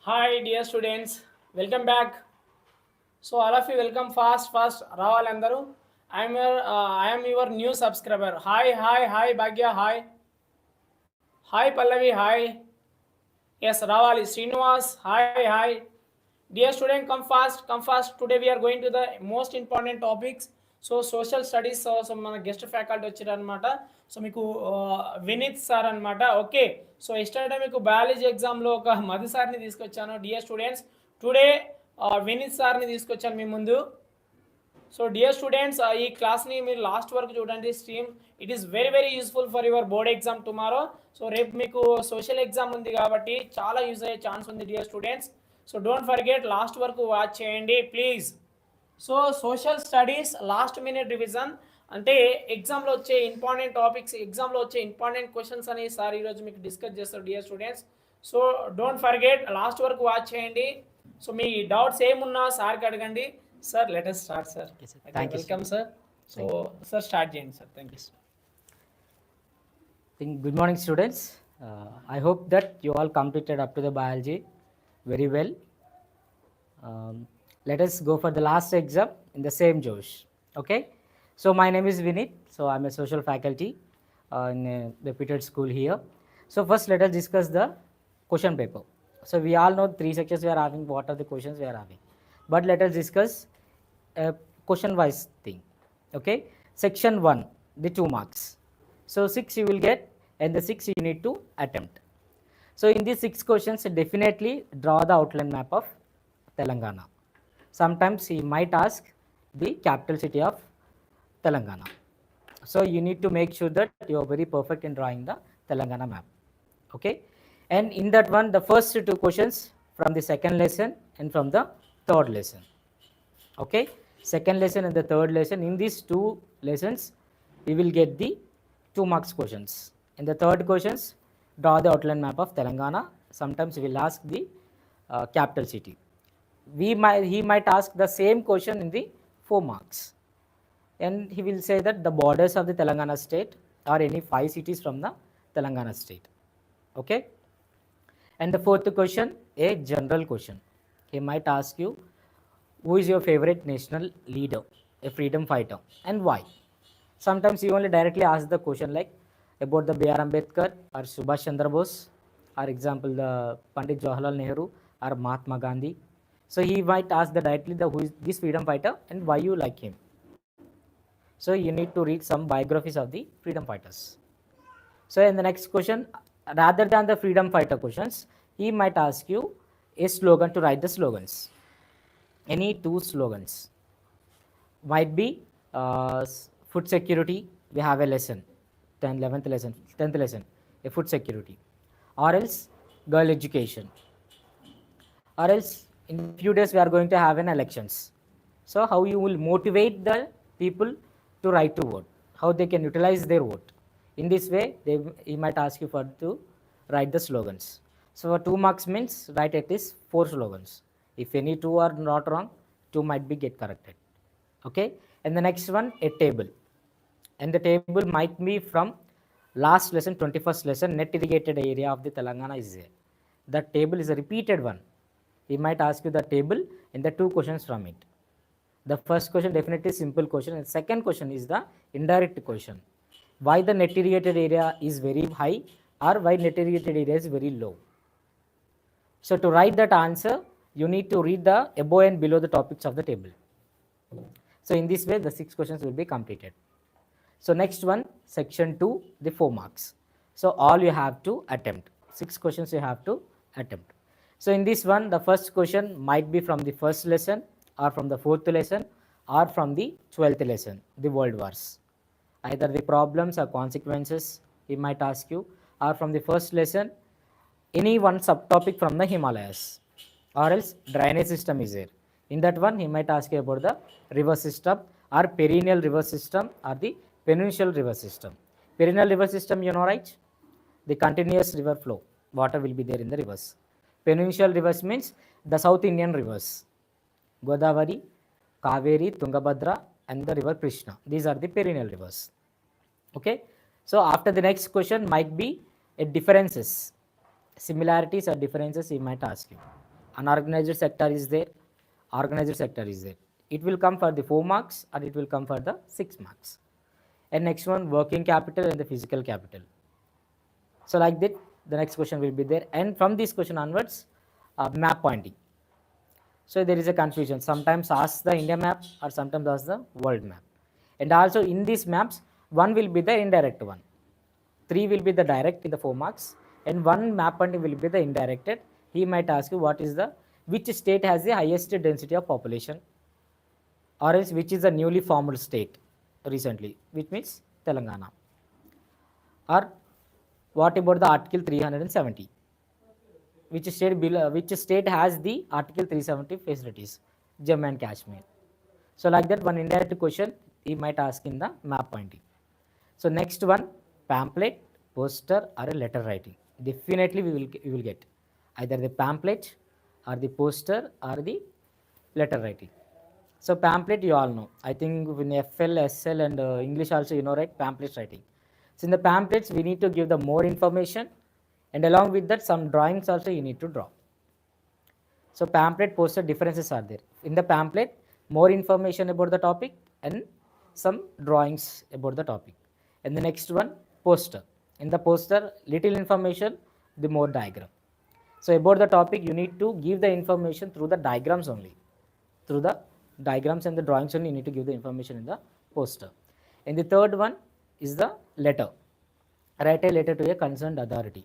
Hi, dear students. Welcome back. So all of you welcome fast రావాలి అందరూ. I am your new subscriber. Hi Bhagya, hi Pallavi, hi. Yes, రావాలి Srinivas, hi. Dear student, come fast. Today we are going to the most important topics. So social studies so మన guest faculty వచ్చారు అనమాట. So మీకు Vineet sir అనమాట. Okay, so yesterday మీకు biology ఎగ్జామ్లో ఒక మధు సార్ని తీసుకొచ్చాను. డియర్ స్టూడెంట్స్, టుడే వినీత్ సార్ని తీసుకొచ్చాను మీ ముందు. సో డియర్ స్టూడెంట్స్, ఈ క్లాస్ని మీరు లాస్ట్ వరకు చూడండి. Stream it is very useful for your board exam tomorrow. So రేపు మీకు సోషల్ ఎగ్జామ్ ఉంది కాబట్టి చాలా యూజ్ అయ్యే ఛాన్స్ ఉంది dear students. So don't forget last వరకు వాచ్ చేయండి please. So social studies last minute revision అంటే ఎగ్జామ్లో వచ్చే ఇంపార్టెంట్ టాపిక్స్, ఎగ్జామ్లో వచ్చే ఇంపార్టెంట్ క్వశ్చన్స్ అని సార్ ఈరోజు మీకు డిస్కస్ చేస్తారు dear students. So don't forget last వరకు వాచ్ చేయండి. సో మీ డౌట్స్ ఏమున్నా సార్కి అడగండి. Sir let us start sir. Welcome sir. So sir start చేయండి sir. Thank you sir. Good morning, students. I hope that you all completed up to the biology very well. Let us go for the last exam in the same Josh. Okay. So my name is Vinit. So I'm a social faculty in the reputed school here. So first, let us discuss the question paper. So we all know 3 sections we are having. What are the questions we are having? But let us discuss a question-wise thing. Okay. Section 1, the 2 marks. So 6 you will get, and the 6 you need to attempt. So in these 6 questions, definitely draw the outline map of Telangana. Sometimes he might ask the capital city of Telangana. So you need to make sure that you are very perfect in drawing the Telangana map. Okay. And in that one, the first 2 questions from the second lesson and from the third lesson. Okay. Second lesson and the third lesson. In these 2 lessons, we will get the 2 marks questions. In the third questions, draw the outline map of Telangana. Sometimes we will ask the capital city. He might ask the same question in the 4 marks, and he will say that the borders of the Telangana state are any 5 cities from the Telangana state. Okay. And the fourth question, a general question. He might ask you, who is your favorite national leader, a freedom fighter, and why? Sometimes he only directly asks the question like about the B.R. Ambedkar or Subhash Chandra Bose, or example the Pandit Jawaharlal Nehru or Mahatma Gandhi. So he might ask directly who is this freedom fighter and why you like him. So you need to read some biographies of the freedom fighters. So in the next question, rather than the freedom fighter questions, he might ask you a slogan to write the slogans. Any 2 slogans. Might be food security, we have a lesson, 11th lesson, a food security. Or else girl education. Or else in a few days we are going to have an elections. So how you will motivate the people to write to vote, how they can utilize their vote. In this way, he might ask you for to write the slogans. So for 2 marks means write at least 4 slogans. If any 2 are not wrong, 2 might be get corrected. Okay. And the next one, a table. And the table might be from last lesson, 21st lesson, net irrigated area of the Telangana is there. That table is a repeated one. He might ask you the table and the 2 questions from it. The first question definitely simple question, and second question is the indirect question. Why the net irrigated area is very high, or why net irrigated area is very low? So to write that answer, you need to read the above and below the topics of the table. So in this way, the 6 questions will be completed. So next one, section 2, the 4 marks. So all you have to attempt. 6 questions you have to attempt. So in this one, the first question might be from the first lesson, or from the 4th lesson, or from the 12th lesson, the world wars. Either the problems or consequences he might ask you, or from the first lesson, any one subtopic from the Himalayas, or else drainage system is there. In that one, he might ask you about the river system, or perennial river system, or the peninsular river system. Perennial river system, you know, right? The continuous river flow, water will be there in the rivers. Peninsular rivers means the South Indian rivers, Godavari, Kaveri, Tungabhadra, and the river Krishna. These are the perennial rivers. Okay. So after the next question might be a differences, similarities or differences he might ask you. unorganized sector is there, organized sector is there. It will come for the 4 marks or it will come for the 6 marks. And next one, working capital and the physical capital. So like that, the next question will be there. And from this question onwards, map pointing. So there is a confusion. Sometimes ask the India map or sometimes ask the world map. And also in these maps, one will be the indirect one. 3 will be the direct in the 4 marks. And one map pointing will be the indirected. He might ask you which state has the highest density of population, or else which is the newly formed state recently, which means Telangana. Or what about the Article 370? Which state has the Article 370 facilities? Jammu and Kashmir. So like that, one indirect question he might ask in the map pointing. So next one, pamphlet, poster, or a letter writing. Definitely we will get either the pamphlet or the poster or the letter writing. So pamphlet you all know. I think in FL, SL and English also you know, right? Pamphlet writing. So in the pamphlets we need to give the more information, and along with that some drawings also you need to draw. So pamphlet, poster differences are there. In the pamphlet, more information about the topic and some drawings about the topic. And the next one, poster. In the poster, little information, the more diagram. So about the topic, you need to give the information through the diagrams only. Through the diagrams and the drawings only, you need to give the information in the poster. And the third one is the letter. Write a letter to a concerned authority.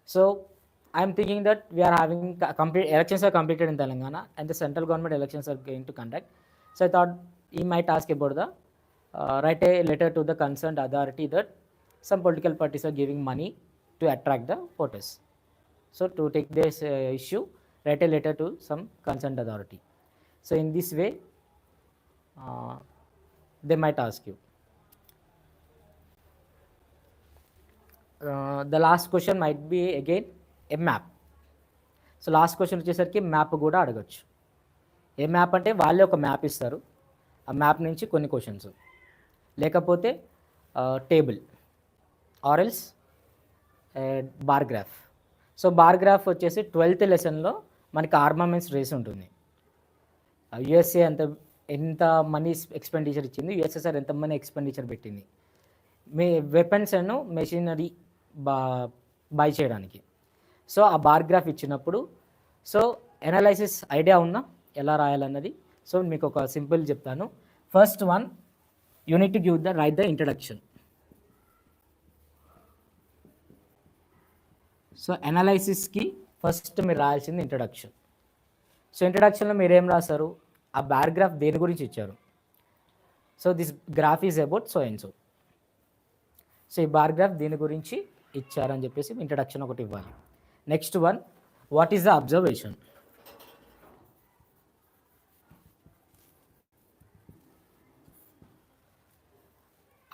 So I am thinking that we are having elections are completed in Telangana and the central government elections are going to conduct. So I thought he might ask about the write a letter to the concerned authority that some political parties are giving money to attract the voters. So to take this issue, write a letter to some concerned authority. So in this way, they might ask you. The last question might be again a map. So last question వచ్చేసరికి map కూడా అడగచ్చు. ఏ map అంటే వాళ్ళే ఒక map ఇస్తారు, ఆ map నుంచి కొన్ని క్వశ్చన్స్, లేకపోతే table or else bar graph. So bar graph వచ్చేసి 12th లెసన్లో మనకి ఆర్మమెంట్స్ రేస్ ఉంటుంది. యుఎస్ఏ ఎంత మనీ ఎక్స్పెండిచర్ ఇచ్చింది, యుఎస్ఎస్ఆర్ ఎంత మనీ ఎక్స్పెండిచర్ పెట్టింది వెపన్స్ అండ్ మెషినరీ బై చేయడానికి. సో ఆ బార్ గ్రాఫ్ ఇచ్చినప్పుడు సో ఎనాలైసిస్ ఐడియా ఉందా ఎలా రాయాలన్నది? సో మీకు ఒక సింపుల్ చెప్తాను. First one, you need to give the write the introduction. So ఎనాలైసిస్కి ఫస్ట్ మీరు రాయాల్సింది ఇంట్రడక్షన్. సో ఇంట్రడక్షన్లో మీరు ఏం రాస్తారు, ఆ బార్ గ్రాఫ్ దేని గురించి ఇచ్చారు. So this graph is about so and so. So ఈ బార్ గ్రాఫ్ దీని గురించి ఇచ్చారని చెప్పేసి ఇంట్రడక్షన్ ఒకటి ఇవ్వాలి. Next one, what is the observation.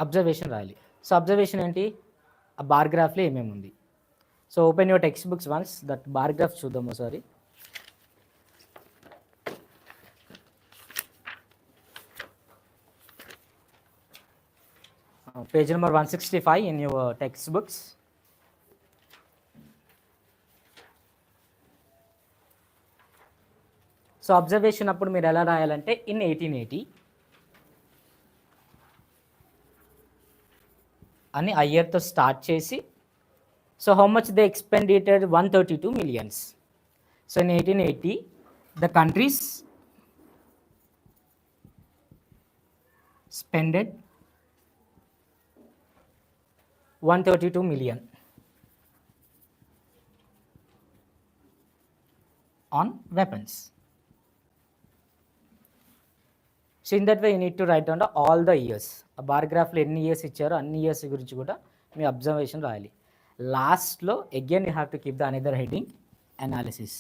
Observation రాయాలి. సో అబ్జర్వేషన్ ఏంటి, ఆ బార్ గ్రాఫ్లో ఏమేమి ఉంది. So open your text books once, that bar graph చూద్దాం ఒకసారి. Page number 165 in your textbooks. So observation అప్పుడు మీరు ఎలా రాయాలంటే ఇన్ 1880 అని ఆ ఇయర్తో స్టార్ట్ చేసి, so how much they expendited 132 millions. So in 1880 the countries spended 132 million on weapons. So in that way you need to write down all the years. A bar graph లో ఎన్ని years ఇచ్చారో అన్ని years గురించి కూడా మీ observation రాయాలి. లాస్ట్లో again you have to keep the another heading, analysis.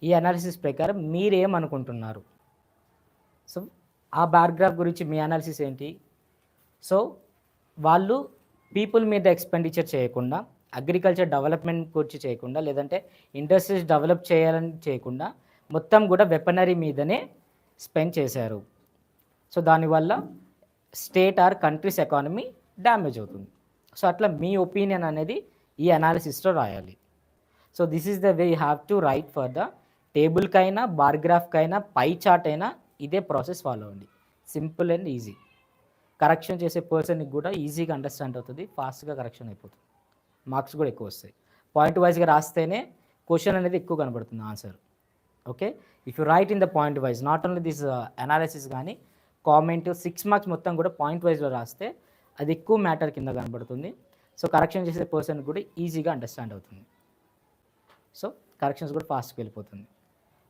ఈ analysis ప్రకారం మీరేమనుకుంటున్నారు. సో ఆ బార్ గ్రాఫ్ గురించి మీ అనాలిసిస్ ఏంటి. సో వాళ్ళు పీపుల్ మీద ఎక్స్పెండిచర్ చేయకుండా, అగ్రికల్చర్ డెవలప్మెంట్ గురించి చేయకుండా, లేదంటే ఇండస్ట్రీస్ డెవలప్ చేయాలని చేయకుండా మొత్తం కూడా వెపనరీ మీదనే స్పెండ్ చేశారు. సో దానివల్ల state or countries economy damage అవుతుంది. సో అట్లా మీ ఒపీనియన్ అనేది ఈ అనాలిసిస్లో రాయాలి. So this is the way you have to write for the టేబుల్కైనా బార్ గ్రాఫ్కైనా పై చార్ట్ అయినా ఇదే ప్రాసెస్ ఫాలో అవ్వండి. Simple and easy. కరెక్షన్ చేసే పర్సన్కి కూడా ఈజీగా అండర్స్టాండ్ అవుతుంది, ఫాస్ట్గా కరెక్షన్ అయిపోతుంది, మార్క్స్ కూడా ఎక్కువ వస్తాయి. పాయింట్ వైజ్గా రాస్తేనే క్వశ్చన్ అనేది ఎక్కువ కనబడుతుంది answer. Okay, if you right in the point wise, not only this analysis కానీ కామెంట్ 6 మార్క్స్ మొత్తం కూడా పాయింట్ వైజ్లో రాస్తే అది ఎక్కువ మ్యాటర్ కింద కనబడుతుంది. సో కరెక్షన్ చేసే పర్సన్ కూడా ఈజీగా అండర్స్టాండ్ అవుతుంది. సో కరెక్షన్స్ కూడా ఫాస్ట్గా వెళ్ళిపోతుంది.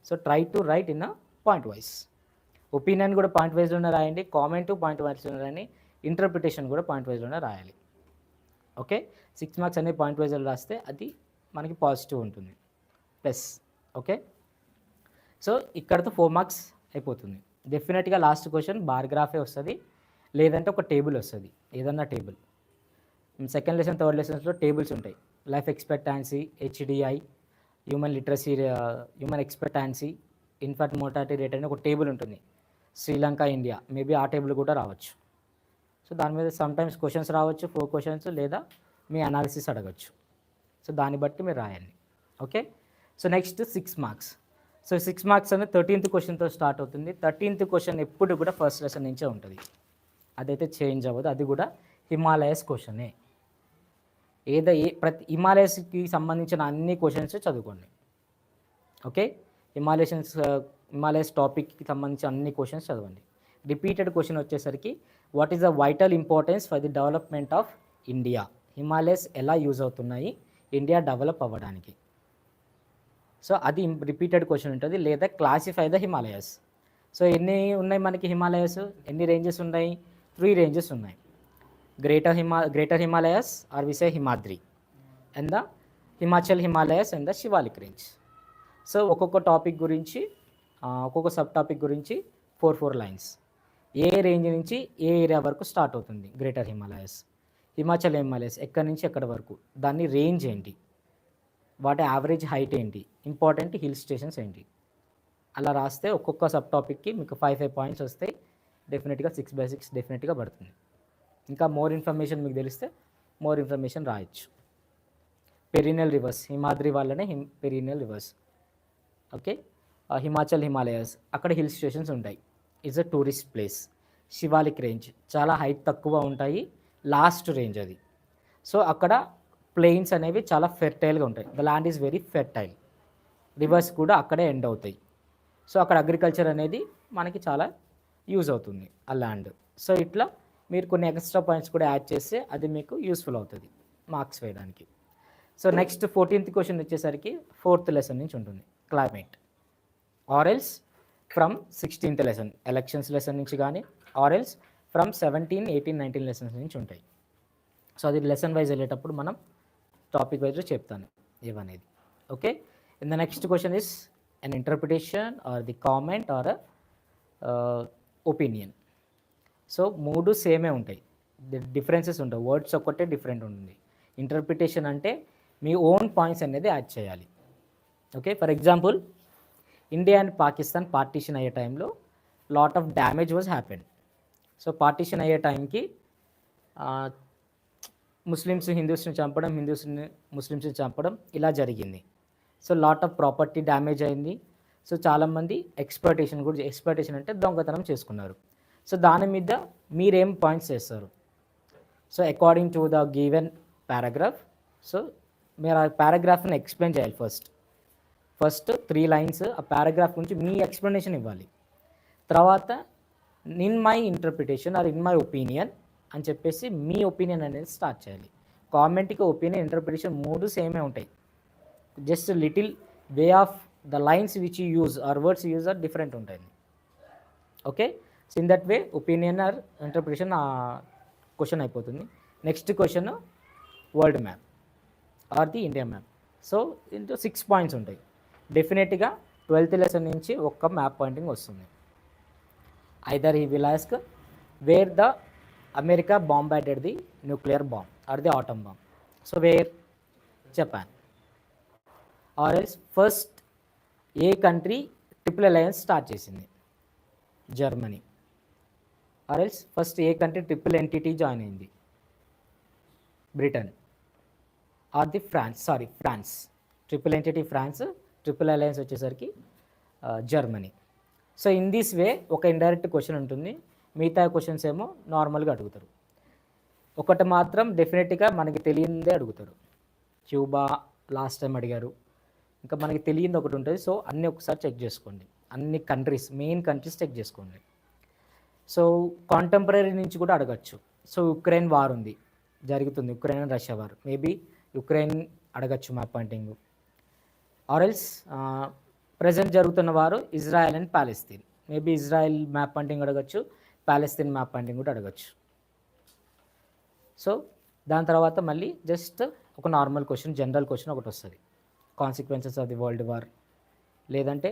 So try to right in a point wise. Opinion కూడా పాయింట్ వైజ్లోనే రాయండి, కామెంట్ పాయింట్ వైజ్లోనే రాయండి, ఇంటర్ప్రిటేషన్ కూడా పాయింట్ వైజ్లోనే రాయాలి. ఓకే, 6 మార్క్స్ అనేది పాయింట్ వైజ్లో రాస్తే అది మనకి పాజిటివ్ ఉంటుంది ప్లస్. ఓకే, సో ఇక్కడతో 4 మార్క్స్ అయిపోతుంది. డెఫినెట్గా లాస్ట్ క్వశ్చన్ బార్ గ్రాఫే వస్తుంది, లేదంటే ఒక టేబుల్ వస్తుంది, ఏదన్నా టేబుల్. సెకండ్ లెసన్ థర్డ్ లెసన్స్లో టేబుల్స్ ఉంటాయి. Life expectancy, HDI, human literacy, human expectancy, in fact mortality rate అని ఒక టేబుల్ ఉంటుంది. శ్రీలంక, ఇండియా, మేబీ ఆ టేబుల్ కూడా రావచ్చు. సో దాని మీద సమ్టైమ్స్ క్వశ్చన్స్ రావచ్చు, 4 క్వశ్చన్స్, లేదా మీ అనాలిసిస్ అడగచ్చు. సో దాన్ని బట్టి మీరు రాయండి. Okay, so next 6 marks. So 6 marks అనేది 13th క్వశ్చన్తో స్టార్ట్ అవుతుంది. 13th క్వశ్చన్ ఎప్పుడు కూడా ఫస్ట్ లెసన్ నుంచే ఉంటుంది, అదైతే చేంజ్ అవ్వదు. అది కూడా హిమాలయస్ క్వశ్చనే. ప్రతి హిమాలయస్కి సంబంధించిన అన్ని క్వశ్చన్స్ చదువుకోండి. ఓకే, హిమాలయస్ టాపిక్కి సంబంధించిన అన్ని క్వశ్చన్స్ చదవండి. రిపీటెడ్ క్వశ్చన్ వచ్చేసరికి what is the vital importance for the development of India. Himalayas ఎలా యూజ్ అవుతున్నాయి ఇండియా డెవలప్ అవ్వడానికి. సో అది రిపీటెడ్ క్వశ్చన్ ఉంటుంది. లేదా క్లాసిఫై ద హిమాలయస్. సో ఎన్ని ఉన్నాయి మనకి హిమాలయస్, ఎన్ని రేంజెస్ ఉన్నాయి? 3 రేంజెస్ ఉన్నాయి. Greater Himalayas or we say Himadri, and the Himachal Himalayas and the Shivalik range. So ఒక్కొక్క టాపిక్ గురించి, ఒక్కొక్క సబ్ టాపిక్ గురించి 4 లైన్స్. ఏ రేంజ్ నుంచి ఏ ఏరియా వరకు స్టార్ట్ అవుతుంది గ్రేటర్ హిమాలయస్, హిమాచల్ హిమాలయస్ ఎక్కడి నుంచి ఎక్కడి వరకు, దాని రేంజ్ ఏంటి, వాటి యావరేజ్ హైట్ ఏంటి, ఇంపార్టెంట్ హిల్ స్టేషన్స్ ఏంటి, అలా రాస్తే ఒక్కొక్క సబ్ టాపిక్కి మీకు 5 పాయింట్స్ వస్తాయి. డెఫినెట్గా 6/6 డెఫినెట్గా పడుతుంది. ఇంకా మోర్ ఇన్ఫర్మేషన్ మీకు తెలిస్తే మోర్ ఇన్ఫర్మేషన్ రాయొచ్చు. పెరీనియల్ రివర్స్, హిమాద్రి వాళ్ళనే perennial reverse. Okay, Himachal Himalayas అక్కడ హిల్ స్టేషన్స్ ఉంటాయి, it's a tourist place. Shivalik range చాలా హైట్ తక్కువ ఉంటాయి, లాస్ట్ రేంజ్ అది. సో అక్కడ ప్లెయిన్స్ అనేవి చాలా ఫెర్టైల్గా ఉంటాయి, the land is very fertile. Reverse కూడా అక్కడే ఎండ్ అవుతాయి. సో అక్కడ అగ్రికల్చర్ అనేది మనకి చాలా యూజ్ అవుతుంది ఆ ల్యాండ్. సో ఇట్లా మీరు కొన్ని ఎక్స్ట్రా పాయింట్స్ కూడా యాడ్ చేస్తే అది మీకు యూస్ఫుల్ అవుతుంది మార్క్స్ వేయడానికి. సో నెక్స్ట్ 14th క్వశ్చన్ వచ్చేసరికి 4th లెసన్ నుంచి ఉంటుంది, climate. Or else from 16th lesson, elections lesson నుంచి కానీ, ఆరెల్స్ ఫ్రమ్ 17, 18, 19 లెసన్స్ నుంచి ఉంటాయి. సో అది లెసన్ వైజ్ వెళ్ళేటప్పుడు మనం టాపిక్ వైజ్లో చెప్తాను ఇవనేది. Okay, in the next question is an interpretation or the comment or opinion. So 3 సేమే ఉంటాయి, డిఫరెన్సెస్ ఉంటాయి, వర్డ్స్ ఒక్కటే డిఫరెంట్ ఉంటుంది. ఇంటర్ప్రిటేషన్ అంటే మీ ఓన్ పాయింట్స్ అనేది యాడ్ చేయాలి. Okay, for example India and Pakistan partition అయ్యే టైంలో lot of damage was happen. So partition అయ్యే టైంకి ముస్లిమ్స్ హిందూస్ని చంపడం, హిందూస్ని ముస్లిమ్స్ని చంపడం ఇలా జరిగింది. So lot of property damage అయింది. సో చాలామంది ఎక్స్ప్లాయిటేషన్ అంటే దొంగతనం చేసుకున్నారు. సో దాని మీద మీరేం పాయింట్స్ చేస్తారు? So according to the given paragraph, so మీరు ఆ పారాగ్రాఫ్ని ఎక్స్ప్లెయిన్ చేయాలి. ఫస్ట్ 3 లైన్స్ ఆ పారాగ్రాఫ్ గురించి మీ ఎక్స్ప్లెనేషన్ ఇవ్వాలి. తర్వాత in my interpretation or in my opinion అని చెప్పేసి మీ ఒపీనియన్ అనేది స్టార్ట్ చేయాలి. కామెంట్కి ఒపీనియన్, ఇంటర్ప్రిటేషన్ 3 సేమే ఉంటాయి, just little way of the lines which you use or words use or different ఉంటాయి. Okay, so in that way opinion or interpretation question అయిపోతుంది. Next question world map or the India map. So into 6 points ఉంటాయి. డెఫినెట్గా 12th lesson నుంచి ఒక్క map pointing వస్తుంది. Either he will ask where the America bombarded the nuclear bomb or the atom bomb. So where? Japan. Or else first ఏ country triple alliance start చేసింది? Germany. Or else first ఏ country triple entente join అయింది? Britain. Or the France. Triple entente France, triple alliance వచ్చేసరికి Germany. So in this way ఒక indirect question ఉంటుంది, మిగతా questions ఏమో నార్మల్గా అడుగుతారు. ఒకటి మాత్రం డెఫినెట్గా మనకి తెలియందే అడుగుతారు. క్యూబా లాస్ట్ టైం అడిగారు, ఇంకా మనకి తెలియంది ఒకటి ఉంటుంది. సో అన్నీ ఒకసారి చెక్ చేసుకోండి, అన్ని కంట్రీస్, మెయిన్ కంట్రీస్ చెక్ చేసుకోండి. సో కాంటెంపరీ నుంచి కూడా అడగచ్చు. సో యుక్రెయిన్ వార్ ఉంది, జరుగుతుంది, Ukraine and Russia war, maybe Ukraine అడగచ్చు మ్యాప్ పాయింటింగ్. ఆర్ఎల్స్ ప్రజెంట్ జరుగుతున్న వారు Israel and Palestine, maybe Israel map pointing అడగచ్చు, ప్యాలెస్తీన్ మ్యాప్ పాయింటింగ్ కూడా అడగచ్చు. సో దాని తర్వాత మళ్ళీ జస్ట్ ఒక నార్మల్ క్వశ్చన్, జనరల్ క్వశ్చన్ ఒకటి వస్తుంది, consequences of the world war, లేదంటే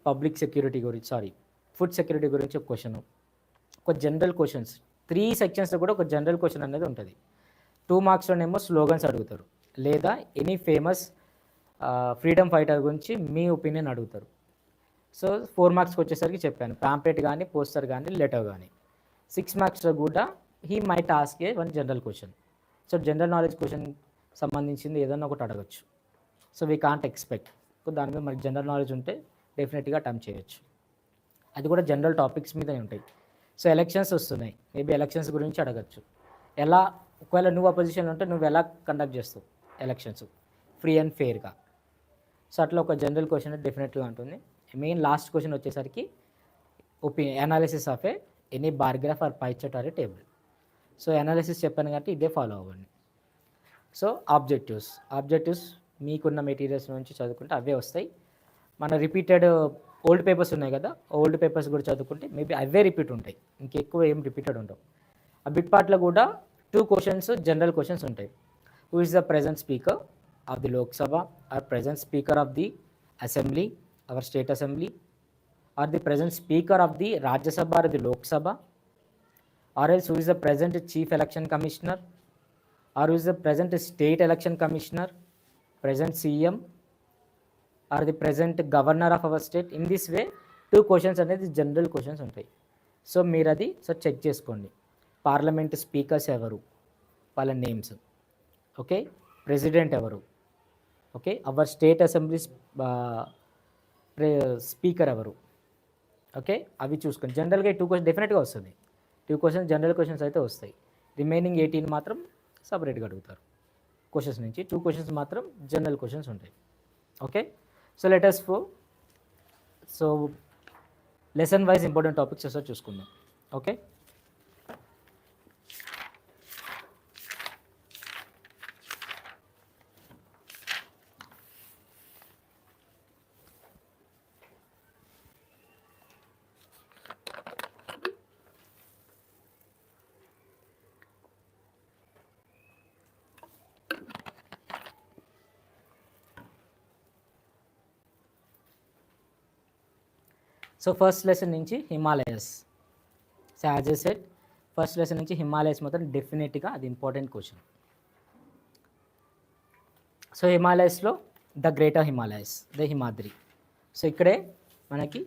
పబ్లిక్ సెక్యూరిటీ గురించి, ఫుడ్ సెక్యూరిటీ గురించి ఒక క్వశ్చన్. ఒక జనరల్ క్వశ్చన్స్ 3 సెక్షన్స్లో కూడా ఒక జనరల్ క్వశ్చన్ అనేది ఉంటుంది. 2 మార్క్స్లోనేమో స్లోగన్స్ అడుగుతారు, లేదా ఎనీ ఫేమస్ ఫ్రీడమ్ ఫైటర్ గురించి మీ ఒపీనియన్ అడుగుతారు. సో 4 మార్క్స్కి వచ్చేసరికి చెప్పాను, ప్యాంప్లెట్ కానీ, పోస్టర్ కానీ, లెటర్ కానీ. 6 మార్క్స్లో కూడా he might ask a one general question. So general knowledge question సంబంధించింది ఏదన్నా ఒకటి అడగచ్చు. సో వీ కాంట్ ఎక్స్పెక్ట్, దాని మీద మనకి జనరల్ నాలెడ్జ్ ఉంటే డెఫినెట్గా అటెంప్ట్ చేయొచ్చు. అది కూడా జనరల్ టాపిక్స్ మీదనే ఉంటాయి. సో ఎలక్షన్స్ వస్తున్నాయి, మేబీ ఎలక్షన్స్ గురించి అడగచ్చు. ఎలా, ఒకవేళ నువ్వు అపోజిషన్లో ఉంటే నువ్వు ఎలా కండక్ట్ చేస్తావు ఎలక్షన్స్ ఫ్రీ అండ్ ఫెయిర్గా. సో అట్లా ఒక జనరల్ క్వశ్చన్ డెఫినెట్గా ఉంటుంది. మెయిన్ లాస్ట్ క్వశ్చన్ వచ్చేసరికి analysis of any bar graph or pie chart or a table. So analysis చెప్పాను కాబట్టి ఇదే ఫాలో అవ్వండి. సో ఆబ్జెక్టివ్స్ మీకున్న మెటీరియల్స్ నుంచి చదువుకుంటే అవే వస్తాయి. మన రిపీటెడ్ ఓల్డ్ పేపర్స్ ఉన్నాయి కదా, ఓల్డ్ పేపర్స్ కూడా చదువుకుంటే మేబీ అవే రిపీట్ ఉంటాయి, ఇంకెక్కువ ఏం రిపీటెడ్ ఉండవు. ఆ బిట్ పార్ట్లో కూడా 2 క్వశ్చన్స్ జనరల్ క్వశ్చన్స్ ఉంటాయి. Who is the present speaker of the Lok Sabha or present speaker of the assembly, our state assembly, or the present speaker of the Rajya Sabha or the Lok Sabha, or else who is the present chief election commissioner, or who is the present state election commissioner, present CM or the present governor of our state. In this way 2 questions అనేది general questions ఉంటాయి. So మీరు అది check చేసుకోండి. Parliament speakers ఎవరు, వాళ్ళ names, okay, president ఎవరు, okay, hour state assembly speaker ఎవరు, okay, అవి చూసుకోండి. జనరల్గా 2 క్వశ్చన్ డెఫినెట్గా వస్తుంది. 2 క్వశ్చన్స్ జనరల్ క్వశ్చన్స్ అయితే వస్తాయి. రిమైనింగ్ 18 మాత్రం సపరేట్గా అడుగుతారు క్వశ్చన్స్ నుంచి. 2 క్వశ్చన్స్ మాత్రం జనరల్ క్వశ్చన్స్ ఉంటాయి. Okay, so let us go. So lesson wise important topics ఒకసారి చూసుకుందాం. ఓకే, సో ఫస్ట్ లెసన్ నుంచి Himalayas. So as I said, first lesson నుంచి హిమాలయస్ మాత్రం డెఫినెట్గా అది ఇంపార్టెంట్ క్వశ్చన్. సో హిమాలయస్లో the greater Himalayas, the Himadri. So ఇక్కడే మనకి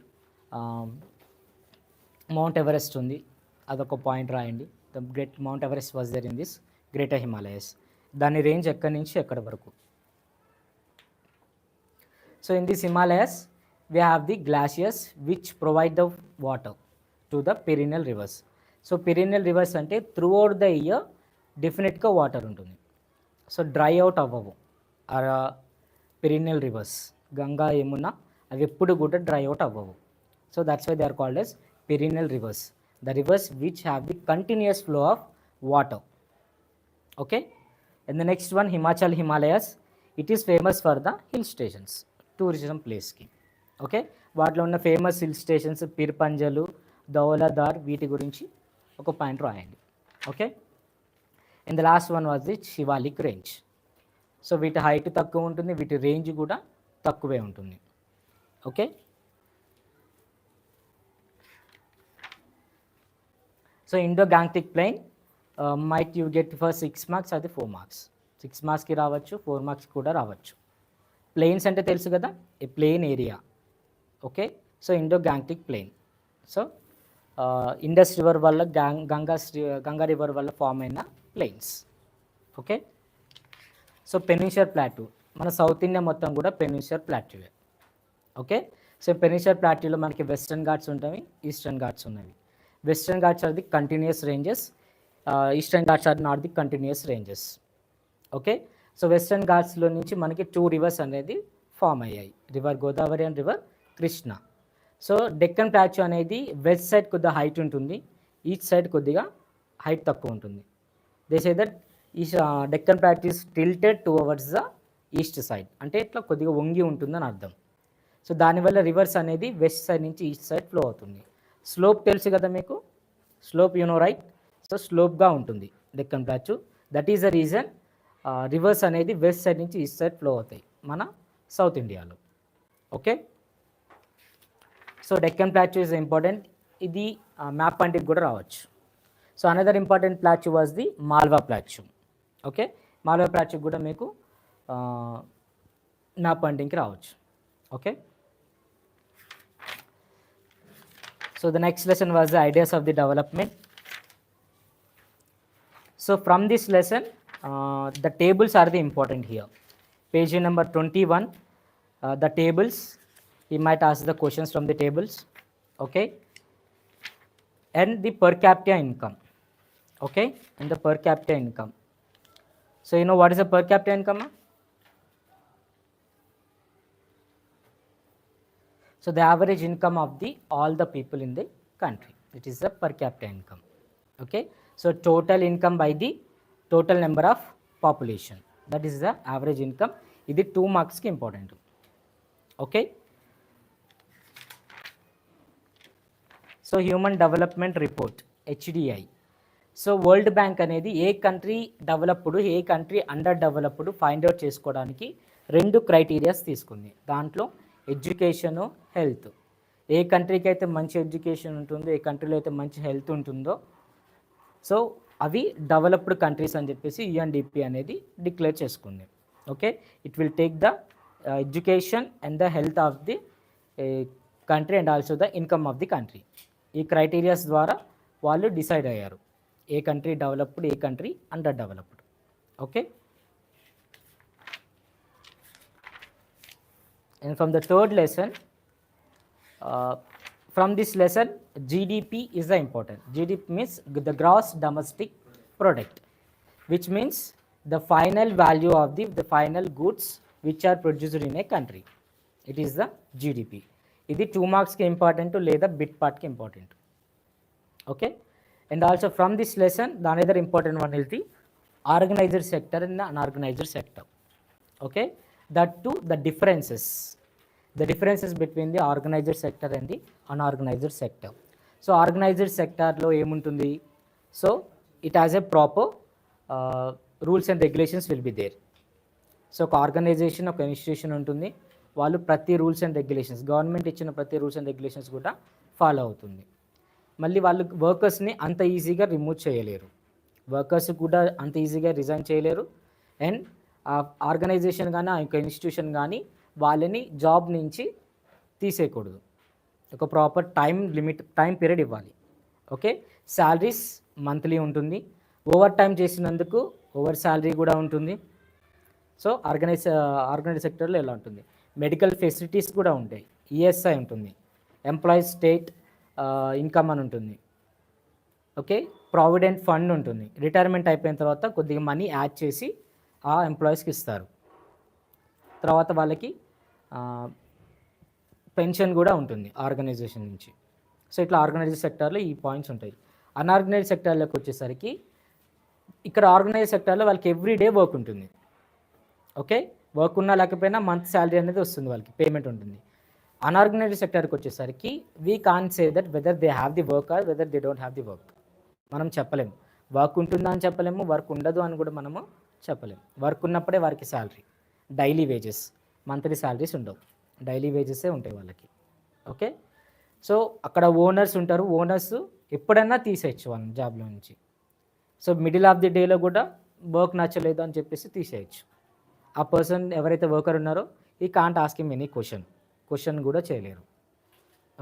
మౌంట్ ఎవరెస్ట్ ఉంది, అదొక పాయింట్ రాయండి. The great Mount Everest was there in this greater Himalayas. దాని రేంజ్ ఎక్కడి నుంచి ఎక్కడి వరకు. So in this Himalayas we have the glaciers which provide the water to the perennial rivers. So perennial rivers అంటే throughout the year డెఫినెట్గా water ఉంటుంది. So dry out అవ్వవు. Perennial rivers Ganga, Yamuna అవి ఎప్పుడు కూడా డ్రై అవుట్ అవ్వవు. So that's why they are called as perennial rivers, the rivers which have the continuous flow of water. Okay, and the next one Himachal Himalayas. It is famous for the hill stations, tourism ప్లేస్కి. Okay, వాటిలో ఉన్న famous hill stations Pir Panjal, ధౌలధార్, వీటి గురించి ఒక point రాయండి. Okay, and the last one was the Shivalik range. So వీటి height తక్కువ ఉంటుంది, వీటి రేంజ్ కూడా తక్కువే ఉంటుంది. Okay, so Indo Gangetic plain might you get for 6 marks, అది 4 మార్క్స్. 6 మార్క్స్కి రావచ్చు, 4 మార్క్స్ కూడా రావచ్చు. ప్లెయిన్స్ అంటే తెలుసు కదా, a plain area. Okay, so Indo Gangetic plain. So Indus river వల్ల గంగా రివర్ వల్ల ఫామ్ అయిన plains. Okay, so peninsular plateau మన సౌత్ ఇండియా మొత్తం కూడా పెనిన్షులర్ ప్లాట్యూవే. ఓకే, సో పెనిన్షులర్ ప్లాట్యూలో మనకి వెస్టర్న్ ఘాట్స్ ఉంటాయి, ఈస్టర్న్ ఘాట్స్ ఉన్నవి. Western Ghats are the continuous ranges, Eastern Ghats are not the continuous ranges. Okay, so Western ఘాట్స్లో నుంచి మనకి 2 రివర్స్ అనేది ఫామ్ అయ్యాయి, river Godavari and river Krishna. So Deccan plateau అనేది వెస్ట్ సైడ్ కొద్దిగా హైట్ ఉంటుంది, ఈస్ట్ సైడ్ కొద్దిగా హైట్ తక్కువ ఉంటుంది. దే సే దట్ ఈ Deccan plateau is tilted towards the east side, అంటే ఇట్లా కొద్దిగా వంగి ఉంటుందని అర్థం. సో దానివల్ల రివర్స్ అనేది వెస్ట్ సైడ్ నుంచి ఈస్ట్ సైడ్ ఫ్లో అవుతుంది. స్లోప్ తెలుసు కదా మీకు, slope you know right. So స్లోప్గా ఉంటుంది Deccan plateau. That is the reason rivers అనేది వెస్ట్ సైడ్ నుంచి ఈస్ట్ సైడ్ ఫ్లో అవుతాయి మన సౌత్ ఇండియాలో. Okay, so Deccan plateau is important. ఇది మ్యాప్ పాయింట్కి కూడా రావచ్చు. So another important plateau was the Malwa plateau. Okay, Malwa plateau కూడా మీకు మ్యాప్ పాయింటింగ్కి రావచ్చు. Okay, so the next lesson was the ideas of the development. So from this lesson the tables are the important here. Page number 21, the tables, he might ask the questions from the tables. Okay, and the per capita income. Okay, and the per capita income. So you know what is the per capita income? So the average income of the all the people in the country, it is the per capita income. Okay, so total income by the total number of population, that is the average income. Idi 2 marks ki important. Okay, so human development report HDI. So world bank అనేది ఏ country developed ఏ country under developed find out చేసుకోవడానికి 2 criterias తీసుకుంది. దాంట్లో education, health. ఏ కంట్రీకి అయితే మంచి education ఉంటుందో, ఏ కంట్రీలో అయితే మంచి హెల్త్ ఉంటుందో, సో అవి డెవలప్డ్ కంట్రీస్ అని చెప్పేసి యుఎన్డిపి అనేది డిక్లేర్ చేసుకుంది. Okay, it will take the education and the health of the country and also the income of the country. ఈ క్రైటీరియాస్ ద్వారా వాళ్ళు డిసైడ్ అయ్యారు ఏ కంట్రీ డెవలప్డ్, ఏ country under developed. Okay, and from the third lesson, from this lesson GDP is the important. GDP means the gross domestic product, which means the final value of the final goods which are produced in a country. It is the GDP. ఇది 2 marks కి important లేదా bit part కి important. Okay, and also from this lesson the another important one is the organized sector and the unorganized sector. Okay, that too the differences between the organized sector and the unorganized sector. So organized sector lo emuntundi, so it has a proper rules and regulations will be there. So ఒక organisation, ఒక institution ఉంటుంది, వాళ్ళు ప్రతి rules and regulations, government ఇచ్చిన ప్రతి rules and regulations కూడా follow అవుతుంది. మళ్ళీ వాళ్ళు వర్కర్స్ని అంత ఈజీగా రిమూవ్ చేయలేరు, వర్కర్స్ కూడా అంత ఈజీగా రిజైన్ చేయలేరు. అండ్ ఆ ఆర్గనైజేషన్ కానీ ఆ యొక్క ఇన్స్టిట్యూషన్ కానీ వాళ్ళని జాబ్ నుంచి తీసేయకూడదు. ఒక ప్రాపర్ టైం పీరియడ్ ఇవ్వాలి. ఓకే, శాలరీస్ మంత్లీ ఉంటుంది, ఓవర్ టైం చేసినందుకు ఓవర్ శాలరీ కూడా ఉంటుంది. సో ఆర్గనైజ్ సెక్టర్లో ఎలా ఉంటుంది, మెడికల్ ఫెసిలిటీస్ కూడా ఉంటాయి, ఈఎస్ఐ ఉంటుంది, ఎంప్లాయీస్ స్టేట్ ఇన్కమ్ అని ఉంటుంది. ఓకే, ప్రావిడెంట్ ఫండ్ ఉంటుంది, రిటైర్మెంట్ అయిపోయిన తర్వాత కొద్దిగా మనీ యాడ్ చేసి ఆ ఎంప్లాయీస్కి ఇస్తారు. తర్వాత వాళ్ళకి పెన్షన్ కూడా ఉంటుంది ఆర్గనైజేషన్ నుంచి. సో ఇట్లా ఆర్గనైజ్డ్ సెక్టార్లో ఈ పాయింట్స్ ఉంటాయి. అన్ఆర్గనైజ్డ్ సెక్టార్లోకి వచ్చేసరికి ఇక్కడ ఆర్గనైజ్డ్ సెక్టార్లో వాళ్ళకి ఎవ్రీడే వర్క్ ఉంటుంది. ఓకే, వర్క్ ఉన్నా లేకపోయినా మంత్ శాలరీ అనేది వస్తుంది, వాళ్ళకి పేమెంట్ ఉంటుంది. అన్ఆర్గనైజ్డ్ సెక్టార్కి వచ్చేసరికి we can say that whether they have the work or whether they don't have the work. మనం చెప్పలేము, వర్క్ ఉంటుందా అని చెప్పలేము, వర్క్ ఉండదు అని కూడా మనము చెప్పలేము. వర్క్ ఉన్నప్పుడే వారికి salary, daily wages, monthly salaries ఉండవు, డైలీ వేజెసే ఉంటాయి వాళ్ళకి. ఓకే, సో అక్కడ ఓనర్స్ ఉంటారు, ఓనర్స్ ఎప్పుడైనా తీసేయచ్చు వాళ్ళని జాబ్లో నుంచి. సో మిడిల్ ఆఫ్ ది డేలో కూడా వర్క్ నచ్చలేదు అని చెప్పేసి తీసేయచ్చు. ఆ పర్సన్ ఎవరైతే వర్కర్ ఉన్నారో ఈ can't ask him any question కూడా చేయలేరు.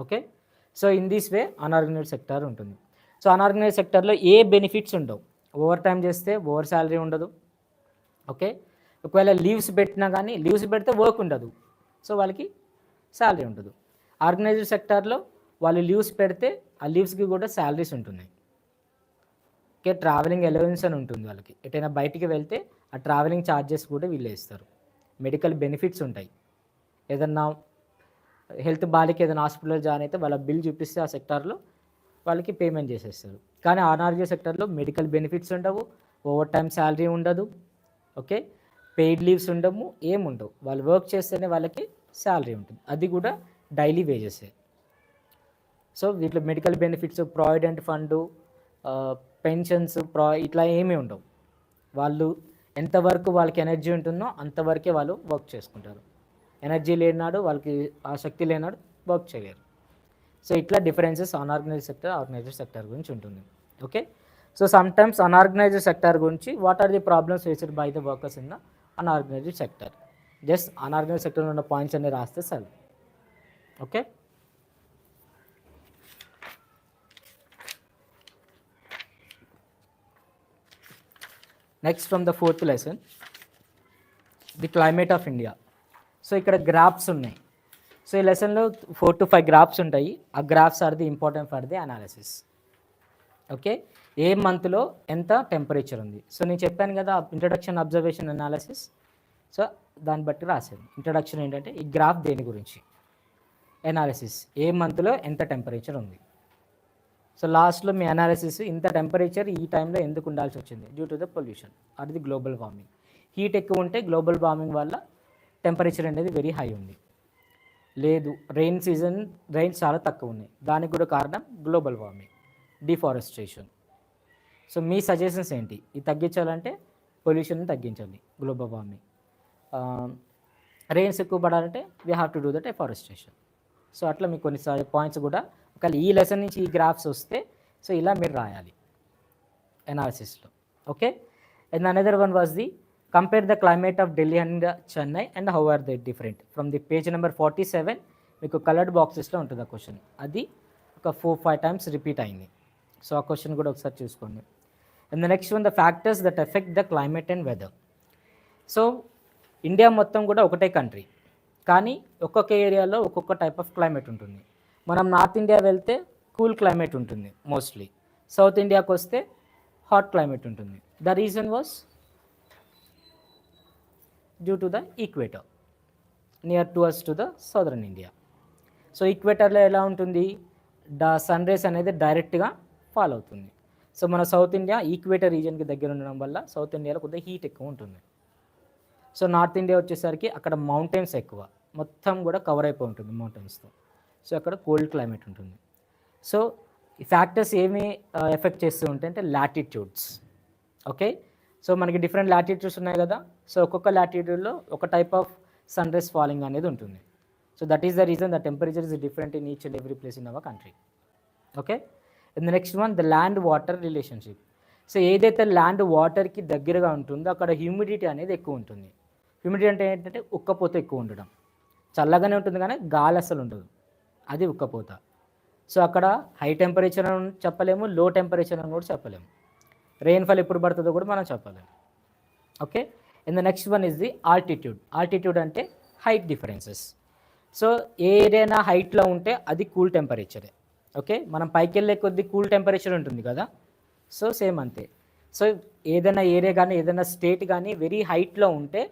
Okay, so in this way unorganised sector ఉంటుంది. సో అన్ఆర్గనైజ్డ్ సెక్టార్లో ఏ బెనిఫిట్స్ ఉండవు, ఓవర్ టైం చేస్తే ఓవర్ శాలరీ ఉండదు. ఓకే, ఒకవేళ లీవ్స్ పెట్టినా కానీ లీవ్స్ పెడితే వర్క్ ఉండదు, సో వాళ్ళకి శాలరీ ఉండదు. ఆర్గనైజ్డ్ సెక్టార్లో వాళ్ళు లీవ్స్ పెడితే ఆ లీవ్స్కి కూడా శాలరీస్ ఉంటున్నాయి. ఓకే, ట్రావెలింగ్ అలవెన్స్ అని ఉంటుంది వాళ్ళకి. ఎటైనా బయటికి వెళ్తే ఆ ట్రావెలింగ్ ఛార్జెస్ కూడా వీళ్ళే ఇస్తారు. మెడికల్ బెనిఫిట్స్ ఉంటాయి. ఏదన్నా హెల్త్ బాలికి ఏదైనా హాస్పిటల్లో జాయిన్ అయితే వాళ్ళ బిల్ చూపిస్తే ఆ సెక్టార్లో వాళ్ళకి పేమెంట్ చేసేస్తారు. కానీ అనారోగ్య సెక్టార్లో మెడికల్ బెనిఫిట్స్ ఉండవు, ఓవర్ టైం శాలరీ ఉండదు, ఓకే, పెయిడ్ లీవ్స్ ఉండవు, ఏముండవు. వాళ్ళు వర్క్ చేస్తేనే వాళ్ళకి శాలరీ ఉంటుంది, అది కూడా డైలీ వేజెసే. సో వీటిలో medical benefits, provident fund, pensions, ఇట్లా ఏమీ ఉండవు. వాళ్ళు ఎంతవరకు వాళ్ళకి ఎనర్జీ ఉంటుందో అంతవరకే వాళ్ళు వర్క్ చేసుకుంటారు. ఎనర్జీ లేనాడు, వాళ్ళకి ఆ శక్తి లేనాడు వర్క్ చేయలేరు. సో ఇట్లా differences unorganised sector, organised sector గురించి ఉంటుంది. Okay, so sometimes unorganised sector గురించి what are the problems faced by the workers in the unorganised sector, just unorganised సెక్టర్లో ఉన్న పాయింట్స్ అన్ని రాస్తే చాలు. Okay, next from the 4th lesson, the climate of India. So ఇక్కడ graphs ఉన్నాయి. So ఈ లెసన్లో 4 to 5 గ్రాఫ్స్ ఉంటాయి. ఆ graphs are the important for the analysis. Okay, ఏ మంత్లో ఎంత టెంపరేచర్ ఉంది. సో నేను చెప్పాను కదా ఇంట్రడక్షన్, అబ్జర్వేషన్, అనాలిసిస్. సో దాన్ని బట్టి రాశాను. ఇంట్రడక్షన్ ఏంటంటే ఈ గ్రాఫ్ దేని గురించి, అనాలిసిస్ ఏ మంత్లో ఎంత టెంపరేచర్ ఉంది. సో లాస్ట్లో మీ అనాలిసిస్ ఇంత టెంపరేచర్ ఈ టైంలో ఎందుకు ఉండాల్సి వచ్చింది, due to the pollution or the global warming. Heat ఎక్కువ ఉంటే గ్లోబల్ వార్మింగ్ వల్ల టెంపరేచర్ అనేది వెరీ హై ఉంది. లేదు, రెయిన్ చాలా తక్కువ ఉన్నాయి, దానికి కూడా కారణం గ్లోబల్ వార్మింగ్, డిఫారెస్టేషన్. సో మీ సజెషన్స్ ఏంటి, ఇది తగ్గించాలంటే పొల్యూషన్ తగ్గించాలి, గ్లోబల్ వార్మింగ్. రెయిన్స్ ఎక్కువ పడాలంటే we have to do the deforestation. So అట్లా మీకు కొన్ని పాయింట్స్ కూడా ఒకవేళ ఈ లెసన్ నుంచి ఈ గ్రాఫ్స్ వస్తే సో ఇలా మీరు రాయాలి అనాలిసిస్లో. Okay, and another one was the compare the climate of Delhi and Chennai and how are they different. From the page number 47 మీకు కలర్డ్ బాక్సెస్లో ఉంటుంది ఆ క్వశ్చన్. అది ఒక 4-5 టైమ్స్ రిపీట్ అయింది. సో ఆ క్వశ్చన్ కూడా ఒకసారి చూసుకోండి. And the next one, the factors that affect the climate and weather. So India మొత్తం కూడా ఒకటే కంట్రీ, కానీ ఒక్కొక్క ఏరియాలో ఒక్కొక్క టైప్ ఆఫ్ క్లైమేట్ ఉంటుంది. మనం నార్త్ ఇండియా వెళ్తే కూల్ క్లైమేట్ ఉంటుంది మోస్ట్లీ, సౌత్ ఇండియాకి వస్తే హాట్ క్లైమేట్ ఉంటుంది. The reason was due to the equator near to us to the southern India. So ఈక్వేటర్లో ఎలా ఉంటుంది, సన్ రేస్ అనేది డైరెక్ట్గా ఫాల్ అవుతుంది. సో మన సౌత్ ఇండియా ఈక్వేటర్ రీజన్కి దగ్గర ఉండడం వల్ల సౌత్ ఇండియాలో కొద్దిగా హీట్ ఎక్కువ ఉంటుంది. సో నార్త్ ఇండియా వచ్చేసరికి అక్కడ మౌంటైన్స్ ఎక్కువ, మొత్తం కూడా కవర్ అయిపోయి ఉంటుంది మౌంటైన్స్తో. సో అక్కడ కోల్డ్ క్లైమేట్ ఉంటుంది. సో ఈ ఫ్యాక్టర్స్ ఏమి ఎఫెక్ట్ చేస్తూ ఉంటాయి అంటే లాటిట్యూడ్స్. ఓకే, సో మనకి డిఫరెంట్ లాటిట్యూడ్స్ ఉన్నాయి కదా. సో ఒక్కొక్క లాటిట్యూడ్లో ఒక type of sunrise falling అనేది ఉంటుంది. So that is the reason the temperature is different in each and every place in our country. Okay, and the next one, the land water relationship. So ఏదైతే land వాటర్కి దగ్గరగా ఉంటుందో అక్కడ humidity అనేది ఎక్కువ ఉంటుంది. హ్యూమిడిటీ అంటే ఏంటంటే ఉక్కపోత ఎక్కువ ఉండడం. చల్లగానే ఉంటుంది కానీ గాలి అసలు ఉండదు, అది ఉక్కపోత. సో అక్కడ హై టెంపరేచర్ అని చెప్పలేము, లో టెంపరేచర్ అని కూడా చెప్పలేము. రెయిన్ఫాల్ ఎప్పుడు పడుతుందో కూడా మనం చెప్పలేము. Okay, and the next one is the altitude. Altitude అంటే హైట్ డిఫరెన్సెస్. సో ఏదైనా హైట్లో ఉంటే అది కూల్ టెంపరేచరే. ఓకే, మనం పైకి వెళ్ళే కొద్ది కూల్ టెంపరేచర్ ఉంటుంది కదా. సో సేమ్ అంతే. సో ఏదైనా ఏరియా కానీ ఏదైనా స్టేట్ కానీ వెరీ హైట్లో ఉంటే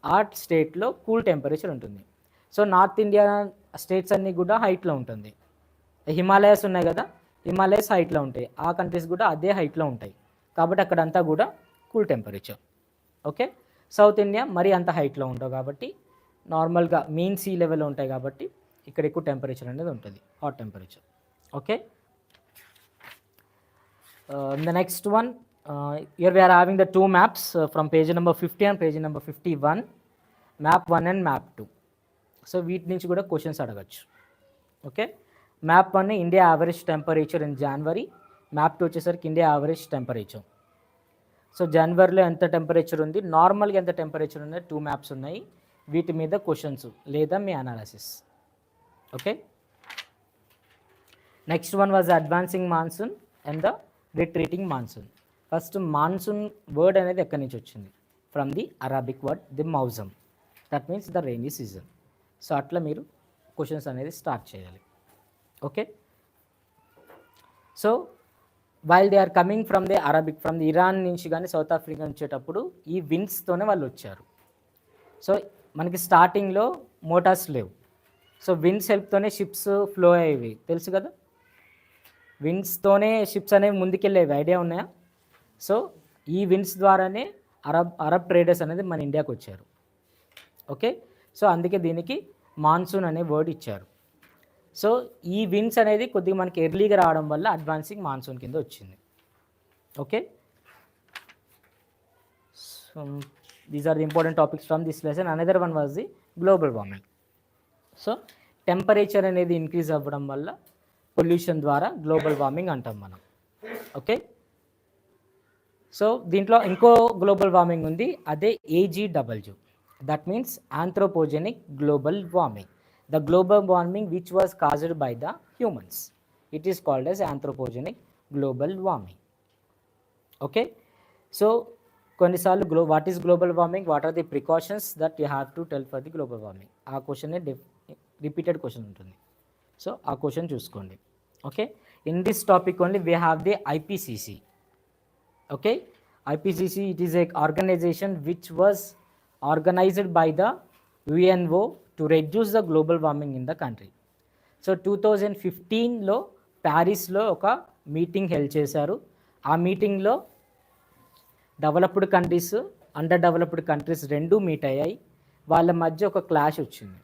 ఆ స్టేట్లో కూల్ టెంపరేచర్ ఉంటుంది. సో నార్త్ ఇండియా స్టేట్స్ అన్నీ కూడా హైట్లో ఉంటుంది. హిమాలయాస్ ఉన్నాయి కదా, హిమాలయస్ హైట్లో ఉంటాయి, ఆ కంట్రీస్ కూడా అదే హైట్లో ఉంటాయి. కాబట్టి అక్కడంతా కూడా cool temperature. Okay, south India మరీ అంత హైట్లో ఉండవు కాబట్టి నార్మల్గా మీన్ సీ లెవెల్లో ఉంటాయి కాబట్టి ఇక్కడ ఎక్కువ టెంపరేచర్ అనేది ఉంటుంది, hot temperature. Okay, the next one, here we are having the two maps from page number 50 and page number 51, map 1 and map 2. So వీటి నుంచి కూడా క్వశ్చన్స్ అడగచ్చు. Okay, map 1 India average temperature in January, map 2 వచ్చేసరికి India average temperature. So జనవరిలో ఎంత temperature ఉంది, నార్మల్గా ఎంత టెంపరేచర్ ఉంది, 2 మ్యాప్స్ ఉన్నాయి. వీటి మీద క్వశ్చన్స్ లేదా మీ analysis. Okay, next one was advancing monsoon and the retreating monsoon. First monsoon word అనేది ఎక్కడి నుంచి వచ్చింది, from the Arabic word the మౌజమ్, that means the rainy season. So అట్లా మీరు క్వశ్చన్స్ అనేది స్టార్ట్ చేయాలి. Okay, so while they are coming from the Arabic, from the Iran నుంచి కానీ సౌత్ ఆఫ్రికా వచ్చేటప్పుడు ఈ విండ్స్తోనే వాళ్ళు వచ్చారు. సో మనకి స్టార్టింగ్లో మోటార్స్ లేవు, సో విండ్స్ హెల్ప్తోనే షిప్స్ ఫ్లో అయ్యేవి, తెలుసు కదా. విండ్స్తోనే షిప్స్ అనేవి ముందుకెళ్ళేవి, ఐడియా ఉన్నాయా? సో ఈ విండ్స్ ద్వారానే అరబ్ ట్రేడర్స్ అనేది మన ఇండియాకి వచ్చారు. ఓకే, సో అందుకే దీనికి మాన్సూన్ అనే వర్డ్ ఇచ్చారు. సో ఈ విండ్స్ అనేది కొద్దిగా మనకి ఎర్లీగా రావడం వల్ల అడ్వాన్సింగ్ మాన్సూన్ కింద వచ్చింది. Okay, so these are the important topics from this lesson. Another one was the global warming. So temperature అనేది ఇంక్రీజ్ అవ్వడం వల్ల పొల్యూషన్ ద్వారా గ్లోబల్ వార్మింగ్ అంటాం మనం. ఓకే, సో దీంట్లో ఇంకో గ్లోబల్ వార్మింగ్ ఉంది, అదే AGW, that means anthropogenic global warming. The global warming which was caused by the humans, it is called as anthropogenic global warming. Okay, so కొన్నిసార్లు what is global warming, what are the precautions that you have to tell for the global warming, ఆ question repeated question ఉంటుంది. So ఆ question చూసుకోండి. Okay, in this topic only we have the IPCC. Okay, IPCC, it is a organization which was organized by the UNO to reduce the global warming in the country. So 2015లో ప్యారిస్లో ఒక meeting held చేశారు. ఆ మీటింగ్లో developed countries, under developed countries రెండూ meet అయ్యాయి. వాళ్ళ మధ్య ఒక క్లాష్ వచ్చింది.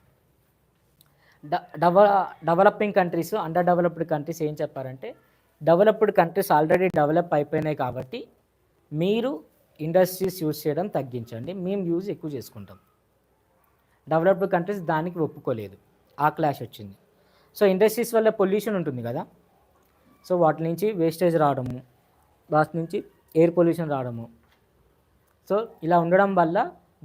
Developing countries, under developed countries ఏం చెప్పారంటే, డెవలప్డ్ కంట్రీస్ ఆల్రెడీ డెవలప్ అయిపోయినాయి కాబట్టి మీరు ఇండస్ట్రీస్ యూజ్ చేయడం తగ్గించండి, మేము యూజ్ ఎక్కువ చేసుకుంటాం. డెవలప్డ్ కంట్రీస్ దానికి ఒప్పుకోలేదు, ఆ క్లాష్ వచ్చింది. సో ఇండస్ట్రీస్ వల్ల పొల్యూషన్ ఉంటుంది కదా, సో వాటి నుంచి వేస్టేజ్ రావడము, వాటి నుంచి ఎయిర్ పొల్యూషన్ రావడము. సో ఇలా ఉండడం వల్ల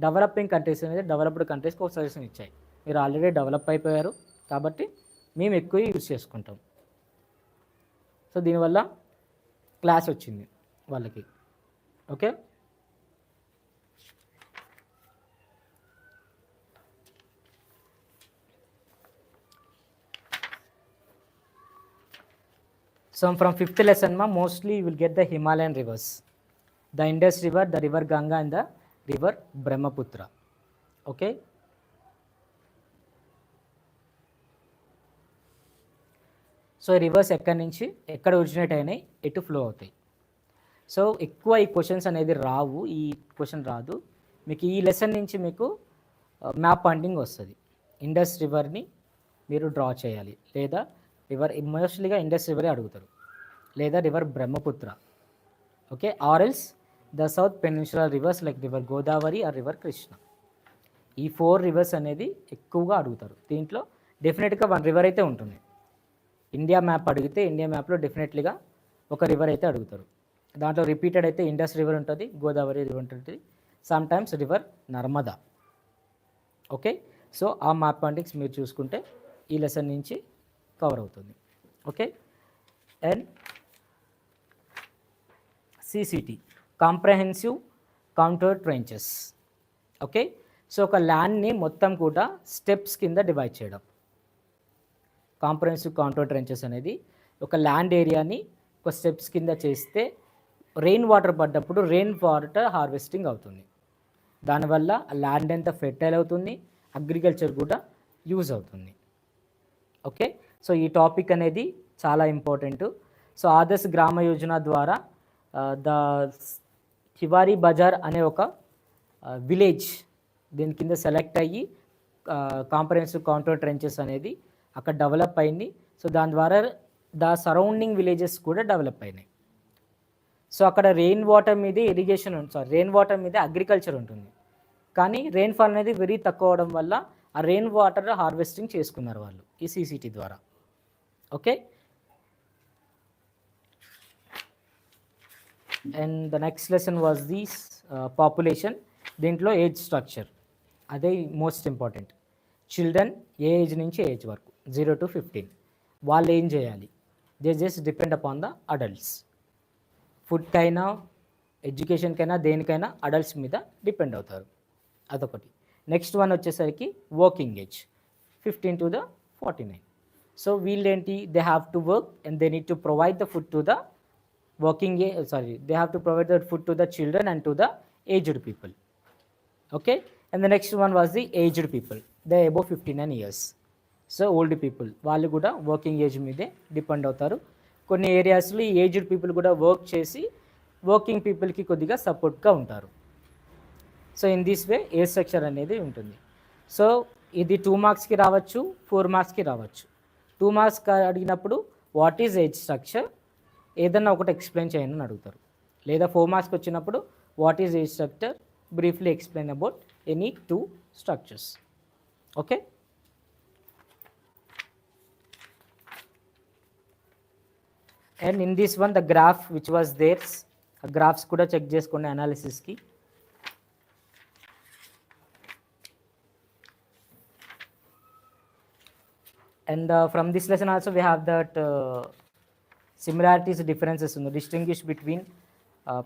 డెవలపింగ్ కంట్రీస్ అనేది డెవలప్డ్ కంట్రీస్కి ఒక సజెషన్ ఇచ్చాయి, మీరు ఆల్రెడీ డెవలప్ అయిపోయారు కాబట్టి మేము ఎక్కువ యూజ్ చేసుకుంటాం. సో దీనివల్ల క్లాష్ వచ్చింది వాళ్ళకి. Okay, so from fifth lesson mostly you will get the Himalayan rivers, the Indus river, the river Ganga and the river Brahmaputra. Okay, so reverse ఎక్కడి నుంచి ఎక్కడ ఒరిజినేట్ అయినాయి, ఎటు ఫ్లో అవుతాయి. సో ఎక్కువ ఈ క్వశ్చన్స్ అనేది రావు, ఈ క్వశ్చన్ రాదు మీకు. ఈ లెసన్ నుంచి మీకు మ్యాప్ పాయింటింగ్ వస్తుంది. ఇండస్ రివర్ని మీరు డ్రా చేయాలి, లేదా రివర్ మోస్ట్లీగా ఇండస్ రివరే అడుగుతారు, లేదా river Brahmaputra. Okay, or else the south peninsular rivers like river Godavari or river Krishna. ఈ 4 రివర్స్ అనేది ఎక్కువగా అడుగుతారు. దీంట్లో డెఫినెట్గా 1 రివర్ అయితే ఉంటుంది. ఇండియా మ్యాప్ అడిగితే ఇండియా మ్యాప్లో డెఫినెట్లీగా ఒక రివర్ అయితే అడుగుతారు. దాంట్లో రిపీటెడ్ అయితే ఇండస్ రివర్ ఉంటుంది, గోదావరి రివర్ ఉంటుంది, some times river Narmada. Okay, so ఆ మ్యాప్ పాయింటింగ్స్ మీరు చూసుకుంటే ఈ లెసన్ నుంచి కవర్ అవుతుంది. Okay, and CCT, comprehensive counter trenches. Okay, so ఒక ల్యాండ్ని మొత్తం కూడా స్టెప్స్ కింద డివైడ్ చేయడం. కాంప్రహెన్సివ్ కౌంటర్ ట్రెంచెస్ అనేది ఒక ల్యాండ్ ఏరియాని ఒక స్టెప్స్ కింద చేస్తే రెయిన్ వాటర్ పడ్డప్పుడు రెయిన్ వాటర్ హార్వెస్టింగ్ అవుతుంది. దానివల్ల ల్యాండ్ ఎంత ఫెర్టైల్ అవుతుంది, అగ్రికల్చర్ కూడా యూజ్ అవుతుంది. ఓకే, సో ఈ టాపిక్ అనేది చాలా ఇంపార్టెంట్. సో ఆదర్శ్ గ్రామ యోజన ద్వారా ద హివారీ బజార్ అనే ఒక విలేజ్ దీని కింద సెలెక్ట్ అయ్యి కాంప్రహెన్సివ్ కౌంటర్ ట్రెంచెస్ అనేది అక్కడ డెవలప్ అయింది. సో దాని ద్వారా ద సరౌండింగ్ విలేజెస్ కూడా డెవలప్ అయినాయి. సో అక్కడ రెయిన్ వాటర్ మీదే ఇరిగేషన్ రెయిన్ వాటర్ మీదే అగ్రికల్చర్ ఉంటుంది, కానీ రెయిన్ఫాల్ అనేది వెరీ తక్కువ అవడం వల్ల ఆ రెయిన్ వాటర్ హార్వెస్టింగ్ చేసుకున్నారు వాళ్ళు ఈ CCT ద్వారా. Okay, and the next lesson was this population. దీంట్లో ఏజ్ స్ట్రక్చర్ అదే మోస్ట్ ఇంపార్టెంట్. చిల్డ్రన్ ఏ ఏజ్ నుంచి ఏజ్ వరకు 0 to 15 వాళ్ళు ఏం చేయాలి, they just depend upon the adults. ఫుడ్కైనా ఎడ్యుకేషన్కైనా దేనికైనా అడల్ట్స్ మీద డిపెండ్ అవుతారు. అదొకటి. నెక్స్ట్ వన్ వచ్చేసరికి వర్కింగ్ ఏజ్ 15 to the 49. సో వీళ్ళేంటి, they have to work and they need to provide the food to the they have to provide the food to the children and to the aged people. Okay, and the next one was the aged people, they above 59 years. So old people వాళ్ళు కూడా working age మీదే depend అవుతారు. కొన్ని ఏరియాస్లో ఈ aged people కూడా work చేసి working పీపుల్కి కొద్దిగా సపోర్ట్గా ఉంటారు. So in this way age structure అనేది ఉంటుంది. సో ఇది 2 మార్క్స్కి రావచ్చు, 4 మార్క్స్కి రావచ్చు. 2 మార్క్స్ అడిగినప్పుడు వాట్ ఈజ్ ఏజ్ స్ట్రక్చర్, ఏదన్నా ఒకటి ఎక్స్ప్లెయిన్ చేయండి అని అడుగుతారు. లేదా 4 మార్క్స్కి వచ్చినప్పుడు what is age structure, briefly explain about any 2 structures. Okay, and in this one the graph which was there's, graphs కూడా చెక్ చేసుకోండి అనాలిసిస్కి. And from this lesson also we have that similarities, differences, distinguish between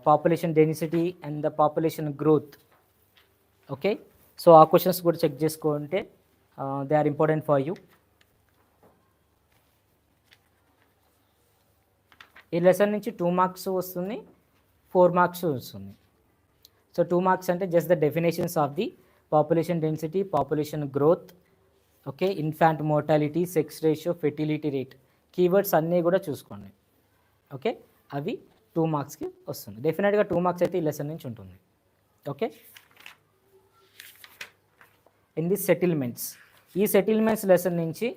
population density and the population growth. Okay, so our questions కూడా check చేసుకుంటే they are important for you. ఈ lesson నుంచి 2 marks వస్తుంది, 4 marks వస్తుంది. So 2 marks అంటే just the definitions of the population density, population growth, okay, infant mortality, sex ratio, fertility rate, keywords అన్నీ కూడా చూసుకోండి. ఓకే, అవి 2 మార్క్స్కి వస్తుంది. డెఫినెట్గా 2 మార్క్స్ అయితే ఈ లెసన్ నుంచి ఉంటుంది. ఓకే, ఇన్ ది సెటిల్మెంట్స్, ఈ సెటిల్మెంట్స్ లెసన్ నుంచి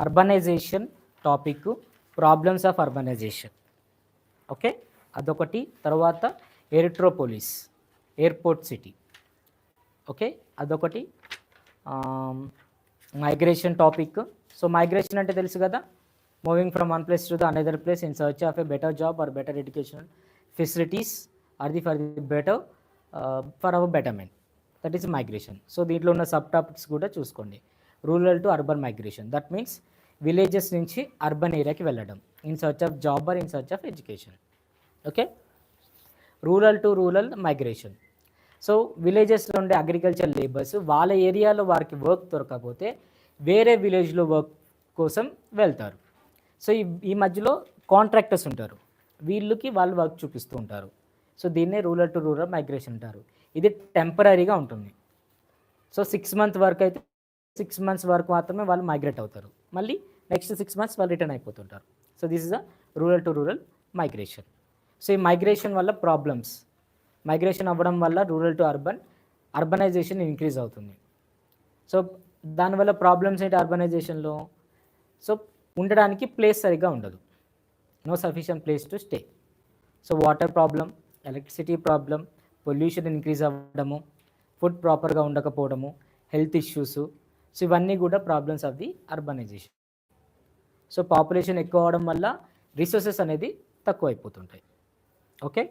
urbanisation topic, problems of urbanisation, okay, అదొకటి. తర్వాత ఎరిట్రోపోలిస్, ఎయిర్పోర్ట్ సిటీ, ఓకే, అదొకటి. Migration topic. సో మైగ్రేషన్ అంటే తెలుసు కదా, moving from one place to the another place in search of a better job or better educational facilities or the for the better for our betterment, that is migration. So దీంట్లో ఉన్న sub topics కూడా చూసుకోండి. Rural to urban migration, that means villages నుంచి urban ఏరియాకి వెళ్ళడం in search of job or in search of education. Okay, rural to rural migration. So విలేజెస్లో ఉండే agriculture labours వాళ్ళ ఏరియాలో వారికి వర్క్ దొరకకపోతే వేరే విలేజ్లో వర్క్ కోసం వెళ్తారు. సో ఈ మధ్యలో కాంట్రాక్టర్స్ ఉంటారు, వీళ్ళకి వాళ్ళు వర్క్ చూపిస్తూ ఉంటారు. సో దీన్నే రూరల్ టు రూరల్ మైగ్రేషన్ అంటారు. ఇది టెంపరీగా ఉంటుంది. సో 6 months వరకు అయితే 6 months వరకు మాత్రమే వాళ్ళు మైగ్రేట్ అవుతారు, మళ్ళీ నెక్స్ట్ 6 months వాళ్ళు రిటర్న్ అయిపోతుంటారు. So this is the rural to rural migration. So ఈ మైగ్రేషన్ వల్ల ప్రాబ్లమ్స్, మైగ్రేషన్ అవ్వడం వల్ల రూరల్ టు అర్బనైజేషన్ ఇంక్రీజ్ అవుతుంది. సో దానివల్ల ప్రాబ్లమ్స్ ఏంటి అర్బనైజేషన్లో? సో ఉండడానికి ప్లేస్ సరిగ్గా ఉండదు, no sufficient place to stay. So water problem, electricity problem, pollution increase అవ్వడము, ఫుడ్ ప్రాపర్గా ఉండకపోవడము, హెల్త్ ఇష్యూస్, సో ఇవన్నీ కూడా problems of the urbanisation. So population ఎక్కువ అవడం వల్ల రిసోర్సెస్ అనేది తక్కువ అయిపోతుంటాయి. Okay,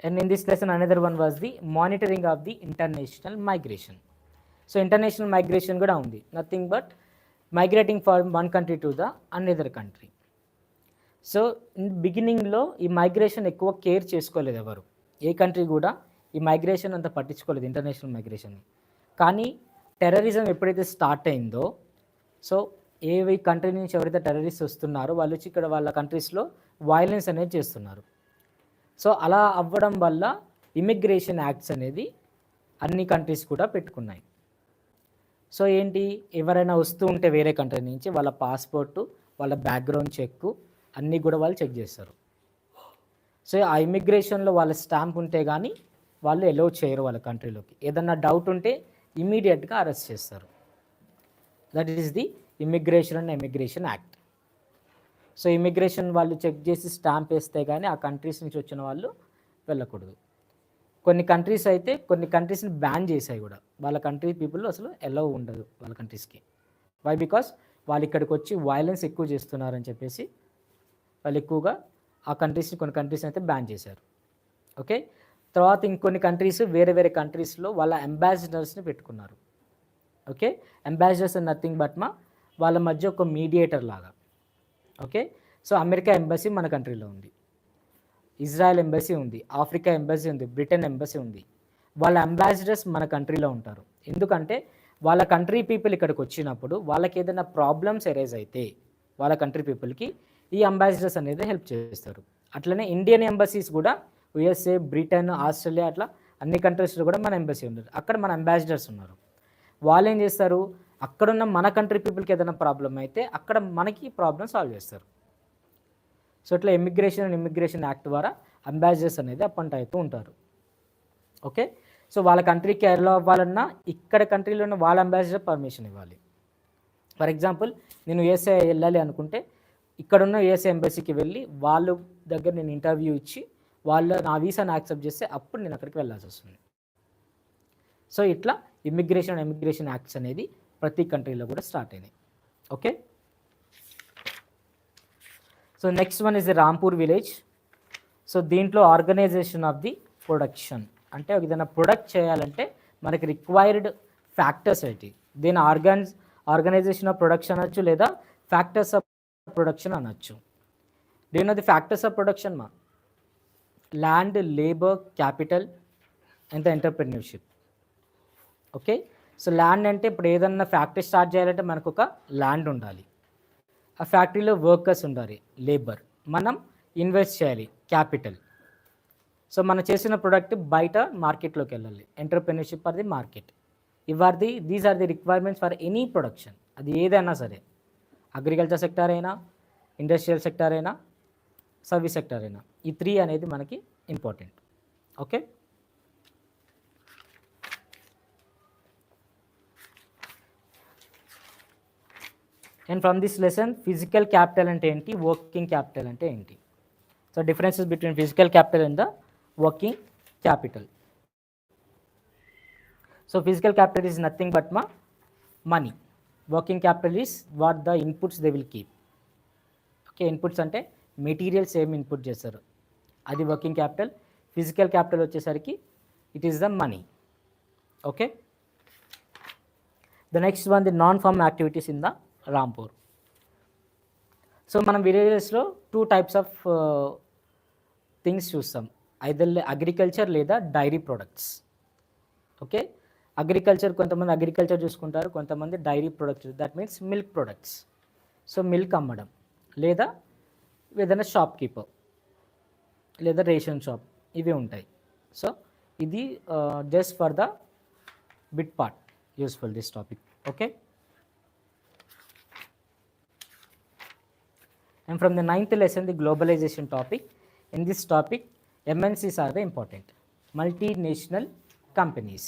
and in this lesson another one was the monitoring of the international migration. So international migration kuda undi, nothing but migrating from one country to the another country. So బిగినింగ్లో ఈ migration ఎక్కువ care చేసుకోలేదు ఎవరు, ఏ country కూడా ఈ migration అంత పట్టించుకోలేదు, international migration. కానీ టెర్రరిజం ఎప్పుడైతే స్టార్ట్ అయిందో, సో ఏ కంట్రీ నుంచి ఎవరైతే టెర్రరిస్ట్ వస్తున్నారో వాళ్ళు వచ్చి ఇక్కడ వాళ్ళ కంట్రీస్లో వైలెన్స్ అనేది చేస్తున్నారు. సో అలా అవ్వడం వల్ల ఇమిగ్రేషన్ యాక్ట్స్ అనేది అన్ని కంట్రీస్ కూడా పెట్టుకున్నాయి. సో ఏంటి, ఎవరైనా వస్తూ ఉంటే వేరే కంట్రీ నుంచి వాళ్ళ పాస్పోర్టు, వాళ్ళ బ్యాక్గ్రౌండ్ చెక్ అన్నీ కూడా వాళ్ళు చెక్ చేస్తారు. సో ఆ ఇమిగ్రేషన్లో వాళ్ళ స్టాంప్ ఉంటే కానీ వాళ్ళు ఎలో చేయరు వాళ్ళ కంట్రీలోకి. ఏదన్నా డౌట్ ఉంటే ఇమీడియట్గా అరెస్ట్ చేస్తారు. That is the immigration and emigration act. So immigration వాళ్ళు చెక్ చేసి స్టాంప్ వేస్తే కానీ ఆ కంట్రీస్ నుంచి వచ్చిన వాళ్ళు వెళ్ళకూడదు. కొన్ని కంట్రీస్ అయితే కొన్ని కంట్రీస్ని బ్యాన్ చేశాయి కూడా, వాళ్ళ కంట్రీ పీపుల్ అసలు ఎలో ఉండదు వాళ్ళ కంట్రీస్కి. వై? బికాస్ వాళ్ళు ఇక్కడికి వచ్చి వైలెన్స్ ఎక్కువ చేస్తున్నారని చెప్పేసి వాళ్ళు ఎక్కువగా ఆ కంట్రీస్ని, కొన్ని కంట్రీస్ని అయితే బ్యాన్ చేశారు. ఓకే, తర్వాత ఇంకొన్ని కంట్రీస్ వేరే వేరే కంట్రీస్లో వాళ్ళ అంబాసిడర్స్ని పెట్టుకున్నారు. ఓకే, అంబాసిడర్స్ నథింగ్ బట్ వాళ్ళ మధ్య ఒక మీడియేటర్ లాగా. ఓకే, సో అమెరికా ఎంబసీ మన కంట్రీలో ఉంది, ఇజ్రాయెల్ ఎంబసీ ఉంది, ఆఫ్రికా ఎంబసీ ఉంది, బ్రిటన్ ఎంబసీ ఉంది. వాళ్ళ అంబాసిడర్స్ మన కంట్రీలో ఉంటారు. ఎందుకంటే వాళ్ళ కంట్రీ పీపుల్ ఇక్కడికి వచ్చినప్పుడు వాళ్ళకి ఏదైనా ప్రాబ్లమ్స్ ఎరైజ్ అయితే వాళ్ళ కంట్రీ పీపుల్కి ఈ అంబాసిడర్స్ అనేది హెల్ప్ చేస్తారు. అట్లనే ఇండియన్ ఎంబసీస్ కూడా యుఎస్ఏ, బ్రిటన్, ఆస్ట్రేలియా అట్లా అన్ని కంట్రీస్లో కూడా మన ఎంబసీ ఉన్నారు. అక్కడ మన అంబాసిడర్స్ ఉన్నారు. వాళ్ళు ఏం చేస్తారు, అక్కడున్న మన కంట్రీ పీపుల్కి ఏదైనా ప్రాబ్లం అయితే అక్కడ మనకి ప్రాబ్లమ్ సాల్వ్ చేస్తారు. సో ఇట్లా ఇమిగ్రేషన్ యాక్ట్ ద్వారా అంబాసిడర్స్ అనేది అపాయింట్ అవుతూ ఉంటారు. ఓకే, సో వాళ్ళ కంట్రీకి ఎల్లో అవ్వాలన్నా ఇక్కడ కంట్రీలో ఉన్న వాళ్ళ అంబాసిడర్ పర్మిషన్ ఇవ్వాలి. ఫర్ ఎగ్జాంపుల్ నేను యూఎస్ఏ వెళ్ళాలి అనుకుంటే ఇక్కడున్న యూఎస్ఏ ఎంబసీకి వెళ్ళి వాళ్ళ దగ్గర నేను ఇంటర్వ్యూ ఇచ్చి వాళ్ళు నా వీసాను యాక్సెప్ట్ చేస్తే అప్పుడు నేను అక్కడికి వెళ్ళాల్సి వస్తుంది. సో ఇట్లా ఇమిగ్రేషన్ యాక్ట్స్ అనేది ప్రతి కంట్రీలో కూడా స్టార్ట్ అయినాయి. Okay, so next one is the Rampur village. So దీంట్లో ఆర్గనైజేషన్ ఆఫ్ ది ప్రొడక్షన్, అంటే ఏదైనా ప్రొడక్ట్ చేయాలంటే మనకి రిక్వైర్డ్ ఫ్యాక్టర్స్ ఏంటి, దీని ఆర్గనైజేషన్ ఆఫ్ ప్రొడక్షన్ అనొచ్చు లేదా ఫ్యాక్టర్స్ ఆఫ్ ప్రొడక్షన్ అనొచ్చు. దీని ది ఫ్యాక్టర్స్ ఆఫ్ ప్రొడక్షన్ మా land, labour, capital and the entrepreneurship. Okay, so land అంటే ఇప్పుడు ఏదన్నా ఫ్యాక్టరీ స్టార్ట్ చేయాలంటే మనకు ఒక ల్యాండ్ ఉండాలి, ఆ ఫ్యాక్టరీలో వర్కర్స్ ఉండాలి, లేబర్, మనం ఇన్వెస్ట్ చేయాలి, క్యాపిటల్. సో మనం చేసిన ప్రోడక్ట్ బయట మార్కెట్లోకి వెళ్ళాలి, entrepreneurship or the market. These are the requirements for any production, అది ఏదైనా సరే, అగ్రికల్చర్ సెక్టార్ అయినా, ఇండస్ట్రియల్ సెక్టార్ అయినా, సర్వీస్ సెక్టార్ అయినా, ఈ 3 అనేది మనకి important. Okay, and from this lesson physical capital అంటే ఏంటి, వర్కింగ్ క్యాపిటల్ అంటే ఏంటి. So differences between physical capital and the working capital. So physical capital is nothing but money. Working capital is what the inputs they will keep. Okay, inputs అంటే materials ఏమి input చేస్తారు, అది working capital. Physical capital వచ్చేసరికి it is the money. Okay, the next one the non farm activities in the Rampur. So మనం విలేజెస్లో 2 types of things చూస్తాం, either agriculture లేదా dairy products. Okay, agriculture కొంతమంది అగ్రికల్చర్ చూసుకుంటారు, కొంతమంది dairy products, that means milk products. So milk అమ్మడం లేదా ఏదైనా షాప్ కీపర్ లేదా రేషన్ షాప్, ఇవి ఉంటాయి. సో ఇది just for the bit part useful this topic. Okay, and from the 9th lesson the globalization topic. In this topic MNCs are the important, multinational companies.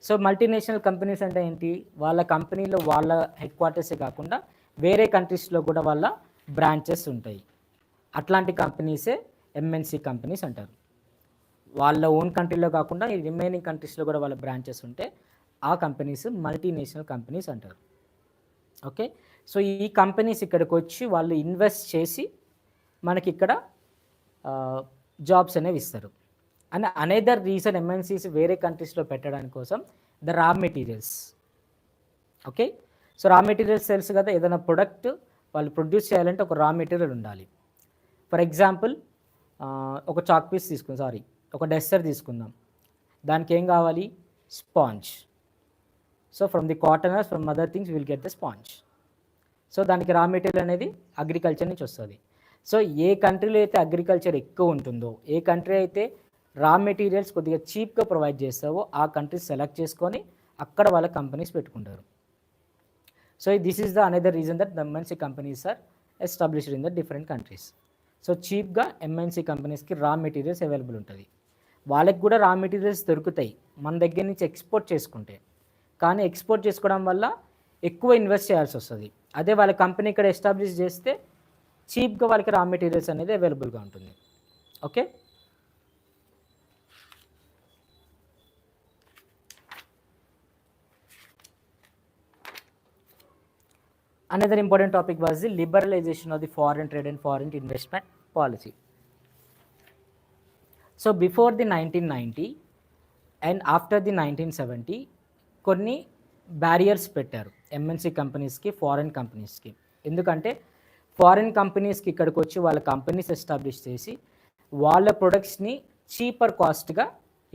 So multinational companies అంటే ఏంటి, వాళ్ళ కంపెనీలో వాళ్ళ head క్వార్టర్సే కాకుండా వేరే కంట్రీస్లో కూడా వాళ్ళ బ్రాంచెస్ ఉంటాయి. అట్లాంటి కంపెనీసే ఎంఎన్సి కంపెనీస్ అంటారు. వాళ్ళ ఓన్ కంట్రీలో కాకుండా ఈ రిమైనింగ్ కంట్రీస్లో కూడా వాళ్ళ బ్రాంచెస్ ఉంటే ఆ కంపెనీస్ మల్టీనేషనల్ కంపెనీస్ అంటారు. ఓకే, సో ఈ కంపెనీస్ ఇక్కడికి వచ్చి వాళ్ళు ఇన్వెస్ట్ చేసి మనకి ఇక్కడ జాబ్స్ అనేవి ఇస్తారు. అండ్ అనదర్ రీజన్ ఎంఎన్సీస్ వేరే కంట్రీస్లో పెట్టడానికి కోసం the raw materials. Okay, so రా మెటీరియల్స్ తెలుసు కదా, ఏదైనా ప్రొడక్ట్ వాళ్ళు ప్రొడ్యూస్ చేయాలంటే ఒక రా మెటీరియల్ ఉండాలి. ఫర్ ఎగ్జాంపుల్ ఒక చాక్ పీస్ ఒక డస్టర్ తీసుకుందాం, దానికి ఏం కావాలి, sponge. So from the cotton or from other things will get the sponge. So దానికి రా మెటీరియల్ అనేది అగ్రికల్చర్ నుంచి వస్తుంది. సో ఏ కంట్రీలో అయితే అగ్రికల్చర్ ఎక్కువ ఉంటుందో, ఏ కంట్రీ అయితే రా మెటీరియల్స్ కొద్దిగా చీప్గా ప్రొవైడ్ చేస్తావో ఆ కంట్రీస్ సెలెక్ట్ చేసుకొని అక్కడ వాళ్ళ కంపెనీస్ పెట్టుకుంటారు. So this is the another reason that the MNC companies are established in the different countries. So చీప్గా ఎంఎన్సీ కంపెనీస్కి రా మెటీరియల్స్ అవైలబుల్ ఉంటుంది. వాళ్ళకి కూడా రా మెటీరియల్స్ దొరుకుతాయి మన దగ్గర నుంచి ఎక్స్పోర్ట్ చేసుకుంటే, కానీ ఎక్స్పోర్ట్ చేసుకోవడం వల్ల ఎక్కువ ఇన్వెస్ట్ చేయాల్సి వస్తుంది. అదే వాళ్ళ కంపెనీ ఇక్కడ ఎస్టాబ్లిష్ చేస్తే చీప్గా వాళ్ళకి రా మెటీరియల్స్ అనేది అవైలబుల్గా ఉంటుంది. Okay, another important topic was the liberalization of the foreign trade and foreign investment policy. So before the 1990 and after the 1970 కొన్ని బ్యారియర్స్ పెట్టారు ఎంఎన్సీ కంపెనీస్కి, ఫారెన్ కంపెనీస్కి. ఎందుకంటే ఫారిన్ కంపెనీస్కి ఇక్కడికి వచ్చి వాళ్ళ కంపెనీస్ ఎస్టాబ్లిష్ చేసి వాళ్ళ ప్రొడక్ట్స్ని చీపర్ కాస్ట్గా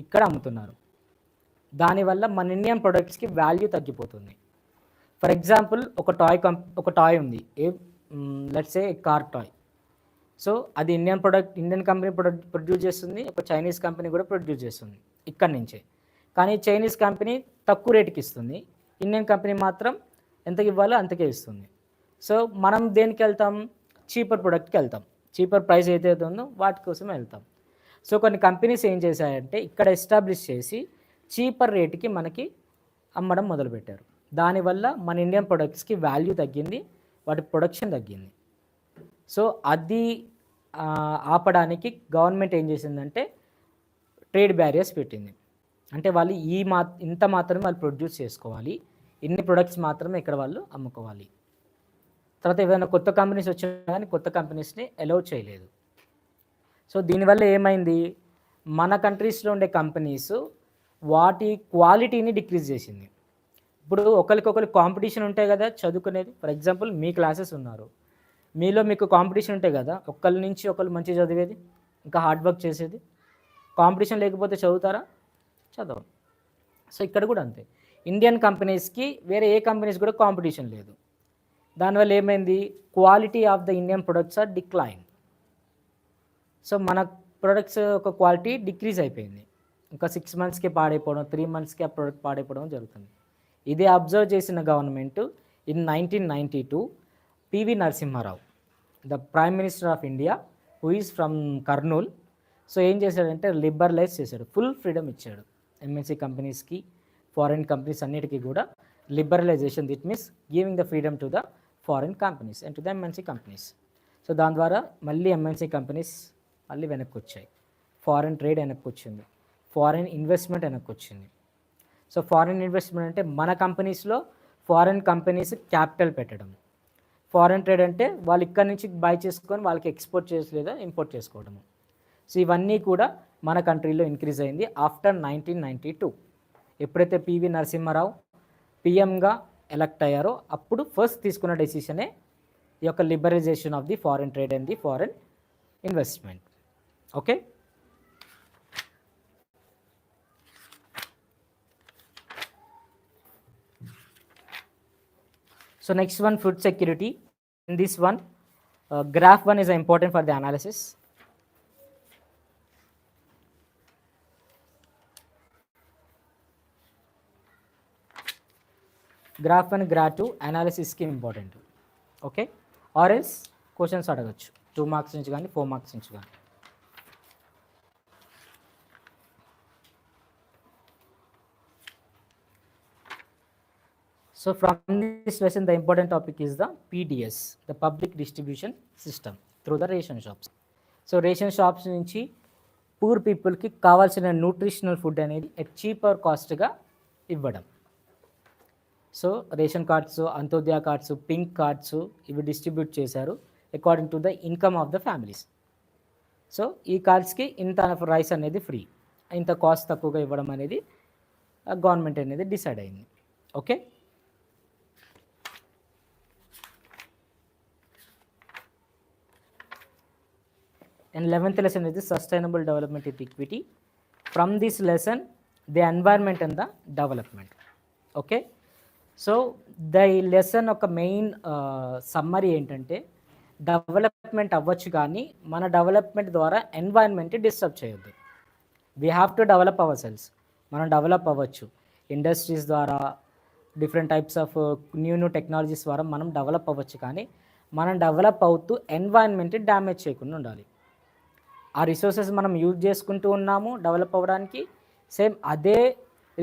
ఇక్కడ అమ్ముతున్నారు. దానివల్ల మన ఇండియన్ ప్రొడక్ట్స్కి వాల్యూ తగ్గిపోతుంది. ఫర్ ఎగ్జాంపుల్ ఒక టాయ్ ఉంది, let's A car toy. So అది ఇండియన్ కంపెనీ ప్రొడ్యూస్ చేస్తుంది, ఒక చైనీస్ కంపెనీ కూడా ప్రొడ్యూస్ చేస్తుంది ఇక్కడి నుంచే. కానీ చైనీస్ కంపెనీ తక్కువ రేటుకి ఇస్తుంది, ఇండియన్ కంపెనీ మాత్రం ఎంతకి ఇవ్వాలో అంతకే ఇస్తుంది. సో మనం దేనికి వెళ్తాం? చీపర్ ప్రొడక్ట్కి వెళ్తాం, చీపర్ ప్రైస్ ఏదైతే ఉందో వాటి కోసం వెళ్తాం. సో కొన్ని కంపెనీస్ ఏం చేశాయంటే ఇక్కడ ఎస్టాబ్లిష్ చేసి చీపర్ రేటుకి మనకి అమ్మడం మొదలుపెట్టారు. దానివల్ల మన ఇండియన్ ప్రొడక్ట్స్కి వాల్యూ తగ్గింది, వాటి ప్రొడక్షన్ తగ్గింది. సో అది ఆపడానికి గవర్నమెంట్ ఏం చేసిందంటే ట్రేడ్ బ్యారియర్స్ పెట్టింది. అంటే వాళ్ళు ఇంత మాత్రమే వాళ్ళు ప్రొడ్యూస్ చేసుకోవాలి, ఇన్ని ప్రొడక్ట్స్ మాత్రమే ఇక్కడ వాళ్ళు అమ్ముకోవాలి. తర్వాత ఏదైనా కొత్త కంపెనీస్ వచ్చినా కానీ కొత్త కంపెనీస్ని అలౌ చేయలేదు. సో దీనివల్ల ఏమైంది, మన కంట్రీస్లో ఉండే కంపెనీస్ వాటి క్వాలిటీని డిక్రీజ్ చేసింది. ఇప్పుడు ఒకరికొకరు కాంపిటీషన్ ఉంటాయి కదా చదువుకునేది. ఫర్ ఎగ్జాంపుల్ మీ క్లాసెస్ ఉన్నారు, మీకు కాంపిటీషన్ ఉంటాయి కదా, ఒకరి నుంచి ఒకరు మంచి చదివేది, ఇంకా హార్డ్ వర్క్ చేసేది. కాంపిటీషన్ లేకపోతే చదువుతారా? చదవరు. సో ఇక్కడ కూడా అంతే, ఇండియన్ కంపెనీస్కి వేరే ఏ కంపెనీస్ కూడా కాంపిటీషన్ లేదు. దానివల్ల ఏమైంది, quality of the Indian products are decline. So మన ప్రొడక్ట్స్ ఒక క్వాలిటీ డిక్రీజ్ అయిపోయింది. ఇంకా 6 monthsకి పాడైపోవడం, 3 monthsకి ఆ ప్రొడక్ట్ పాడైపోవడం జరుగుతుంది. ఇదే అబ్జర్వ్ చేసిన government in 1992 PV Narasimha Rao, the prime minister of India, who is from Kurnool. So ఏం చేశాడంటే లిబరలైజ్ చేశాడు, ఫుల్ ఫ్రీడమ్ ఇచ్చాడు ఎంఎన్సీ కంపెనీస్కి, ఫారిన్ కంపెనీస్ అన్నిటికీ కూడా liberalisation. That means giving the freedom to the foreign companies and to the MNC companies. So దాని ద్వారా మళ్ళీ ఎంఎన్సీ కంపెనీస్ మళ్ళీ వెనక్కి వచ్చాయి, ఫారిన్ ట్రేడ్ వెనక్కి వచ్చింది, ఫారిన్ ఇన్వెస్ట్మెంట్ వెనక్కి వచ్చింది. సో ఫారిన్ ఇన్వెస్ట్మెంట్ అంటే మన కంపెనీస్లో ఫారిన్ కంపెనీస్ క్యాపిటల్ పెట్టడం. ఫారిన్ ట్రేడ్ అంటే వాళ్ళు ఇక్కడి నుంచి బై చేసుకొని వాళ్ళకి ఎక్స్పోర్ట్ చేసి లేదా ఇంపోర్ట్ చేసుకోవడము. సో ఇవన్నీ కూడా మన కంట్రీలో ఇంక్రీజ్ అయింది ఆఫ్టర్ 1992. ఎప్పుడైతే పివి నరసింహారావు పిఎంగా ఎలక్ట్ అయ్యారో అప్పుడు ఫస్ట్ తీసుకున్న డెసిషనే ఈ యొక్క liberalisation of the foreign trade and the foreign investment. Okay, so next one, food security. In this one, graph 1 is important for the analysis. Graph 1, graph 2 analysis ki important. Okay, or else questions adagachu 2 marks nunchi gaani 4 marks nunchi gaani. So from this lesson, the important topic is the PDS, the public distribution system through the ration shops. So ration shops నుంచి poor పీపుల్కి కావాల్సిన nutritional food అనేది at cheaper కాస్ట్గా ఇవ్వడం. So ration cards, Antyodaya cards, pink cards ఇవి distribute చేశారు according to the income of the families. So ఈ కార్డ్స్కి ఇంత rice అనేది ఫ్రీ, ఇంత కాస్ట్ తక్కువగా ఇవ్వడం అనేది గవర్నమెంట్ అనేది డిసైడ్ అయింది. Okay, and 11th lesson is the sustainable development with equity. From this lesson, the environment and the development. Okay, so the lesson ఒక మెయిన్ సమ్మరీ ఏంటంటే డెవలప్మెంట్ అవ్వచ్చు కానీ మన డెవలప్మెంట్ ద్వారా ఎన్వైరన్మెంట్ డిస్టర్బ్ చేయొద్దు. We have to develop our cells. మనం develop అవ్వచ్చు industries ద్వారా, different types of new technologies ద్వారా మనం డెవలప్ అవ్వచ్చు, కానీ మనం డెవలప్ అవుతూ ఎన్వైరన్మెంట్ డ్యామేజ్ చేయకుండా ఉండాలి. ఆ రిసోర్సెస్ మనం యూజ్ చేసుకుంటూ ఉన్నాము డెవలప్ అవ్వడానికి, సేమ్ అదే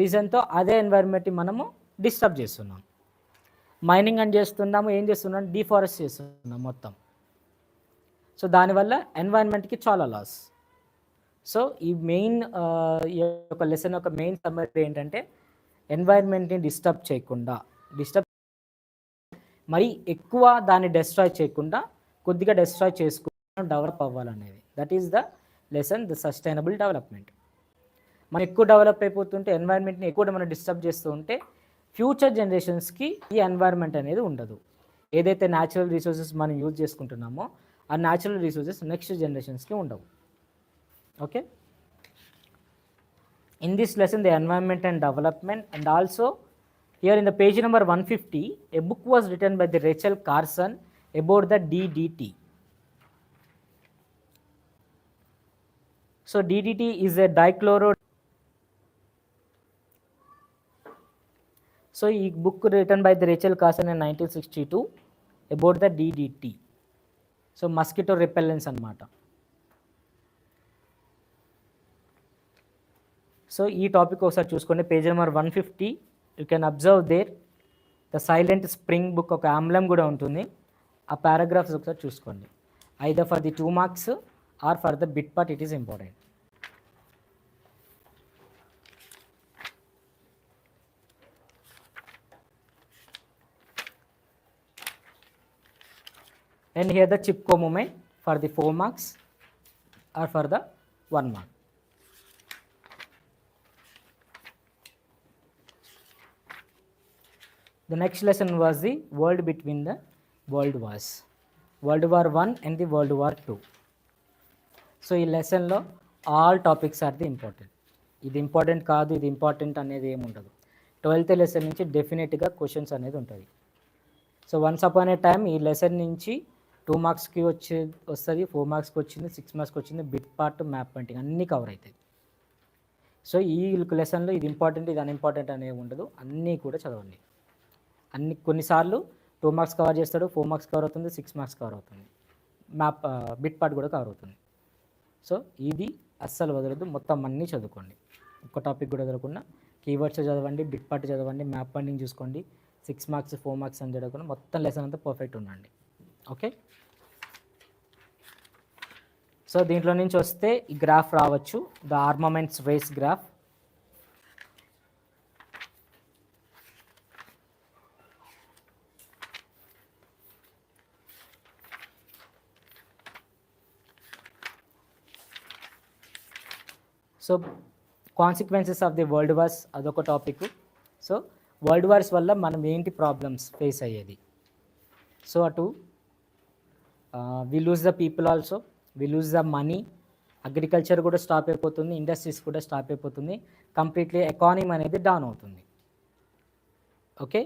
రీజన్తో అదే ఎన్వైరన్మెంట్ని మనము డిస్టర్బ్ చేస్తున్నాం. మైనింగ్ అని చేస్తున్నాము, ఏం చేస్తున్నాం, డిఫారెస్ట్ చేస్తున్నాం మొత్తం. సో దానివల్ల ఎన్వైరన్మెంట్కి చాలా లాస్. సో ఈ మెయిన్ ఈ యొక్క లెసన్ యొక్క మెయిన్ సమ్మరీ ఏంటంటే ఎన్వైరన్మెంట్ని డిస్టర్బ్ చేయకుండా, మరి ఎక్కువ దాన్ని డెస్ట్రాయ్ చేయకుండా కొద్దిగా డెస్ట్రాయ్ చేసుకుంటూ డెవలప్ అవ్వాలనేది. That is the lesson, the sustainable development. మనం ఎక్కువ డెవలప్ అయిపోతుంటే ఎన్వైరన్మెంట్ని ఎక్కువ మనం డిస్టర్బ్ చేస్తూ ఉంటే ఫ్యూచర్ జనరేషన్స్కి ఈ ఎన్వైరన్మెంట్ అనేది ఉండదు. ఏదైతే న్యాచురల్ రిసోర్సెస్ మనం యూజ్ చేసుకుంటున్నామో ఆ న్యాచురల్ రిసోర్సెస్ నెక్స్ట్ జనరేషన్స్కి ఉండవు. Okay, in this lesson the environment and development, and also here in the page number 150 a book was written by the Rachel Carson about the DDT. So DDT is a dichloro. So a book written by the Rachel Carson in 1962 about the DDT. So mosquito repellents anamata. So ఈ topic ఒకసారి చూసుకోండి, page number 150. You can observe there the Silent Spring book, ఒక ఆమ్లం కూడా ఉంటుంది. ఆ paragraphs ఒకసారి చూసుకోండి. Either for the 2 marks or for the bit part it is important. And here the Chipko movement for the 4 marks or for the 1 mark. The next lesson was the world between the world wars, World War I and the World War II. So ఈ లెసన్లో all topics are the important. ఇది important కాదు, ఇది important అనేది ఏమి ఉండదు. 12th lesson నుంచి డెఫినెట్గా క్వశ్చన్స్ అనేది ఉంటుంది. సో వన్స్ అపాన్ ఏ టైం ఈ లెసన్ నుంచి 2 marksకి వస్తుంది, 4 marksకి వచ్చింది, 6 marksకి వచ్చింది, బిట్ పార్ట్, మ్యాప్ పెయింటింగ్ అన్నీ కవర్ అవుతాయి. సో ఈ లెసన్లో ఇది ఇంపార్టెంట్, ఇది అన్ఇంపార్టెంట్ అనేవి ఉండదు, అన్నీ కూడా చదవండి. అన్ని కొన్నిసార్లు 2 marks కవర్ చేస్తాడు, 4 marks కవర్ అవుతుంది, 6 marks కవర్ అవుతుంది, మ్యాప్ బిట్ పార్ట్ కూడా కవర్ అవుతుంది. సో ఇది అస్సలు వదలదు, మొత్తం అన్నీ చదువుకోండి. ఒక్క టాపిక్ కూడా వదలకుండా కీవర్డ్స్ చదవండి, బిట్ పార్ట్ చదవండి, మ్యాప్ పాయింటింగ్ చూసుకోండి, 6 marks 4 marks అని చదవకుండా మొత్తం లెసన్ అంతా పర్ఫెక్ట్ ఉండండి. ఓకే, సో దీంట్లో నుంచి వస్తే ఈ గ్రాఫ్ రావచ్చు, the armaments race graph. So consequences of the world wars అదొక టాపిక్. సో వరల్డ్ వార్స్ వల్ల మనం ఏంటి ప్రాబ్లమ్స్ ఫేస్ అయ్యేది. సో అటు we lose the people also, we lose the money, agriculture కూడా స్టాప్ అయిపోతుంది, ఇండస్ట్రీస్ కూడా స్టాప్ అయిపోతుంది, కంప్లీట్లీ ఎకానమీ అనేది డౌన్ అవుతుంది. ఓకే,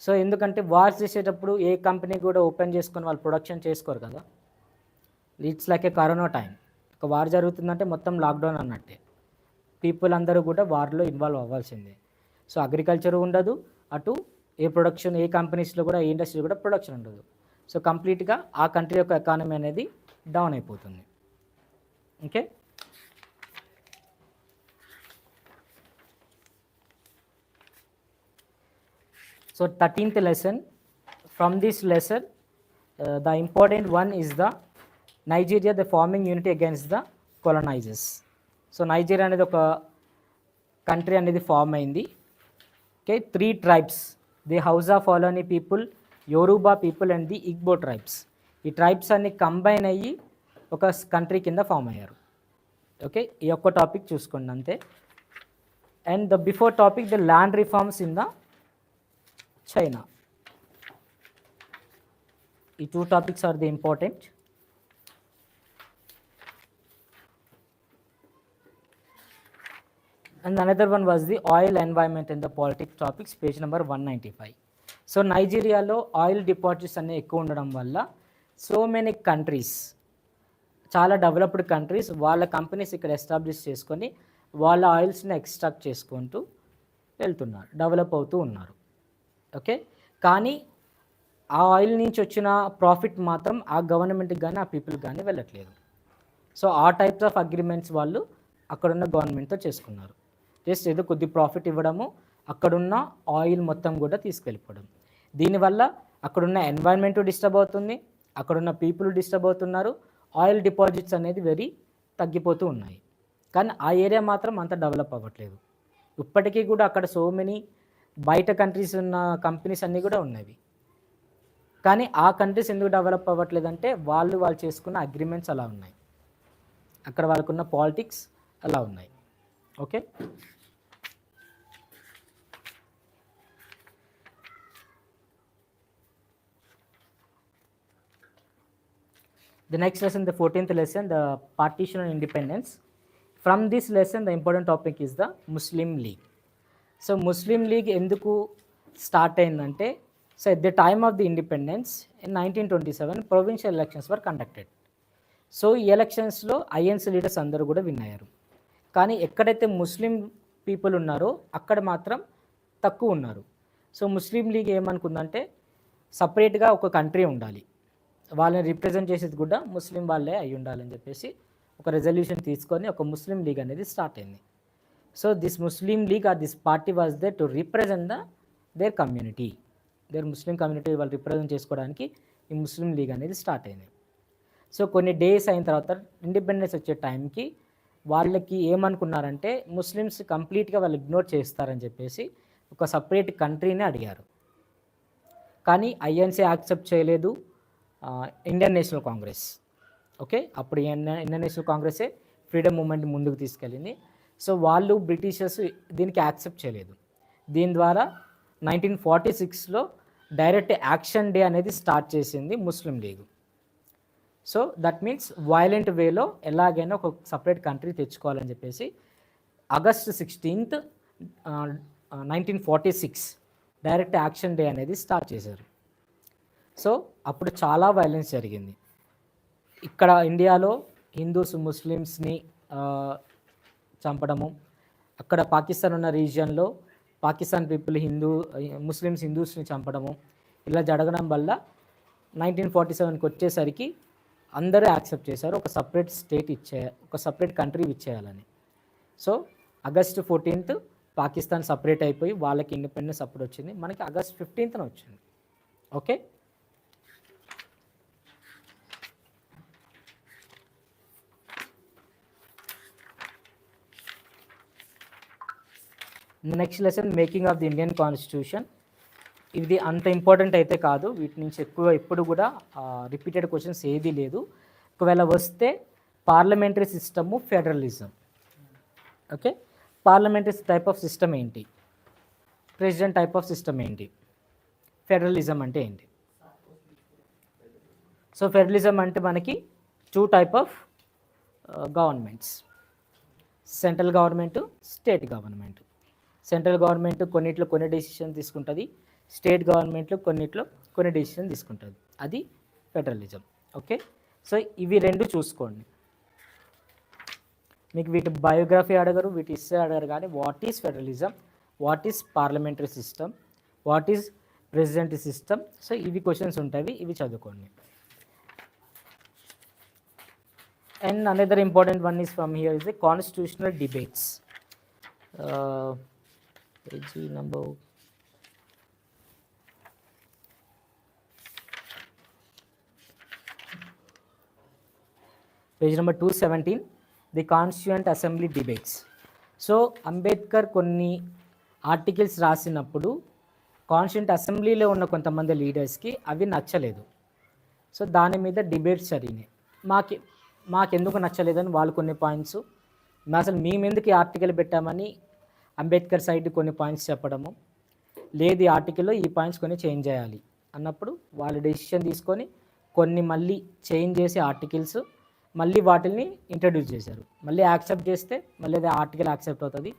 సో ఎందుకంటే వార్స్ చేసేటప్పుడు ఏ కంపెనీ కూడా ఓపెన్ చేసుకొని వాళ్ళు ప్రొడక్షన్ చేసుకోరు కదా. It's like A corona time, ఒక వార్ జరుగుతుందంటే మొత్తం లాక్డౌన్ అన్నట్టే, పీపుల్ అందరూ కూడా వార్లో ఇన్వాల్వ్ అవ్వాల్సిందే. సో అగ్రికల్చర్ ఉండదు, అటు ఏ ప్రొడక్షన్, ఏ కంపెనీస్లో కూడా, ఏ ఇండస్ట్రీ కూడా ప్రొడక్షన్ ఉండదు. సో కంప్లీట్గా ఆ కంట్రీ యొక్క ఎకానమీ అనేది డౌన్ అయిపోతుంది. Okay, so 13th lesson. From this lesson the important one is the Nigeria, the forming unity against the colonizers. So Nigeria అనేది ఒక కంట్రీ అనేది ఫామ్ అయింది. Okay, 3 tribes, the Hausa Fulani people, Yoruba people and the Igbo tribes. ఈ tribes అన్ని combine అయ్యి ఒక country కింద form అయ్యారు. ఓకే, ఈ ఒక్క టాపిక్ చూసుకోండి అంతే. And the before topic the land reforms in the China. ఈ 2 topics are the important. And another one was the oil, environment and the politics topics, page number 195. So నైజీరియాలో oil deposits అన్నీ ఎక్కువ ఉండడం వల్ల so many countries, చాలా developed countries వాళ్ళ companies ఇక్కడ establish చేసుకొని వాళ్ళ ఆయిల్స్ని ఎక్స్ట్రాక్ట్ చేసుకుంటూ వెళ్తున్నారు, డెవలప్ అవుతూ ఉన్నారు. ఓకే, కానీ ఆ ఆయిల్ నుంచి వచ్చిన ప్రాఫిట్ మాత్రం ఆ గవర్నమెంట్కి కానీ ఆ పీపుల్కి కానీ వెళ్ళట్లేదు. సో ఆ టైప్స్ ఆఫ్ అగ్రిమెంట్స్ వాళ్ళు అక్కడున్న గవర్నమెంట్తో చేసుకున్నారు. జస్ట్ ఏదో కొద్ది ప్రాఫిట్ ఇవ్వడము, అక్కడున్న ఆయిల్ మొత్తం కూడా తీసుకెళ్ళిపోవడం. దీనివల్ల అక్కడున్న ఎన్వైర్న్మెంట్ డిస్టర్బ్ అవుతుంది, అక్కడున్న పీపుల్ డిస్టర్బ్ అవుతున్నారు, ఆయిల్ డిపాజిట్స్ అనేది వెరీ తగ్గిపోతూ ఉన్నాయి. కానీ ఆ ఏరియా మాత్రం అంత డెవలప్ అవ్వట్లేదు. ఇప్పటికీ కూడా అక్కడ సో మెనీ బయట కంట్రీస్ ఉన్న కంపెనీస్ అన్నీ కూడా ఉన్నవి. కానీ ఆ కంట్రీస్ ఎందుకు డెవలప్ అవ్వట్లేదంటే వాళ్ళు చేసుకున్న అగ్రిమెంట్స్ అలా ఉన్నాయి, అక్కడ వాళ్ళకున్న పాలిటిక్స్ అలా ఉన్నాయి. Okay, The next lesson, the 14th lesson, the partition and independence. From this lesson, the important topic is the Muslim League. So Muslim League ఎందుకు స్టార్ట్ అయిందంటే, so at the time of the independence in 1927 provincial elections were conducted. So ఈ ఎలక్షన్స్లో INC leaders అందరూ కూడా win అయ్యారు. కానీ ఎక్కడైతే ముస్లిం people ఉన్నారో అక్కడ మాత్రం తక్కువ ఉన్నారు. సో ముస్లిం లీగ్ ఏమనుకుందంటే సపరేట్గా ఒక కంట్రీ ఉండాలి, వాళ్ళని రిప్రజెంట్ చేసేది కూడా ముస్లిం వాళ్ళే అయి ఉండాలని చెప్పేసి ఒక రెజల్యూషన్ తీసుకొని ఒక ముస్లిం లీగ్ అనేది స్టార్ట్ అయింది. So this Muslim League or this party was there to represent their community, their Muslim community వాళ్ళు రిప్రజెంట్ చేసుకోవడానికి ఈ ముస్లిం లీగ్ అనేది స్టార్ట్ అయింది. సో కొన్ని డేస్ అయిన తర్వాత ఇండిపెండెన్స్ వచ్చే టైంకి వాళ్ళకి ఏమనుకున్నారంటే ముస్లిమ్స్ కంప్లీట్గా వాళ్ళు ఇగ్నోర్ చేస్తారని చెప్పేసి ఒక సపరేట్ కంట్రీని అడిగారు. కానీ ఐఎన్సీ యాక్సెప్ట్ చేయలేదు, ఇండియన్ నేషనల్ కాంగ్రెస్. ఓకే, అప్పుడు ఇండియన్ నేషనల్ కాంగ్రెసే ఫ్రీడమ్ మూమెంట్ ముందుకు తీసుకెళ్ళింది. సో వాళ్ళు బ్రిటిషర్స్ దీనికి యాక్సెప్ట్ చేయలేదు. దీని ద్వారా 1946లో డైరెక్ట్ యాక్షన్ డే అనేది స్టార్ట్ చేసింది Muslim League. So that means violent వేలో ఎలాగైనా ఒక సపరేట్ కంట్రీ తెచ్చుకోవాలని చెప్పేసి August 16th 1946 direct action day అనేది స్టార్ట్ చేశారు. సో అప్పుడు చాలా వైలెన్స్ జరిగింది. ఇక్కడ ఇండియాలో హిందూస్ ముస్లిమ్స్ని చంపడము, అక్కడ పాకిస్తాన్ ఉన్న రీజియన్లో పాకిస్తాన్ పీపుల్ ముస్లిమ్స్ హిందూస్ని చంపడము, ఇలా జరగడం వల్ల 1947కి వచ్చేసరికి అందరూ యాక్సెప్ట్ చేశారు ఒక సపరేట్ స్టేట్ ఒక సపరేట్ కంట్రీ ఇచ్చేయాలని. So August 14th Pakistan separate అయిపోయి వాళ్ళకి ఇండిపెండెన్స్ అప్పుడు వచ్చింది. మనకి ఆగస్ట్ 15th వచ్చింది. Okay, next lesson making of the Indian constitution. ఇది అంత ఇంపార్టెంట్ అయితే కాదు, వీటి నుంచి ఎప్పుడు కూడా రిపీటెడ్ క్వశ్చన్స్ ఏదీ లేదు. ఒకవేళ వస్తే parliamentary system, federalism. Okay, parliamentary type of system ఏంటి, ప్రెసిడెంట్ టైప్ ఆఫ్ సిస్టమ్ ఏంటి, ఫెడరలిజం అంటే ఏంటి. సో ఫెడరలిజం అంటే మనకి 2 type of governments, central government, state government. Central government కొన్నిట్లో కొన్ని డెసిషన్ తీసుకుంటుంది, స్టేట్ గవర్నమెంట్లో కొన్నిట్లో కొన్ని డెసిషన్ తీసుకుంటుంది, అది ఫెడరలిజం. ఓకే, సో ఇవి రెండు చూసుకోండి. మీకు వీటి బయోగ్రఫీ అడగరు, వీటి హిస్టరీ అడగరు, కానీ what is federalism, what is parliamentary system, what is president system. So ఇవి క్వశ్చన్స్ ఉంటాయి, ఇవి చదువుకోండి. And another important one is from here is the constitutional debates. Page number 217, the constituent assembly debates. So Ambedkar కొన్ని articles రాసినప్పుడు constituent అసెంబ్లీలో ఉన్న కొంతమంది లీడర్స్కి అవి నచ్చలేదు. సో దాని మీద డిబేట్స్ జరిగినాయి. మాకెందుకు నచ్చలేదని వాళ్ళు కొన్ని పాయింట్స్, అసలు మేమెందుకు ఈ ఆర్టికల్ పెట్టామని అంబేద్కర్ సైడ్ కొన్ని పాయింట్స్ చెప్పడము, లేదు ఈ ఆర్టికల్లో ఈ పాయింట్స్ కొన్ని చేంజ్ చేయాలి అన్నప్పుడు వాళ్ళు డెసిషన్ తీసుకొని కొన్ని మళ్ళీ చేంజ్ చేసి ఆర్టికల్స్ మళ్ళీ వాటిని ఇంట్రడ్యూస్ చేశారు. మళ్ళీ యాక్సెప్ట్ చేస్తే మళ్ళీ అది ఆర్టికల్ యాక్సెప్ట్ అవుతుంది,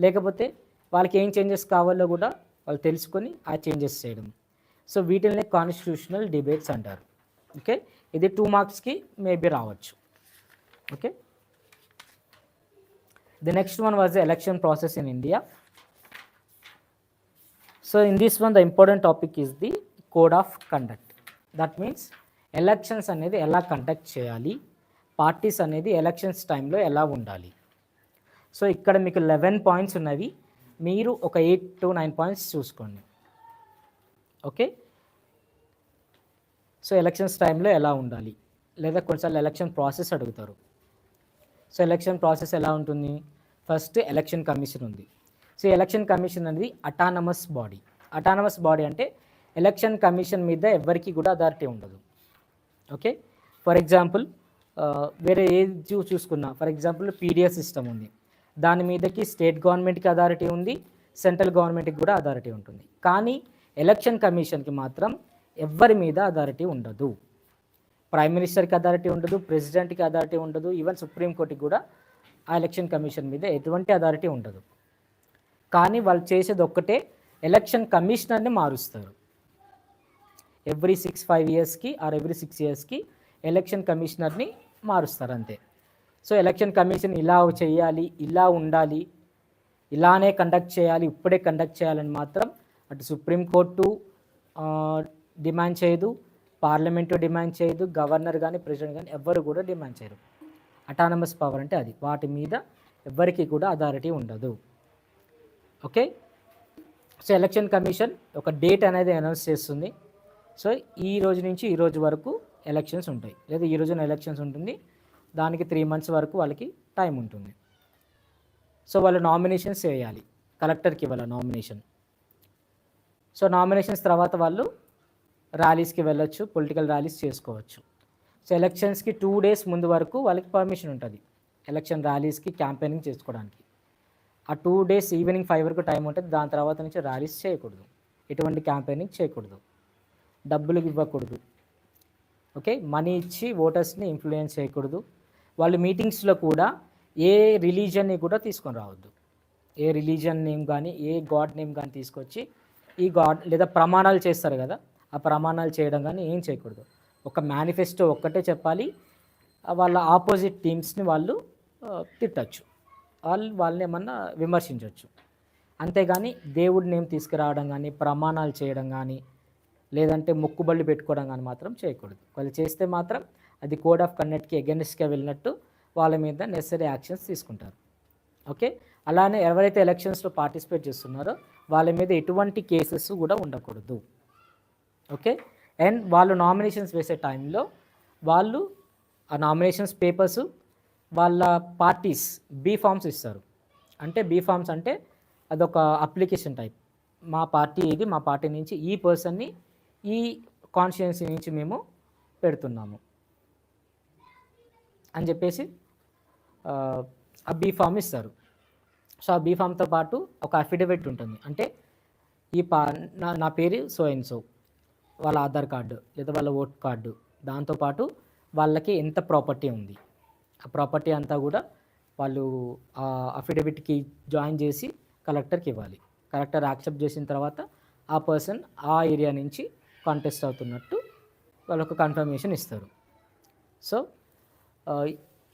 లేకపోతే వాళ్ళకి ఏం చేంజెస్ కావాలో కూడా వాళ్ళు తెలుసుకొని ఆ చేంజెస్ చేయడం. సో వీటిని కాన్స్టిట్యూషనల్ డిబేట్స్ అంటారు. ఓకే, ఇది 2 మార్క్స్కి మేబీ రావచ్చు. Okay, the next one was the election process in India. So in this one the important topic is the code of conduct. That means elections అనేది ఎలా conduct చేయాలి, parties అనేది elections టైంలో ఎలా ఉండాలి. సో ఇక్కడ మీకు 11 పాయింట్స్ ఉన్నవి, మీరు ఒక 8 to 9 పాయింట్స్ చూసుకోండి. ఓకే, సో ఎలక్షన్స్ టైంలో ఎలా ఉండాలి, లేదా కొన్నిసార్లు ఎలక్షన్ ప్రాసెస్ అడుగుతారు. సో ఎలక్షన్ ప్రాసెస్ ఎలా ఉంటుంది, ఫస్ట్ ఎలక్షన్ కమిషన్ ఉంది. సో ఎలక్షన్ కమిషన్ అనేది అటానమస్ బాడీ. అటానమస్ బాడీ అంటే ఎలక్షన్ కమిషన్ మీద ఎవరికి కూడా అథారిటీ ఉండదు. ఓకే, ఫర్ ఎగ్జాంపుల్ వేరే ఏది చూసుకున్నా, ఫర్ ఎగ్జాంపుల్ పీడిఎస్ సిస్టమ్ ఉంది, దాని మీదకి స్టేట్ గవర్నమెంట్కి అథారిటీ ఉంది, సెంట్రల్ గవర్నమెంట్కి కూడా అథారిటీ ఉంటుంది. కానీ ఎలక్షన్ కమిషన్కి మాత్రం ఎవరి మీద అథారిటీ ఉండదు. ప్రైమ్ మినిస్టర్కి అథారిటీ ఉండదు, ప్రెసిడెంట్కి అథారిటీ ఉండదు, ఈవెన్ సుప్రీంకోర్టుకి కూడా ఆ ఎలక్షన్ కమిషన్ మీద ఎటువంటి అథారిటీ ఉండదు. కానీ వాళ్ళు చేసేది ఒక్కటే, ఎలక్షన్ కమిషనర్ని మారుస్తారు. ఎవ్రీ 5 ఇయర్స్కి ఆర్ ఎవ్రీ 6 ఇయర్స్కి ఎలక్షన్ కమిషనర్ని మారుస్తారు అంతే. సో ఎలక్షన్ కమిషన్ ఇలా చేయాలి, ఇలా ఉండాలి, ఇలానే కండక్ట్ చేయాలి, ఇప్పుడే కండక్ట్ చేయాలని మాత్రం అటు సుప్రీంకోర్టు డిమాండ్ చేయదు, పార్లమెంటు డిమాండ్ చేయదు, గవర్నర్ కానీ ప్రెసిడెంట్ కానీ ఎవ్వరు కూడా డిమాండ్ చేయరు. అటానమస్ పవర్ అంటే అది, వాటి మీద ఎవ్వరికి కూడా అథారిటీ ఉండదు. ఓకే, సో ఎలక్షన్ కమిషన్ ఒక డేట్ అనేది అనౌన్స్ చేస్తుంది. సో ఈ రోజు నుంచి ఈ రోజు వరకు ఎలక్షన్స్ ఉంటాయి, లేదా ఈ రోజున ఎలక్షన్స్ ఉంటుంది, దానికి 3 months వరకు వాళ్ళకి టైం ఉంటుంది. సో వాళ్ళు నామినేషన్స్ చేయాలి, కలెక్టర్కి ఇవ్వాలి నామినేషన్. సో నామినేషన్స్ తర్వాత వాళ్ళు ర్యాలీస్కి వెళ్ళొచ్చు, పొలిటికల్ ర్యాలీస్ చేసుకోవచ్చు. సో ఎలక్షన్స్కి 2 days ముందు వరకు వాళ్ళకి పర్మిషన్ ఉంటుంది ఎలక్షన్ ర్యాలీస్కి క్యాంపెయినింగ్ చేసుకోవడానికి. ఆ 2 days ఈవినింగ్ 5 వరకు టైం ఉంటుంది. దాని తర్వాత నుంచి ర్యాలీస్ చేయకూడదు, ఎటువంటి క్యాంపెయినింగ్ చేయకూడదు, డబ్బులు ఇవ్వకూడదు. ఓకే, మనీ ఇచ్చి ఓటర్స్ని ఇన్ఫ్లుయెన్స్ చేయకూడదు. వాళ్ళు మీటింగ్స్లో కూడా ఏ రిలీజన్ని కూడా తీసుకొని రావద్దు. ఏ రిలీజన్ నేమ్ కానీ ఏ గాడ్ నేమ్ కానీ తీసుకొచ్చి ఈ గాడ్ లేదా ప్రమాణాలు చేస్తారు కదా, ఆ ప్రమాణాలు చేయడం కానీ ఏం చేయకూడదు. ఒక మేనిఫెస్టో ఒక్కటే చెప్పాలి. వాళ్ళ ఆపోజిట్ టీమ్స్ని వాళ్ళు తిట్టచ్చు, వాళ్ళని ఏమన్నా విమర్శించవచ్చు. అంతేగాని దేవుడి నేమ్ తీసుకురావడం కానీ, ప్రమాణాలు చేయడం కానీ, లేదంటే మొక్కుబళ్ళు పెట్టుకోవడం కానీ మాత్రం చేయకూడదు. వాళ్ళు చేస్తే మాత్రం అది కోడ్ ఆఫ్ కండక్ట్కి అగెన్స్ట్గా వెళ్ళినట్టు, వాళ్ళ మీద నెసరీ యాక్షన్స్ తీసుకుంటారు. ఓకే, అలానే ఎవరైతే ఎలక్షన్స్లో పార్టిసిపేట్ చేస్తున్నారో వాళ్ళ మీద ఎటువంటి కేసెస్ కూడా ఉండకూడదు. ఓకే, అండ్ వాళ్ళు నామినేషన్స్ వేసే టైంలో వాళ్ళు ఆ నామినేషన్స్ పేపర్స్ వాళ్ళ పార్టీస్ బీ ఫామ్స్ ఇస్తారు. అంటే బీ ఫామ్స్ అంటే అదొక అప్లికేషన్ టైప్. మా పార్టీ ఇది, మా పార్టీ నుంచి ఈ పర్సన్ని ఈ కాన్స్టిట్యుయెన్సీ నుంచి మేము పెడుతున్నాము అని చెప్పేసి ఆ బీ ఫామ్ ఇస్తారు. సో ఆ బీ ఫామ్తో పాటు ఒక అఫిడవిట్ ఉంటుంది. అంటే ఈ నా పేరు సో అండ్ సో, వాళ్ళ ఆధార్ కార్డు లేదా వాళ్ళ ఓట్ కార్డు, దాంతోపాటు వాళ్ళకి ఎంత ప్రాపర్టీ ఉంది, ఆ ప్రాపర్టీ అంతా కూడా వాళ్ళు ఆ అఫిడవిట్కి జాయిన్ చేసి కలెక్టర్కి ఇవ్వాలి. కలెక్టర్ యాక్సెప్ట్ చేసిన తర్వాత ఆ పర్సన్ ఆ ఏరియా నుంచి కాంటెస్ట్ అవుతున్నట్టు వాళ్ళొక కన్ఫర్మేషన్ ఇస్తారు. సో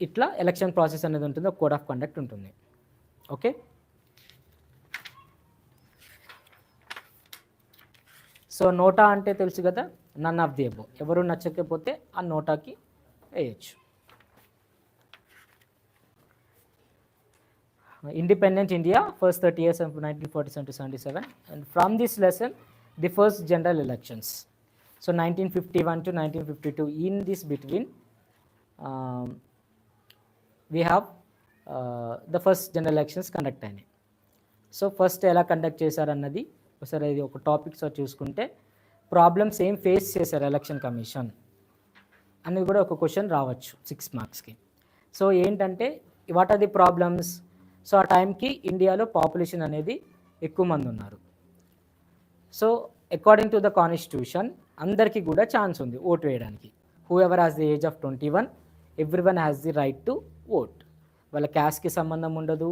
ఇట్లా ఎలక్షన్ ప్రాసెస్ అనేది ఉంటుంది, ఒక కోడ్ ఆఫ్ కండక్ట్ ఉంటుంది. ఓకే, సో నోటా అంటే తెలుసు కదా, నన్ ఆఫ్ ది అబో, ఎవరు నచ్చకపోతే ఆ నోటాకి వేయచ్చు. Independent India, first 30 years of 1947 to 77, and from this lesson, the first general elections. So 1951 to 1952, in this between, we have the first general elections conduct అయినాయి. So first ఎలా conduct చేశారన్నది ఒకసారి ఇది ఒక topics చూసుకుంటే, ప్రాబ్లమ్స్ ఏం face చేశారు election commission అనేది కూడా ఒక క్వశ్చన్ రావచ్చు 6 marksకి. సో ఏంటంటే what are the problems? So ఆ టైంకి ఇండియాలో పాపులేషన్ అనేది ఎక్కువ మంది ఉన్నారు. So according to the constitution అందరికీ కూడా ఛాన్స్ ఉంది ఓట్ వేయడానికి. Whoever has the age of 21, everyone has the right to vote. వాళ్ళ క్యాస్ట్కి సంబంధం ఉండదు,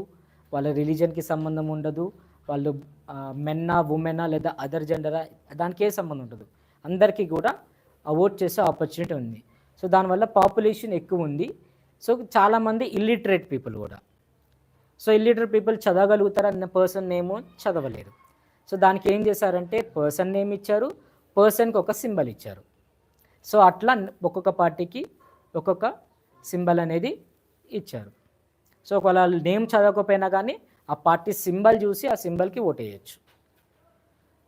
వాళ్ళ రిలీజన్కి సంబంధం ఉండదు, వాళ్ళు మెన్నా ఉమెనా లేదా అదర్ జెండరా, దానికి ఏ సంబంధం ఉండదు. అందరికీ కూడా ఓట్ చేసే ఆపర్చునిటీ ఉంది. సో దానివల్ల పాపులేషన్ ఎక్కువ ఉంది. సో చాలామంది ఇల్లిటరేట్ పీపుల్ కూడా. సో ఇల్లిటరేట్ పీపుల్ చదవగలుగుతారు అన్న పర్సన్ నేమ్ చదవలేరు. సో దానికి ఏం చేశారంటే పర్సన్ నేమ్ ఇచ్చారు, పర్సన్కి ఒక సింబల్ ఇచ్చారు. సో అట్లా ఒక్కొక్క పార్టీకి ఒక్కొక్క సింబల్ అనేది ఇచ్చారు. సో ఒకవేళ నేమ్ చదవకపోయినా కానీ ఆ పార్టీ సింబల్ చూసి ఆ సింబల్కి ఓట్ వేయచ్చు.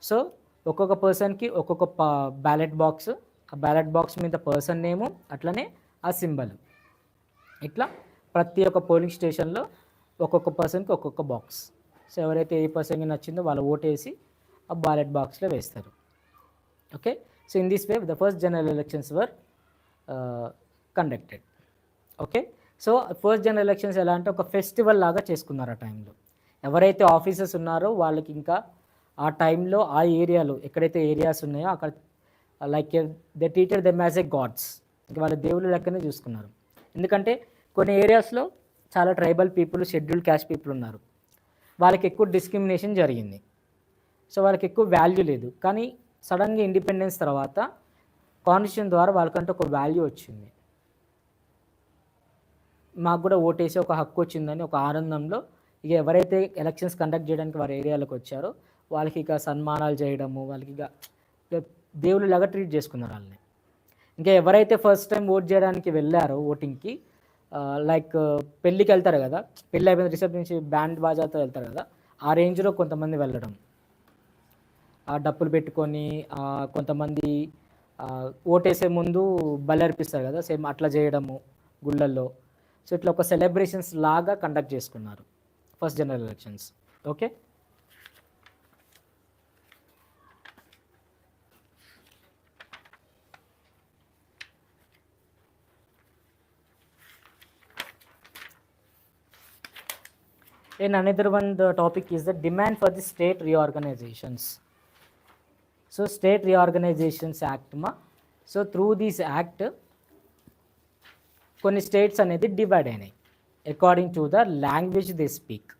సో ఒక్కొక్క పర్సన్కి ఒక్కొక్క బ్యాలెట్ బాక్స్, ఆ బ్యాలెట్ బాక్స్ మీద పర్సన్ నేము అట్లనే ఆ సింబల్. ఇట్లా ప్రతి ఒక్క పోలింగ్ స్టేషన్లో ఒక్కొక్క పర్సన్కి ఒక్కొక్క బాక్స్. సో ఎవరైతే ఏ పర్సన్కి నచ్చిందో వాళ్ళు ఓట్ వేసి ఆ బ్యాలెట్ బాక్స్లో వేస్తారు. Okay, so in this way the first general elections were conducted. Okay, so first general elections ఎలా అంటే ఒక ఫెస్టివల్ లాగా చేసుకున్నారు ఆ టైంలో. ఎవరైతే ఆఫీసర్స్ ఉన్నారో వాళ్ళకి ఇంకా ఆ టైంలో ఆ ఏరియాలో ఎక్కడైతే ఏరియాస్ ఉన్నాయో అక్కడ like they treated them as a gods. ఇంకా వాళ్ళ దేవుళ్ళ లెక్కనే చూసుకున్నారు. ఎందుకంటే కొన్ని ఏరియాస్లో చాలా tribal people, scheduled caste people ఉన్నారు. వాళ్ళకి ఎక్కువ డిస్క్రిమినేషన్ జరిగింది. సో వాళ్ళకి ఎక్కువ వాల్యూ లేదు. కానీ సడన్గా ఇండిపెండెన్స్ తర్వాత కాన్స్టిట్యూషన్ ద్వారా వాళ్ళకంటే ఒక వాల్యూ వచ్చింది. మాకు కూడా ఓటేసి ఒక హక్కు వచ్చిందని ఒక ఆనందంలో ఇక ఎవరైతే ఎలక్షన్స్ కండక్ట్ చేయడానికి వారి ఏరియాలోకి వచ్చారో వాళ్ళకి ఇక సన్మానాలు చేయడము, వాళ్ళకి ఇక దేవుళ్ళలాగా ట్రీట్ చేసుకున్నారు వాళ్ళని. ఇంకా ఎవరైతే ఫస్ట్ టైం ఓట్ చేయడానికి వెళ్ళారో ఓటింగ్కి, లైక్ పెళ్ళికి వెళ్తారు కదా, పెళ్ళి అయిపోయిన రిసెప్షన్ నుంచి బ్యాండ్ బాజాతో వెళ్తారు కదా, ఆ రేంజ్లో కొంతమంది వెళ్ళడం, ఆ డప్పులు పెట్టుకొని, కొంతమంది ఓటేసే ముందు బలి అర్పిస్తారు కదా, సేమ్ అట్లా చేయడము గుళ్ళల్లో. సో ఇట్లా ఒక సెలబ్రేషన్స్ లాగా కండక్ట్ చేసుకున్నారు first general elections. Okay, and another one, the topic is the demand for the state reorganizations. So state reorganizations act ma, so through this act కొన్ని స్టేట్స్ అనేది డివైడ్ అయినాయి according to the language they speak.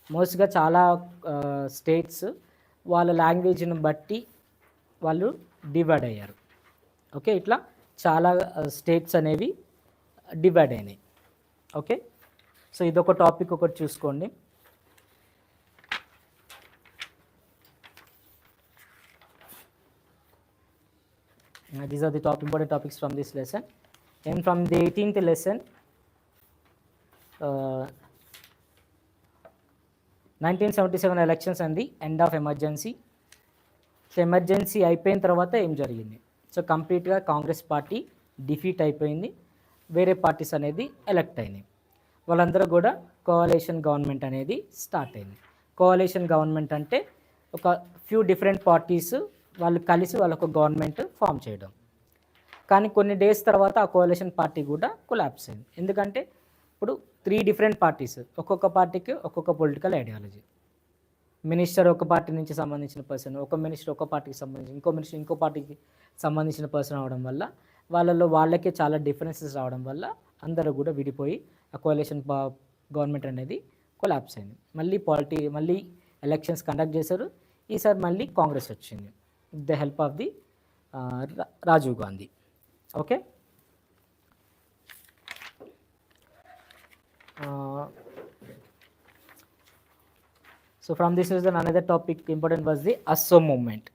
మోస్ట్గా చాలా states వాళ్ళ లాంగ్వేజ్ని బట్టి వాళ్ళు divide అయ్యారు. Okay, ఇట్లా చాలా స్టేట్స్ అనేవి డివైడ్ అయినాయి. ఓకే, సో ఇదొక టాపిక్ ఒకటి చూసుకోండి. These are the top important topics from this lesson. And from the 18th lesson, 1977 elections and the end of emergency. So emergency అయిపోయిన తర్వాత ఏం జరిగింది? సో కంప్లీట్గా కాంగ్రెస్ పార్టీ డిఫీట్ అయిపోయింది, వేరే పార్టీస్ అనేది ఎలక్ట్ అయినాయి. వాళ్ళందరూ కూడా కోalition గవర్నమెంట్ అనేది స్టార్ట్ అయింది. కోalition గవర్నమెంట్ అంటే ఒక ఫ్యూ డిఫరెంట్ పార్టీస్ వాళ్ళు కలిసి వాళ్ళొక గవర్నమెంట్ ఫామ్ చేయడం. కానీ కొన్ని డేస్ తర్వాత ఆ కోalition పార్టీ కూడా కొలాప్స్ అయింది. ఎందుకంటే ఇప్పుడు 3 డిఫరెంట్ పార్టీస్, ఒక్కొక్క పార్టీకి ఒక్కొక్క పొలిటికల్ ఐడియాలజీ. మినిస్టర్ ఒక పార్టీ నుంచి సంబంధించిన పర్సన్, ఒక మినిస్టర్ ఒక పార్టీకి సంబంధించి, ఇంకో మినిస్టర్ ఇంకో పార్టీకి సంబంధించిన పర్సన్ అవడం వల్ల వాళ్ళలో వాళ్ళకే చాలా డిఫరెన్సెస్ రావడం వల్ల అందరూ కూడా విడిపోయి ఆ కోalition గవర్నమెంట్ అనేది కొలాప్స్ అయింది. మళ్ళీ ఎలక్షన్స్ కండక్ట్ చేశారు. ఈసారి మళ్ళీ కాంగ్రెస్ వచ్చింది with the help of the Rajiv Gandhi. Okay, so from this is another topic important was the Assam movement.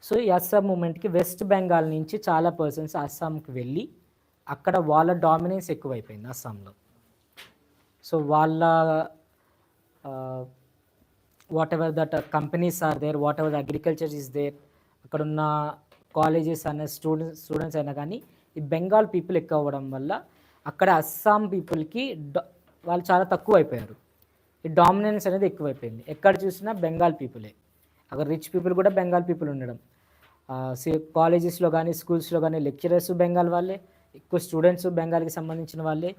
So ఈ అస్సాం మూమెంట్కి వెస్ట్ బెంగాల్ నుంచి చాలా పర్సన్స్ అస్సాంకి వెళ్ళి అక్కడ వాళ్ళ డామినెన్స్ ఎక్కువైపోయింది అస్సాంలో. సో వాళ్ళ whatever that companies are there, whatever the agriculture is there, అక్కడున్న కాలేజెస్ అనే స్టూడెంట్స్ అయినా కానీ ఈ బెంగాల్ పీపుల్ ఎక్కువ అవ్వడం వల్ల అక్కడ అస్సాం పీపుల్కి వాళ్ళు చాలా తక్కువ అయిపోయారు. ఈ డామినెన్స్ అనేది ఎక్కువైపోయింది. ఎక్కడ చూసినా బెంగాల్ పీపులే, అక్కడ రిచ్ పీపుల్ కూడా బెంగాల్ పీపుల్ ఉండడం, కాలేజెస్లో కానీ స్కూల్స్లో కానీ లెక్చరర్స్ బెంగాల్ వాళ్ళే, ఎక్కువ స్టూడెంట్స్ బెంగాల్కి సంబంధించిన వాళ్ళే.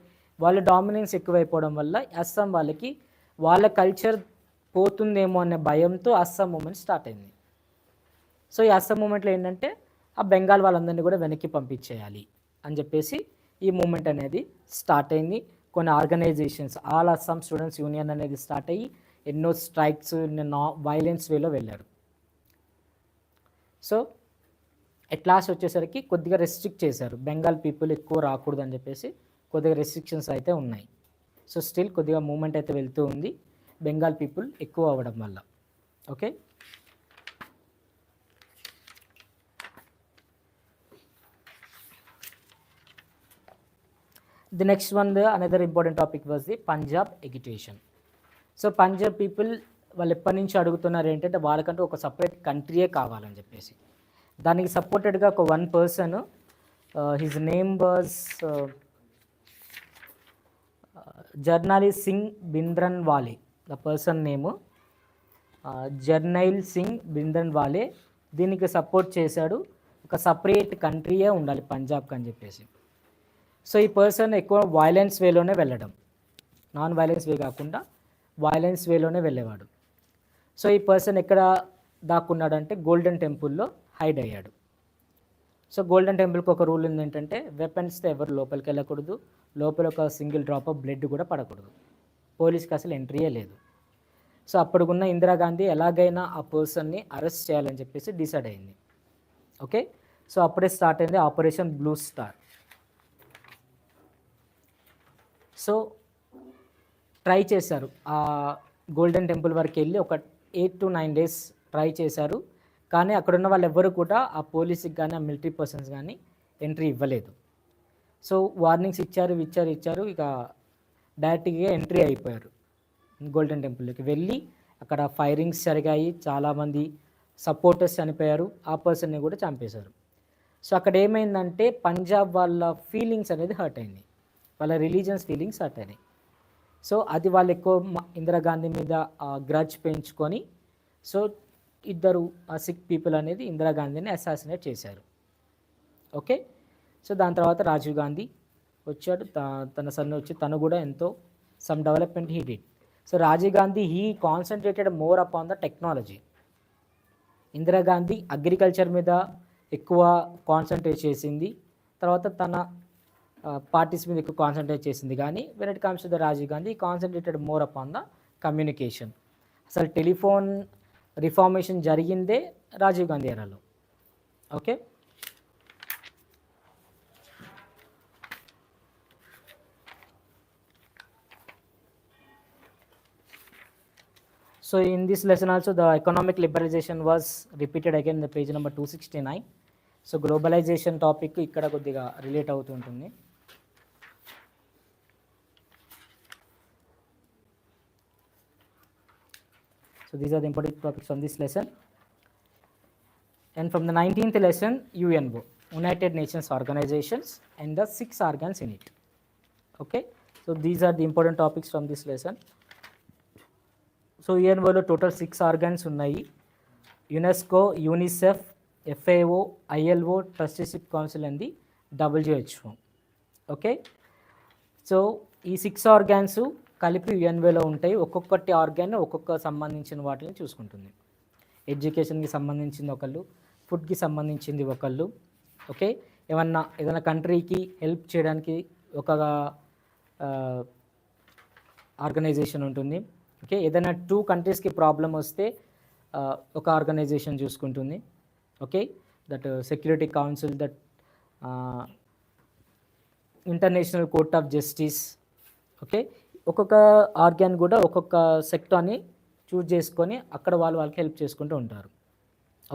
వాళ్ళ డామినెన్స్ ఎక్కువైపోవడం వల్ల అస్సాం వాళ్ళకి వాళ్ళ కల్చర్ పోతుందేమో అనే భయంతో అస్సాం మూమెంట్ స్టార్ట్ అయింది. సో ఈ అస్సాం మూమెంట్లో ఏంటంటే ఆ బెంగాల్ వాళ్ళందరినీ కూడా వెనక్కి పంపించేయాలి అని చెప్పేసి ఈ మూమెంట్ అనేది స్టార్ట్ అయింది. కొన్ని organizations, all Assam students union అనేది స్టార్ట్ అయ్యి ఎన్నో స్ట్రైక్స్, వైలెన్స్ వేలో వెళ్ళారు. సో ఎట్ లాస్ట్ వచ్చేసరికి కొద్దిగా రెస్ట్రిక్ట్ చేశారు, బెంగాల్ పీపుల్ ఎక్కువ రాకూడదు అని చెప్పేసి కొద్దిగా రెస్ట్రిక్షన్స్ అయితే ఉన్నాయి. సో స్టిల్ కొద్దిగా మూమెంట్ అయితే వెళ్తూ ఉంది బెంగాల్ పీపుల్ ఎక్కువ అవ్వడం వల్ల. Okay, the next one, another important topic was the Punjab agitation. So Punjab people వాళ్ళు ఎప్పటి నుంచి అడుగుతున్నారు ఏంటంటే వాళ్ళకంటూ ఒక సపరేట్ కంట్రీయే కావాలని చెప్పేసి. దానికి సపోర్టెడ్గా ఒక one person, his name was Jarnail Singh Bhindranwale. The person name Jarnail Singh Bhindranwale దీనికి సపోర్ట్ చేశాడు. ఒక సపరేట్ కంట్రీయే ఉండాలి పంజాబ్కి అని చెప్పేసి. సో ఈ పర్సన్ ఎక్కువ వైలెన్స్ వేలోనే వెళ్ళడం, నాన్ వైలెన్స్ వే కాకుండా వైలెన్స్ వేలోనే వెళ్ళేవాడు. సో ఈ పర్సన్ ఎక్కడ దాక్కున్నాడంటే గోల్డెన్ టెంపుల్లో హైడ్ అయ్యాడు. సో గోల్డెన్ టెంపుల్కి ఒక రూల్ ఉంది ఏంటంటే వెపన్స్తో ఎవరు లోపలికి వెళ్ళకూడదు, లోపల ఒక సింగిల్ డ్రాప్ ఆఫ్ బ్లడ్ కూడా పడకూడదు. పోలీస్కి అసలు ఎంట్రీయే లేదు. సో అప్పుడున్న ఇందిరాగాంధీ ఎలాగైనా ఆ పర్సన్ని అరెస్ట్ చేయాలని చెప్పేసి డిసైడ్ అయింది. ఓకే, సో అప్పుడే స్టార్ట్ అయింది operation blue star. So try చేశారు, ఆ గోల్డెన్ టెంపుల్ వరకు వెళ్ళి ఒక 8 to 9 days ట్రై చేశారు. కానీ అక్కడున్న వాళ్ళు ఎవ్వరు కూడా ఆ పోలీస్కి కానీ ఆ మిలిటరీ పర్సన్స్ కానీ ఎంట్రీ ఇవ్వలేదు. సో వార్నింగ్స్ ఇచ్చారు, ఇక డైరెక్ట్గా ఎంట్రీ అయిపోయారు. గోల్డెన్ టెంపుల్కి వెళ్ళి అక్కడ ఫైరింగ్స్ జరిగాయి, చాలామంది సపోర్టర్స్ చనిపోయారు, ఆ పర్సన్ని కూడా చంపేశారు. సో అక్కడ ఏమైందంటే పంజాబ్ వాళ్ళ ఫీలింగ్స్ అనేది హర్ట్ అయింది, వాళ్ళ రిలీజియన్స్ ఫీలింగ్స్ హర్ట్ అయినాయి. సో అది వాళ్ళు ఎక్కువ ఇందిరాగాంధీ మీద గ్రడ్జ్ పెంచుకొని సో ఇద్దరు సిక్ పీపుల్ అనేది ఇందిరాగాంధీని అసాసినేట్ చేశారు. ఓకే, సో దాని తర్వాత రాజీవ్ గాంధీ వచ్చాడు, తన సన్ వచ్చి తను కూడా ఎంతో some development he did. So Rajiv Gandhi he concentrated more upon the technology. Indira Gandhi agriculture మీద ఎక్కువ కాన్సన్ట్రేట్ చేసింది, తర్వాత తన పార్టీస్ మీద ఎక్కువ కాన్సన్ట్రేట్ చేసింది. కానీ when it comes to the Rajiv Gandhi concentrated more upon the communication. అసలు టెలిఫోన్ రిఫార్మేషన్ జరిగిందే రాజీవ్ గాంధీ ఎరాలో. Okay, so in this lesson also the economic liberalization was repeated again in the page number 269. so globalization topic ఇక్కడ కొద్దిగా relate అవుతూ ఉంటుంది. So these are the important topics from this lesson. And from the 19th lesson, UNO, United Nations Organizations, and the 6 organs in it. Okay, so these are the important topics from this lesson. So UNOలో total 6 organs ఉన్నాయి. UNESCO, UNICEF, FAO, ILO, trusteeship council and the WHO. Okay, so ఈ 6 organs కలిపి UNOలో ఉంటాయి. ఒక్కొక్కటి organ ఒక్కొక్క సంబంధించిన వాటిని చూసుకుంటుంది. ఎడ్యుకేషన్కి సంబంధించింది ఒకళ్ళు, ఫుడ్కి సంబంధించింది ఒకళ్ళు. ఓకే, ఏదైనా కంట్రీకి హెల్ప్ చేయడానికి ఒక ఆర్గనైజేషన్ ఉంటుంది. ఓకే, ఏదైనా 2 కంట్రీస్కి ప్రాబ్లం వస్తే ఒక ఆర్గనైజేషన్ చూసుకుంటుంది. Okay, that security council, that international court of justice. Okay, ఒక్కొక్క ఆర్గాన్ కూడా ఒక్కొక్క సెక్టార్ని చూస్ చేసుకొని అక్కడ వాళ్ళకి హెల్ప్ చేసుకుంటూ ఉంటారు.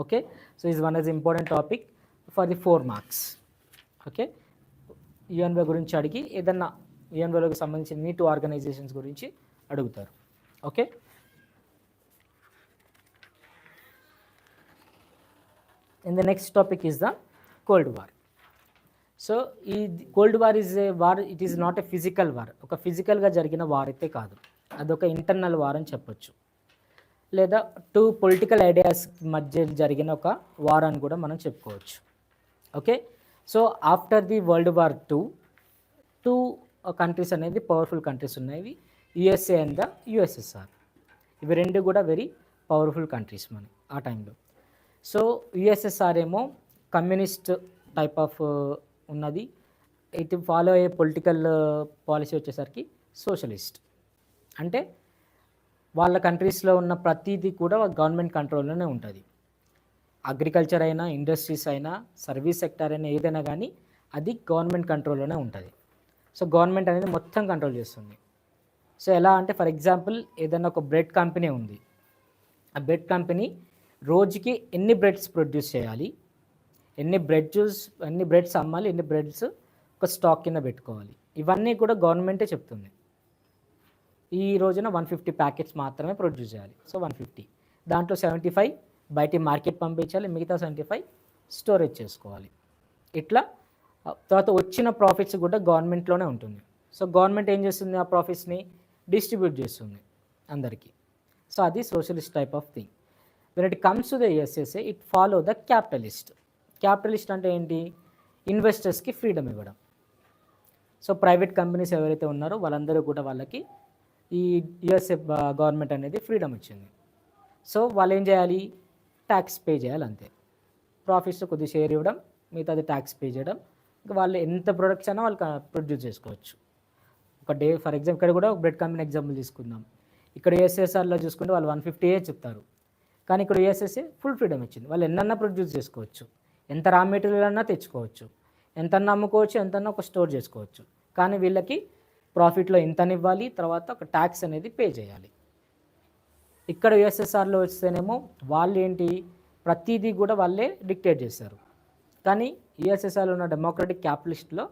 Okay, so is one is important topic for the 4 marks. Okay, UNO గురించి అడిగి ఏదన్నా UNOకి సంబంధించిన 2 ఆర్గనైజేషన్స్ గురించి అడుగుతారు. Okay, and the next topic is the Cold War. So ఈ Cold War is a war, it is not a physical war. ఒక ఫిజికల్గా జరిగిన వార్ అయితే కాదు, అదొక ఇంటర్నల్ వార్ అని చెప్పొచ్చు, లేదా 2 పొలిటికల్ ఐడియాస్ మధ్య జరిగిన ఒక వార్ అని కూడా మనం చెప్పుకోవచ్చు. Okay, so after the world war 2 countries అనేది పవర్ఫుల్ కంట్రీస్ ఉన్నాయి, USA అండ్ ద USSR. ఇవి 2 కూడా వెరీ పవర్ఫుల్ కంట్రీస్ మన ఆ టైంలో. సో USSR ఏమో కమ్యూనిస్ట్ టైప్ ఆఫ్ ఉన్నది, ఇటు ఫాలో అయ్యే పొలిటికల్ పాలసీ వచ్చేసరికి సోషలిస్ట్. అంటే వాళ్ళ కంట్రీస్లో ఉన్న ప్రతిదీ కూడా గవర్నమెంట్ కంట్రోల్లోనే ఉంటుంది. అగ్రికల్చర్ అయినా, ఇండస్ట్రీస్ అయినా, సర్వీస్ సెక్టర్ అయినా, ఏదైనా కానీ అది గవర్నమెంట్ కంట్రోల్లోనే ఉంటుంది. సో గవర్నమెంట్ అనేది మొత్తం కంట్రోల్ చేస్తుంది. సో ఎలా అంటే ఫర్ ఎగ్జాంపుల్ ఏదైనా ఒక బ్రెడ్ కంపెనీ ఉంది, ఆ బ్రెడ్ కంపెనీ రోజుకి ఎన్ని బ్రెడ్స్ ప్రొడ్యూస్ చేయాలి, ఎన్ని బ్రెడ్స్ అమ్మాలి, ఎన్ని బ్రెడ్స్ ఒక స్టాక్ కింద పెట్టుకోవాలి, ఇవన్నీ కూడా గవర్నమెంటే చెప్తుంది. ఈ రోజున 150 ప్యాకెట్స్ మాత్రమే ప్రొడ్యూస్ చేయాలి. సో 150, దాంట్లో 75 బయట మార్కెట్ పంపించాలి, మిగతా 75 స్టోరేజ్ చేసుకోవాలి. ఇట్లా తర్వాత వచ్చిన ప్రాఫిట్స్ కూడా గవర్నమెంట్లోనే ఉంటుంది. సో గవర్నమెంట్ ఏం చేస్తుంది, ఆ ప్రాఫిట్స్ని డిస్ట్రిబ్యూట్ చేస్తుంది అందరికీ. సో అది socialist type of thing. When it comes to the USSA, it follow the capitalist. Capitalist అంటే ఏంటి, ఇన్వెస్టర్స్కి ఫ్రీడమ్ ఇవ్వడం. సో ప్రైవేట్ కంపెనీస్ ఎవరైతే ఉన్నారో వాళ్ళందరూ కూడా వాళ్ళకి ఈ USA గవర్నమెంట్ అనేది ఫ్రీడమ్ ఇచ్చింది. సో వాళ్ళు ఏం చేయాలి, ట్యాక్స్ పే చేయాలి అంతే. ప్రాఫిట్స్లో కొద్ది షేర్ ఇవ్వడం, మిగతాది ట్యాక్స్ పే చేయడం. ఇంకా వాళ్ళు ఎంత ప్రొడక్ట్స్ అయినా వాళ్ళు ప్రొడ్యూస్ చేసుకోవచ్చు. ఒక డే ఫర్ ఎగ్జాంపుల్ ఇక్కడ కూడా బ్రెడ్ కంపెనీ ఎగ్జాంపుల్ తీసుకుందాం. ఇక్కడ యూఎస్ఎస్ఆర్లో చూసుకుంటే వాళ్ళు 150 చెప్తారు, కానీ ఇక్కడ యూఎస్ఎస్ఏ ఫుల్ ఫ్రీడమ్ ఇచ్చింది. వాళ్ళు ఎన్నన్నా ప్రొడ్యూస్ చేసుకోవచ్చు, ఎంత రా మెటీరియల్ అన్నా తెచ్చుకోవచ్చు, ఎంతన్నా అమ్ముకోవచ్చు, ఎంతన్నా ఒక స్టోర్ చేసుకోవచ్చు. కానీ వీళ్ళకి ప్రాఫిట్లో ఇంతని ఇవ్వాలి, తర్వాత ఒక ట్యాక్స్ అనేది పే చేయాలి. ఇక్కడ యూఎస్ఎస్ఆర్లో వస్తేనేమో వాళ్ళు ఏంటి, ప్రతిదీ కూడా వాళ్ళే డిక్టేట్ చేస్తారు. కానీ యూఎస్ఎస్ఆర్లో ఉన్న డెమోక్రటిక్ క్యాపిటలిస్ట్లో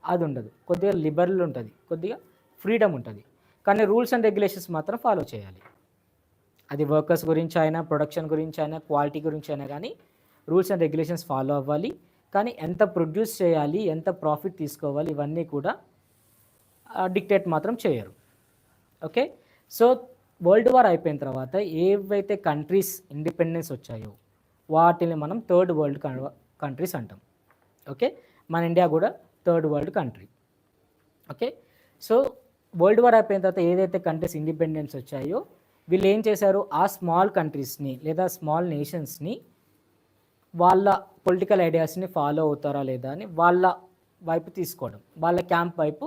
అది ఉండదు, కొద్దిగా లిబరల్ ఉంటుంది, కొద్దిగా ఫ్రీడమ్ ఉంటుంది. కానీ రూల్స్ అండ్ రెగ్యులేషన్స్ మాత్రం ఫాలో చేయాలి. అది వర్కర్స్ గురించి అయినా, ప్రొడక్షన్ గురించి అయినా, క్వాలిటీ గురించి అయినా కానీ రూల్స్ అండ్ రెగ్యులేషన్స్ ఫాలో అవ్వాలి. కానీ ఎంత ప్రొడ్యూస్ చేయాలి, ఎంత ప్రాఫిట్ తీసుకోవాలి, ఇవన్నీ కూడా డిక్టేట్ మాత్రం చేయరు. ఓకే, సో వరల్డ్ వార్ అయిపోయిన తర్వాత ఏవైతే కంట్రీస్ ఇండిపెండెన్స్ వచ్చాయో వాటిని మనం థర్డ్ వరల్డ్ కంట్రీస్ అంటాం. ఓకే, మన ఇండియా కూడా third world country. Okay, so world war అయిపోయిన తర్వాత ఏదైతే కంట్రీస్ ఇండిపెండెన్స్ వచ్చాయో వీళ్ళు ఏం చేశారు, ఆ స్మాల్ కంట్రీస్ని లేదా స్మాల్ నేషన్స్ని వాళ్ళ పొలిటికల్ ఐడియాస్ని ఫాలో అవుతారా లేదా అని వాళ్ళ వైపు తీసుకోవడం, వాళ్ళ క్యాంప్ వైపు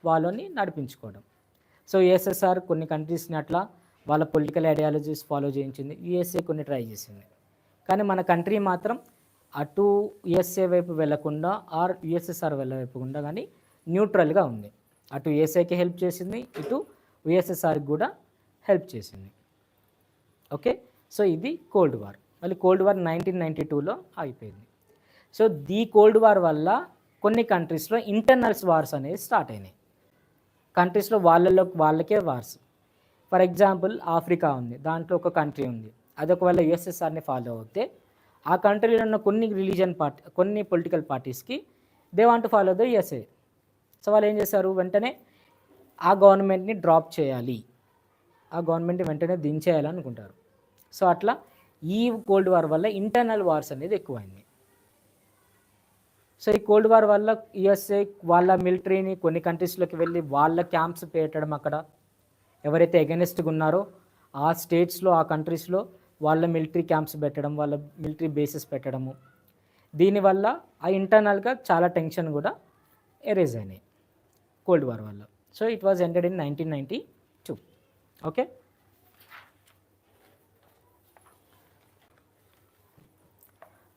వాళ్ళని నడిపించుకోవడం. సో యుఎస్ఎస్ఆర్ కొన్ని కంట్రీస్ని అట్లా వాళ్ళ పొలిటికల్ ఐడియాలజీస్ ఫాలో చేయించింది, యుఎస్ఏ కొన్ని ట్రై చేసింది. కానీ మన కంట్రీ మాత్రం అటు యుఎస్ఏ వైపు వెళ్లకుండా ఆర్ యుఎస్ఎస్ఆర్ వెళ్ళకుండా కానీ న్యూట్రల్గా ఉంది. అటు యుఎస్ఏకి హెల్ప్ చేసింది, ఇటు యుఎస్ఎస్ఆర్కి కూడా హెల్ప్ చేసింది. ఓకే, సో ఇది కోల్డ్ వార్. మళ్ళీ కోల్డ్ వార్ 1992లో అయిపోయింది. సో ది కోల్డ్ వార్ వల్ల కొన్ని కంట్రీస్లో ఇంటర్నల్స్ వార్స్ అనేవి స్టార్ట్ అయినాయి. కంట్రీస్లో వాళ్ళకే వార్స్. ఫర్ ఎగ్జాంపుల్ ఆఫ్రికా ఉంది, దాంట్లో ఒక కంట్రీ ఉంది, అది ఒకవేళ యుఎస్ఎస్ఆర్ని ఫాలో అవుతే ఆ కంట్రీలో ఉన్న కొన్ని పొలిటికల్ పార్టీస్కి they want to follow the USA. So వాళ్ళు ఏం చేశారు, వెంటనే ఆ గవర్నమెంట్ని డ్రాప్ చేయాలి, ఆ గవర్నమెంట్ని వెంటనే దించేయాలనుకుంటారు. సో అట్లా ఈ కోల్డ్ వార్ వల్ల ఇంటర్నల్ వార్స్ అనేది ఎక్కువైంది. సో ఈ కోల్డ్ వార్ వల్ల యుఎస్ఏ వాళ్ళ మిలిటరీని కొన్ని కంట్రీస్లోకి వెళ్ళి వాళ్ళ క్యాంప్స్ పెట్టడం, అక్కడ ఎవరైతే ఎగెనిస్ట్గా ఉన్నారో ఆ స్టేట్స్లో ఆ కంట్రీస్లో వాళ్ళ మిలిటరీ క్యాంప్స్ పెట్టడం, వాళ్ళ మిలిటరీ బేసెస్ పెట్టడము. దీనివల్ల ఆ ఇంటర్నల్గా చాలా టెన్షన్ కూడా ఎరేజ్ అయినాయి కోల్డ్ వార్ వల్ల. So it was ended in 1992. Okay,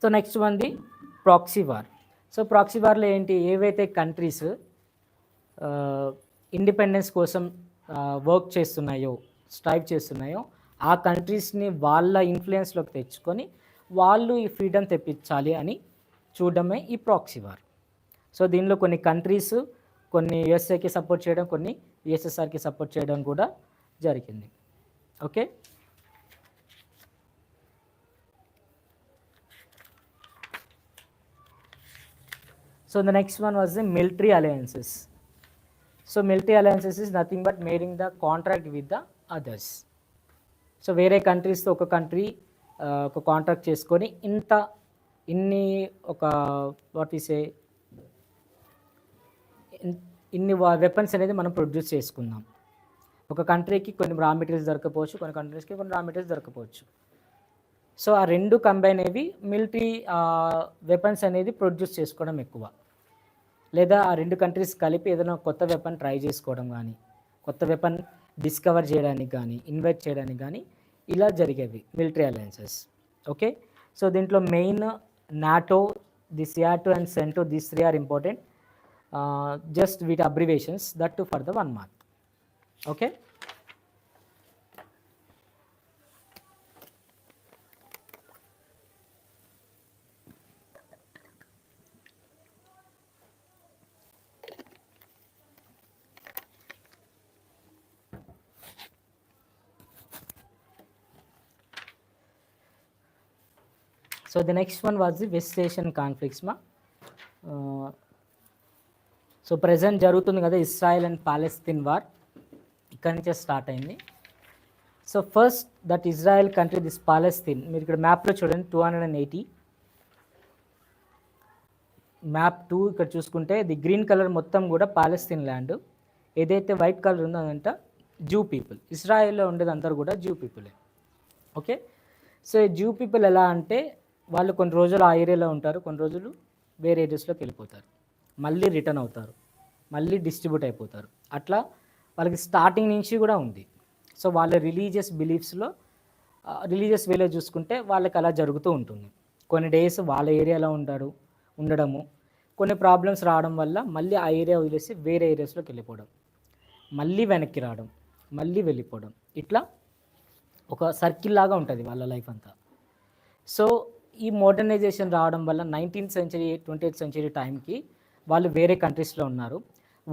so next one the proxy war. So proxy వార్లో ఏంటి, ఏవైతే కంట్రీస్ ఇండిపెండెన్స్ కోసం వర్క్ చేస్తున్నాయో, స్ట్రైవ్ చేస్తున్నాయో ఆ కంట్రీస్ని వాళ్ళ ఇన్ఫ్లుయెన్స్లోకి తెచ్చుకొని వాళ్ళు ఈ ఫ్రీడమ్ తెప్పించాలి అని చూడడమే ఈ ప్రాక్సీ వార్. సో దీనిలో కొన్ని కంట్రీస్ కొన్ని యుఎస్ఏకి సపోర్ట్ చేయడం, కొన్ని యుఎస్ఎస్ఆర్కి సపోర్ట్ చేయడం కూడా జరిగింది. Okay, so the next one was the military alliances. So military alliances is nothing but making the contract with the others. So వేరే కంట్రీస్తో ఒక కంట్రీ ఒక కాంట్రాక్ట్ చేసుకొని ఇన్ని ఒక ఇన్ని వెపన్స్ అనేది మనం ప్రొడ్యూస్ చేసుకుందాం. ఒక కంట్రీకి కొన్ని రా మెటీరియల్స్ దొరకపోవచ్చు, కొన్ని కంట్రీస్కి కొన్ని రా మెటీరియల్స్ దొరకపోవచ్చు. సో ఆ రెండు కంబైన్ అయ్యి మిలిటరీ వెపన్స్ అనేది ప్రొడ్యూస్ చేసుకోవడం ఎక్కువ, లేదా ఆ రెండు కంట్రీస్ కలిపి ఏదైనా కొత్త వెపన్ ట్రై చేసుకోవడం కానీ, కొత్త వెపన్ డిస్కవర్ చేయడానికి కానీ, ఇన్వైట్ చేయడానికి కానీ ఇలా జరిగేవి మిలిటరీ అలయన్సెస్. ఓకే, సో దీంట్లో main NATO, the SEATO and CENTO, these three are important. Just వీటి abbreviations, that too for the 1 mark. Okay, so the next one was the West Asian conflicts మా. So present జరుగుతుంది కదా Israel and Palestine war, ఇక్కడి నుంచే start అయింది. So first that Israel country, this Palestine, మీరు ఇక్కడ మ్యాప్లో చూడండి 280, మ్యాప్ 2 ఇక్కడ చూసుకుంటే ది గ్రీన్ కలర్ మొత్తం కూడా పాలెస్తీన్ ల్యాండ్, ఏదైతే వైట్ కలర్ ఉందో అదంతా జూ పీపుల్. ఇజ్రాయెల్లో ఉండేది అందరూ కూడా జూ పీపులే. ఓకే, సో ఈ జూ పీపుల్ ఎలా అంటే వాళ్ళు కొన్ని రోజులు ఆ ఏరియాలో ఉంటారు, కొన్ని రోజులు వేరే ఏరియాస్లోకి వెళ్ళిపోతారు, మళ్ళీ రిటర్న్ అవుతారు, మళ్ళీ డిస్ట్రిబ్యూట్ అయిపోతారు. అట్లా వాళ్ళకి స్టార్టింగ్ నుంచి కూడా ఉంది. సో వాళ్ళ రిలీజియస్ బిలీఫ్స్లో రిలీజియస్ వేలో చూసుకుంటే వాళ్ళకి అలా జరుగుతూ ఉంటుంది. కొన్ని డేస్ వాళ్ళ ఏరియాలో ఉండడము, కొన్ని ప్రాబ్లమ్స్ రావడం వల్ల మళ్ళీ ఆ ఏరియా వదిలేసి వేరే ఏరియాస్లోకి వెళ్ళిపోవడం, మళ్ళీ వెనక్కి రావడం, మళ్ళీ వెళ్ళిపోవడం, ఇట్లా ఒక సర్కిల్ లాగా ఉంటుంది వాళ్ళ లైఫ్ అంతా. సో ఈ మోడర్నైజేషన్ రావడం వల్ల 19th సెంచరీ 20th సెంచరీ టైంకి వాళ్ళు వేరే కంట్రీస్లో ఉన్నారు.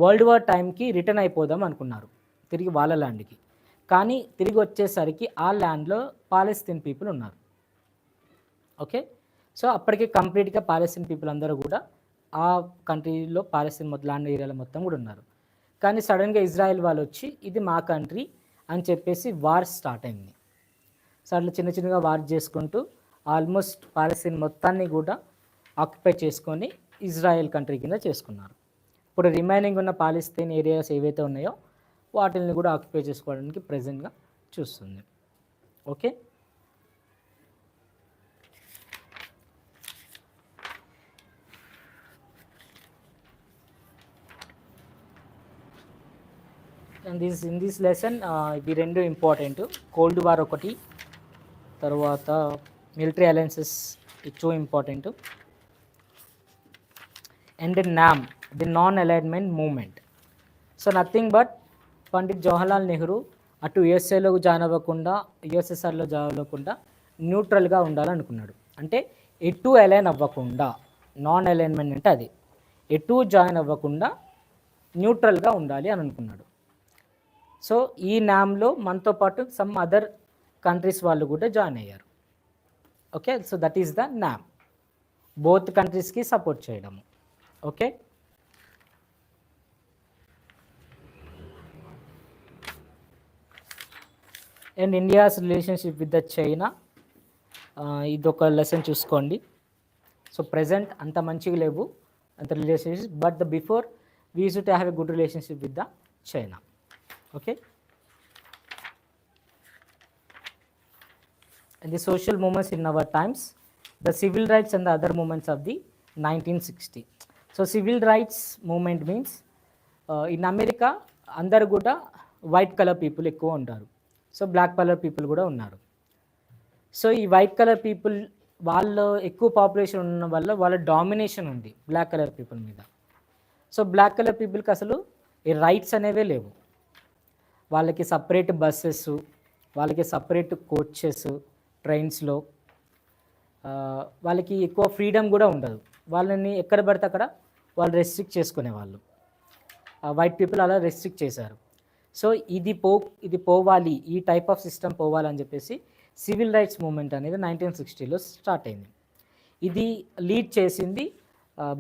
వరల్డ్ వార్ టైంకి రిటర్న్ అయిపోదాం అనుకున్నారు తిరిగి వాళ్ళ ల్యాండ్కి. కానీ తిరిగి వచ్చేసరికి ఆ ల్యాండ్లో పాలస్తీన్ పీపుల్ ఉన్నారు. ఓకే, సో అప్పటికి కంప్లీట్గా పాలస్తీన్ పీపుల్ అందరూ కూడా ఆ కంట్రీలో పాలస్తీన్ ల్యాండ్ ఏరియాలో మొత్తం కూడా ఉన్నారు. కానీ సడన్గా ఇజ్రాయెల్ వాళ్ళు వచ్చి ఇది మా కంట్రీ అని చెప్పేసి వార్ స్టార్ట్ అయింది. సో అట్లా చిన్న చిన్నగా వార్ చేసుకుంటూ ఆల్మోస్ట్ పాలస్తీన్ మొత్తాన్ని కూడా ఆక్యుపై చేసుకొని ఇజ్రాయెల్ కంట్రీ కింద చేసుకున్నారు. ఇప్పుడు రిమైనింగ్ ఉన్న పాలస్తీన్ ఏరియాస్ ఏవైతే ఉన్నాయో వాటిని కూడా ఆక్యుపై చేసుకోవడానికి ప్రజెంట్గా చూస్తుంది. Okay, and in this lesson ఇవి రెండు ఇంపార్టెంట్. కోల్డ్ వార్ ఒకటి, తర్వాత మిలిటరీ అలయన్సెస్ ఇది 2 important. And NAM the non alignment movement. So nothing but Pandit Jawaharlal Nehru అటు యుఎస్ఏలో జాయిన్ అవ్వకుండా యుఎస్ఎస్ఆర్లో జాయిన్ అవ్వకుండా న్యూట్రల్గా ఉండాలనుకున్నాడు. అంటే ఎటు అలైన్ అవ్వకుండా, నాన్ అలైన్మెంట్ అంటే అది ఎటు జాయిన్ అవ్వకుండా న్యూట్రల్గా ఉండాలి అని అనుకున్నాడు. సో ఈ నామ్లో మనతో పాటు సమ్ అదర్ కంట్రీస్ వాళ్ళు కూడా జాయిన్ అయ్యారు. Okay, so that is the NAM, both కంట్రీస్కి సపోర్ట్ చేయడము. Okay, and India's relationship with the China, ఇదొక లెసన్ చూసుకోండి. సో ప్రజెంట్ అంత మంచిగా లేవు అంత relationship, but the before we used to have a good relationship with the China. Okay, and the social movements in our times, the civil rights and the other movements of the 1960. So civil rights movement means in America అందరు కూడా white colour people ఎక్కువ ఉంటారు, so black colour people కూడా ఉన్నారు. So ఈ white colour people వాళ్ళు ఎక్కువ population ఉన్న వల్ల వాళ్ళ డామినేషన్ ఉంది బ్లాక్ కలర్ పీపుల్ మీద. సో బ్లాక్ కలర్ పీపుల్కి అసలు ఈ రైట్స్ అనేవే లేవు. వాళ్ళకి సపరేట్ బస్సెస్, వాళ్ళకి సపరేట్ కోచెస్ ట్రైన్స్లో, వాళ్ళకి ఎక్కువ ఫ్రీడమ్ కూడా ఉండదు. వాళ్ళని ఎక్కడ పడితే అక్కడ వాళ్ళు రెస్ట్రిక్ట్ చేసుకునేవాళ్ళు. వైట్ పీపుల్ అలా రెస్ట్రిక్ట్ చేశారు. సో ఇది పోవాలి, ఈ టైప్ ఆఫ్ సిస్టమ్ పోవాలని చెప్పేసి సివిల్ రైట్స్ మూమెంట్ అనేది 1960లో స్టార్ట్ అయింది. ఇది లీడ్ చేసింది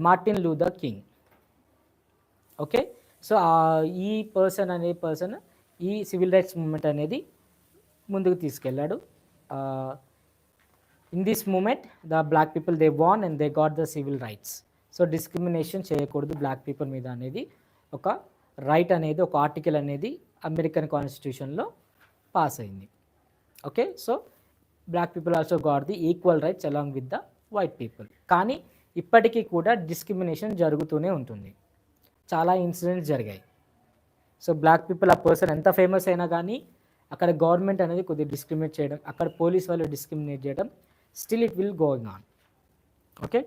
Martin Luther King. Okay, so ఈ పర్సన్ ఈ సివిల్ రైట్స్ మూమెంట్ అనేది ముందుకు తీసుకెళ్ళాడు. In this movement the black people they won and they got the civil rights. So discrimination చేయకూడదు బ్లాక్ పీపుల్ మీద అనేది ఒక రైట్ అనేది, ఒక ఆర్టికల్ అనేది అమెరికన్ కాన్స్టిట్యూషన్లో పాస్ అయింది. Okay, so black people also got the equal rights along with the white people. కానీ ఇప్పటికీ కూడా డిస్క్రిమినేషన్ జరుగుతూనే ఉంటుంది, చాలా ఇన్సిడెంట్స్ జరిగాయి. సో బ్లాక్ పీపుల్ ఆ పర్సన్ ఎంత ఫేమస్ అయినా కానీ అక్కడ గవర్నమెంట్ అనేది కొద్దిగా డిస్క్రిమినేట్ చేయడం, అక్కడ పోలీస్ వాళ్ళు డిస్క్రిమినేట్ చేయడం, still it will going on. Okay,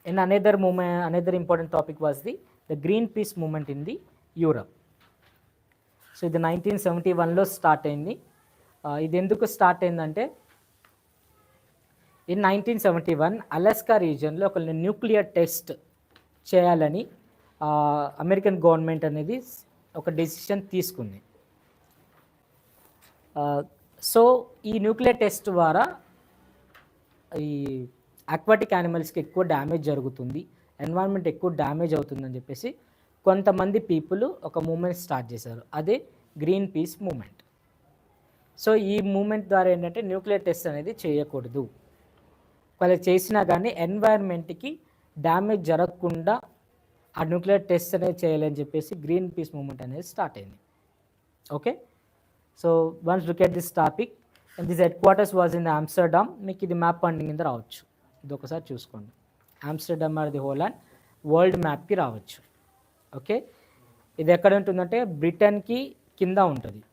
and another important topic was the Greenpeace movement in the Europe. So ఇది 1971లో స్టార్ట్ అయింది. ఇది ఎందుకు స్టార్ట్ అయిందంటే ఇన్ 1971 అలాస్కా రీజియన్లో ఒక న్యూక్లియర్ టెస్ట్ చేయాలని అమెరికన్ గవర్నమెంట్ అనేది ఒక డెసిషన్ తీసుకుంది. సో ఈ న్యూక్లియర్ టెస్ట్ ద్వారా ఈ అక్వాటిక్ యానిమల్స్కి ఎక్కువ డ్యామేజ్ జరుగుతుంది, ఎన్వైరన్మెంట్ ఎక్కువ డ్యామేజ్ అవుతుందని చెప్పేసి కొంతమంది పీపుల్ ఒక మూమెంట్ స్టార్ట్ చేశారు, అదే గ్రీన్ పీస్ మూమెంట్. సో ఈ మూమెంట్ ద్వారా ఏంటంటే న్యూక్లియర్ టెస్ట్ అనేది చేయకూడదు, వాళ్ళు చేసినా కానీ ఎన్వైరన్మెంట్కి డ్యామేజ్ జరగకుండా ఆ న్యూక్లియర్ టెస్ట్ అనేది చేయాలని చెప్పేసి గ్రీన్ పీస్ మూవ్మెంట్ అనేది స్టార్ట్ అయింది. Okay, so once look at this topic and this headquarters was in Amsterdam. మీకు ఇది మ్యాప్ పండింగ్ కింద రావచ్చు, ఇది ఒకసారి చూసుకోండి. Amsterdam or the Holland world మ్యాప్కి రావచ్చు. ఓకే, ఇది ఎక్కడ ఉంటుందంటే బ్రిటన్కి కింద ఉంటుంది.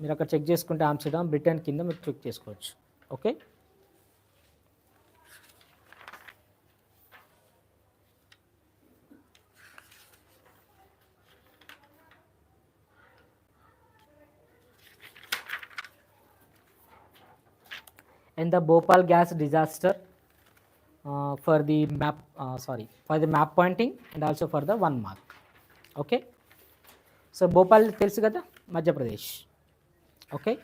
మీరు అక్కడ చెక్ చేసుకుంటే ఆమ్స్టర్డామ్ బ్రిటన్ కింద మీరు చెక్ చేసుకోవచ్చు. Okay, and the Bhopal gas disaster for the map for the map pointing and also for the 1 mark. Okay, so Bhopal తెలుసు కదా, Madhya Pradesh. Okay,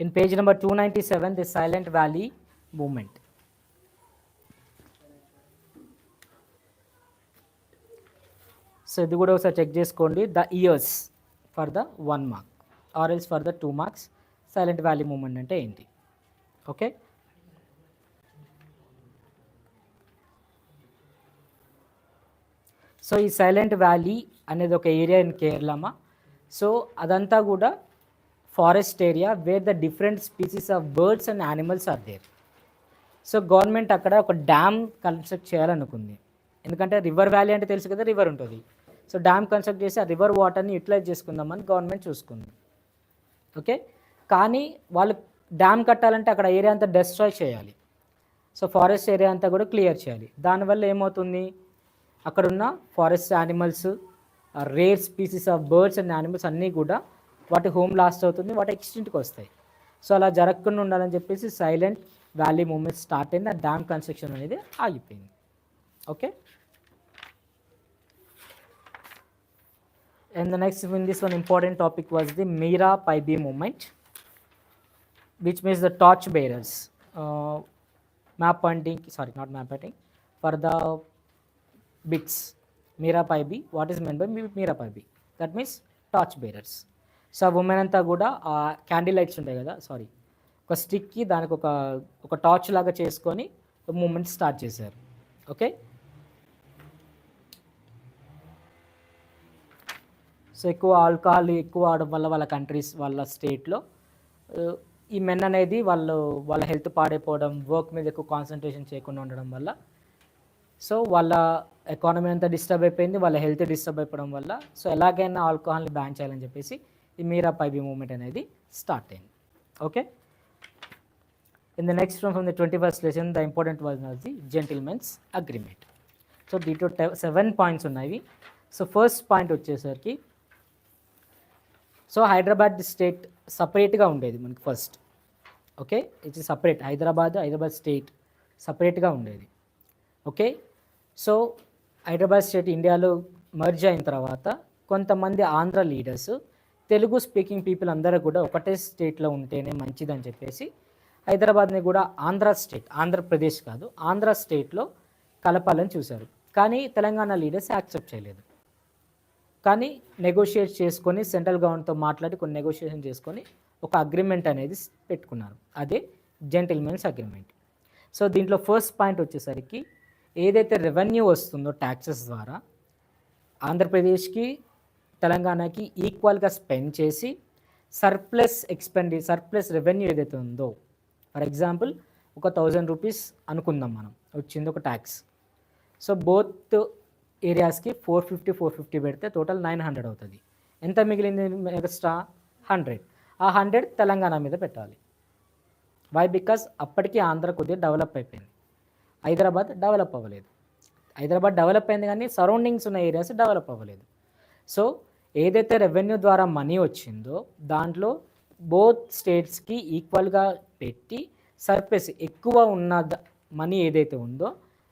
in page number 297 the Silent Valley movement. So ఇది కూడా ఒకసారి check చేసుకోండి, the years for the 1 mark or else for the 2 marks silent valley movement అంటే ఏంటి. Okay, so ఈ silent valley అనేది ఒక ఏరియా ఇన్ కేరళమా. సో అదంతా కూడా forest area where the different species of birds and animals are there. So government అక్కడ ఒక డ్యామ్ కన్స్ట్రక్ట్ చేయాలనుకుంది, ఎందుకంటే రివర్ వ్యాలీ అంటే తెలుసు కదా, రివర్ ఉంటుంది. సో డ్యామ్ కన్స్ట్రక్ట్ చేసి ఆ రివర్ వాటర్ని యూటిలైజ్ చేసుకుందామని గవర్నమెంట్ చూసుకుంది. ఓకే, కానీ వాళ్ళు డ్యామ్ కట్టాలంటే అక్కడ ఏరియా అంతా డెస్ట్రాయ్ చేయాలి. సో ఫారెస్ట్ ఏరియా అంతా కూడా క్లియర్ చేయాలి. దానివల్ల ఏమవుతుంది, అక్కడున్న forest animals, rare species of birds and animals అన్నీ కూడా వాటి హోమ్ లాస్ట్ అవుతుంది, వాటి ఎక్స్టింట్కి వస్తాయి. సో అలా జరగకుండా ఉండాలని చెప్పేసి సైలెంట్ వ్యాలీ మూమెంట్ స్టార్ట్ అయింది, ఆ డ్యామ్ కన్స్ట్రక్షన్ అనేది ఆగిపోయింది. Okay, and the next in this one important topic was the Mira Paibi movement, which means the torch bearers, map pointing, sorry not map pointing, for the bits. Mira Paibi, what is meant by Mira Paibi? That means torch bearers. So women అంతా కూడా ఆ candle lights ఉంటాయి కదా, sorry ఒక స్టిక్కి దానికి ఒక torch లాగా చేసుకొని మూమెంట్ స్టార్ట్ చేశారు. ఓకే, సో ఎక్కువ ఆల్కహాల్ ఎక్కువ అవడం వల్ల వాళ్ళ కంట్రీస్ వాళ్ళ స్టేట్లో ఈ మెన్ అనేది వాళ్ళ హెల్త్ పాడైపోవడం, వర్క్ మీద ఎక్కువ కాన్సన్ట్రేషన్ చేయకుండా ఉండడం వల్ల సో వాళ్ళ ఎకానమీ అంతా డిస్టర్బ్ అయిపోయింది, వాళ్ళ హెల్త్ డిస్టర్బ్ అయిపోవడం వల్ల సో ఎలాగైనా ఆల్కహాల్ని బ్యాన్ చేయాలని చెప్పేసి ఈ మీరా పైబీ మూమెంట్ అనేది స్టార్ట్ అయింది. Okay, in the next from the 21st lesson the important was the gentlemen's agreement. So దీంట్లో 7 పాయింట్స్ ఉన్నాయి. సో ఫస్ట్ పాయింట్ వచ్చేసరికి సో హైదరాబాద్ స్టేట్ సపరేట్గా ఉండేది మనకి first. Okay, it's separate, Hyderabad state సపరేట్గా ఉండేది. ఓకే, సో హైదరాబాద్ స్టేట్ ఇండియాలో మర్జ్ అయిన తర్వాత కొంతమంది Andhra leaders Telugu speaking people అందరూ కూడా ఒకటే స్టేట్లో ఉంటేనే మంచిదని చెప్పేసి హైదరాబాద్ని కూడా ఆంధ్ర స్టేట్, ఆంధ్రప్రదేశ్ కాదు ఆంధ్ర స్టేట్లో కలపాలని చూశారు. కానీ తెలంగాణ లీడర్స్ యాక్సెప్ట్ చేయలేదు. కానీ నెగోషియేట్ చేసుకొని సెంట్రల్ గవర్నమెంట్తో మాట్లాడి కొన్ని నెగోషియేషన్ చేసుకొని ఒక అగ్రిమెంట్ అనేది పెట్టుకున్నారు, అదే జెంటిల్మెన్స్ అగ్రిమెంట్. సో దీంట్లో ఫస్ట్ పాయింట్ వచ్చేసరికి ఏదైతే రెవెన్యూ వస్తుందో ట్యాక్సెస్ ద్వారా ఆంధ్రప్రదేశ్కి తెలంగాణకి ఈక్వల్గా స్పెండ్ చేసి సర్ప్లస్ రెవెన్యూ ఏదైతే ఉందో, ఫర్ ఎగ్జాంపుల్ ఒక 1000 రూపీస్ అనుకుందాం మనం వచ్చింది ఒక ట్యాక్స్. సో బోత్ ఏరియాస్కి 450 పెడితే టోటల్ 900 అవుతుంది. ఎంత మిగిలింది ఎక్స్ట్రా 100. ఆ 100 తెలంగాణ మీద పెట్టాలి. వై? బికాస్ అప్పటికి ఆంధ్ర కొద్దిగా డెవలప్ అయిపోయింది, హైదరాబాద్ డెవలప్ అవ్వలేదు. హైదరాబాద్ డెవలప్ అయింది కానీ సరౌండింగ్స్ ఉన్న ఏరియాస్ డెవలప్ అవ్వలేదు. సో ఏదైతే రెవెన్యూ ద్వారా మనీ వచ్చిందో దాంట్లో బోత్ స్టేట్స్కి ఈక్వల్గా పెట్టి సర్ప్లస్ ఎక్కువ ఉన్న మనీ ఏదైతే ఉందో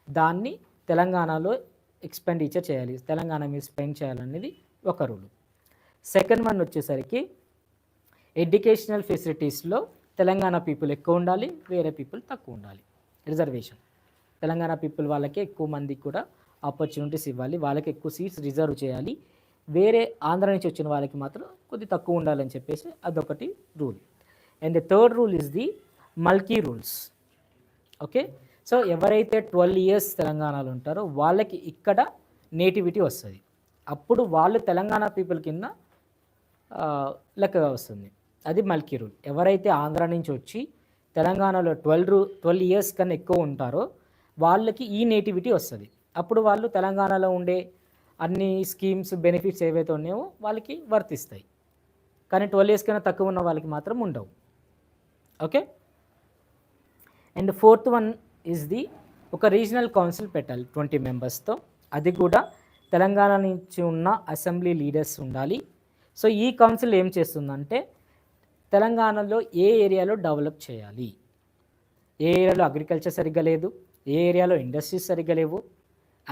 దాన్ని తెలంగాణలో ఎక్స్పెండిచర్ చేయాలి, తెలంగాణ మీద స్పెండ్ చేయాలనేది ఒక రూలు. సెకండ్ వన్ వచ్చేసరికి ఎడ్యుకేషనల్ ఫెసిలిటీస్లో తెలంగాణ పీపుల్ ఎక్కువ ఉండాలి, వేరే పీపుల్ తక్కువ ఉండాలి. రిజర్వేషన్, తెలంగాణ పీపుల్ వాళ్ళకి ఎక్కువ మందికి కూడా ఆపర్చునిటీస్ ఇవ్వాలి, వాళ్ళకి ఎక్కువ సీట్స్ రిజర్వ్ చేయాలి, వేరే ఆంధ్ర నుంచి వచ్చిన వాళ్ళకి మాత్రం కొద్ది తక్కువ ఉండాలని చెప్పేసి అదొకటి rule. And the third rule is the Mulki rules. Okay, so ఎవరైతే 12 ఇయర్స్ తెలంగాణలో ఉంటారో వాళ్ళకి ఇక్కడ నేటివిటీ వస్తుంది, అప్పుడు వాళ్ళు తెలంగాణ పీపుల్ కింద లెక్కగా వస్తుంది. అది మల్కీ రూల్. ఎవరైతే ఆంధ్ర నుంచి వచ్చి తెలంగాణలో 12 ఇయర్స్ కన్నా ఎక్కువ ఉంటారో వాళ్ళకి ఈ నేటివిటీ వస్తుంది, అప్పుడు వాళ్ళు తెలంగాణలో ఉండే అన్ని స్కీమ్స్ బెనిఫిట్స్ ఏవైతే ఉన్నాయో వాళ్ళకి వర్తిస్తాయి. కానీ 12 ఇయర్స్ కన్నా తక్కువ ఉన్న వాళ్ళకి మాత్రం ఉండవు. Okay, and fourth one is the ఒక రీజనల్ కౌన్సిల్ పెట్టాలి 20 మెంబర్స్తో. అది కూడా తెలంగాణ నుంచి ఉన్న అసెంబ్లీ లీడర్స్ ఉండాలి. సో ఈ కౌన్సిల్ ఏం చేస్తుందంటే తెలంగాణలో ఏ ఏరియాలో డెవలప్ చేయాలి, ఏ ఏరియాలో అగ్రికల్చర్ సరిగ్గా లేదు, ఏ ఏరియాలో ఇండస్ట్రీస్ సరిగ్గా లేవు,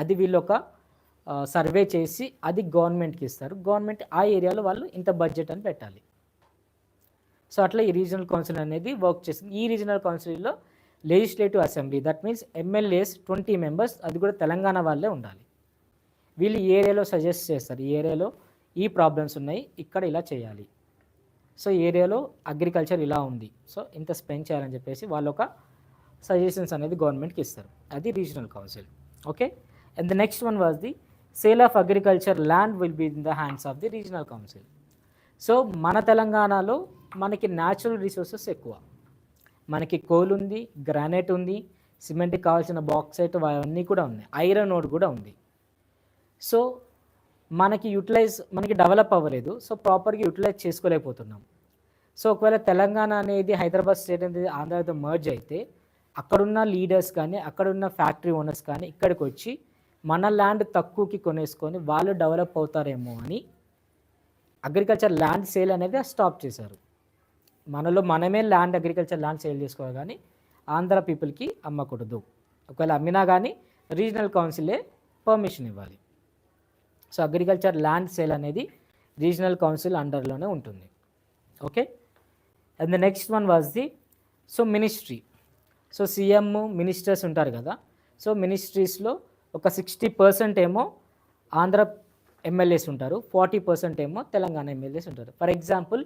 అది వీళ్ళు ఒక సర్వే చేసి అది గవర్నమెంట్కి ఇస్తారు. గవర్నమెంట్ ఆ ఏరియాలో వాళ్ళు ఇంత బడ్జెట్ అని పెట్టాలి. సో అట్లా ఈ రీజనల్ కౌన్సిల్ అనేది వర్క్ చేస్తుంది. ఈ రీజనల్ కౌన్సిల్లో legislative assembly, that means MLAs 20 members, అది కూడా తెలంగాణ వాళ్ళే ఉండాలి. వీళ్ళు ఈ ఏరియాలో సజెస్ట్ చేస్తారు, ఈ ఏరియాలో ఈ ప్రాబ్లమ్స్ ఉన్నాయి, ఇక్కడ ఇలా చేయాలి, సో ఈ ఏరియాలో అగ్రికల్చర్ ఇలా ఉంది, సో ఇంత స్పెండ్ చేయాలని చెప్పేసి వాళ్ళు ఒక సజెషన్స్ అనేది గవర్నమెంట్కి ఇస్తారు. అది regional council. Okay, and the next one was the sale of agriculture land will be in the hands of the regional council. So మన తెలంగాణలో మనకి న్యాచురల్ రిసోర్సెస్ ఎక్కువ, మనకి కోల్ ఉంది, గ్రానైట్ ఉంది, సిమెంట్కి కావాల్సిన బాక్సైట్ అవన్నీ కూడా ఉన్నాయి, ఐరన్ ఓర్ కూడా ఉంది. సో మనకి డెవలప్ అవ్వలేదు, సో ప్రాపర్గా యూటిలైజ్ చేసుకోలేకపోతున్నాం. సో ఒకవేళ తెలంగాణ అనేది హైదరాబాద్ స్టేట్ అనేది ఆంధ్రాతో మర్జ్ అయితే అక్కడున్న లీడర్స్ కానీ అక్కడున్న ఫ్యాక్టరీ ఓనర్స్ కానీ ఇక్కడికి వచ్చి మన ల్యాండ్ తక్కువకి కొనేసుకొని వాళ్ళు డెవలప్ అవుతారేమో అని అగ్రికల్చర్ ల్యాండ్ సేల్ అనేది స్టాప్ చేశారు. మనమే అగ్రికల్చర్ ల్యాండ్ సేల్ చేసుకోవాలి, కానీ ఆంధ్ర పీపుల్కి అమ్మకూడదు. ఒకవేళ అమ్మినా కానీ రీజనల్ కౌన్సిలే పర్మిషన్ ఇవ్వాలి. సో అగ్రికల్చర్ ల్యాండ్ సేల్ అనేది రీజనల్ కౌన్సిల్ అండర్లోనే ఉంటుంది. Okay, and the next one was the ministry. So CM ministers ఉంటారు కదా, సో మినిస్ట్రీస్లో ఒక 60% ఏమో ఆంధ్ర ఎమ్మెల్యేస్ ఉంటారు, 40% ఏమో తెలంగాణ ఎమ్మెల్యేస్ ఉంటారు. ఫర్ ఎగ్జాంపుల్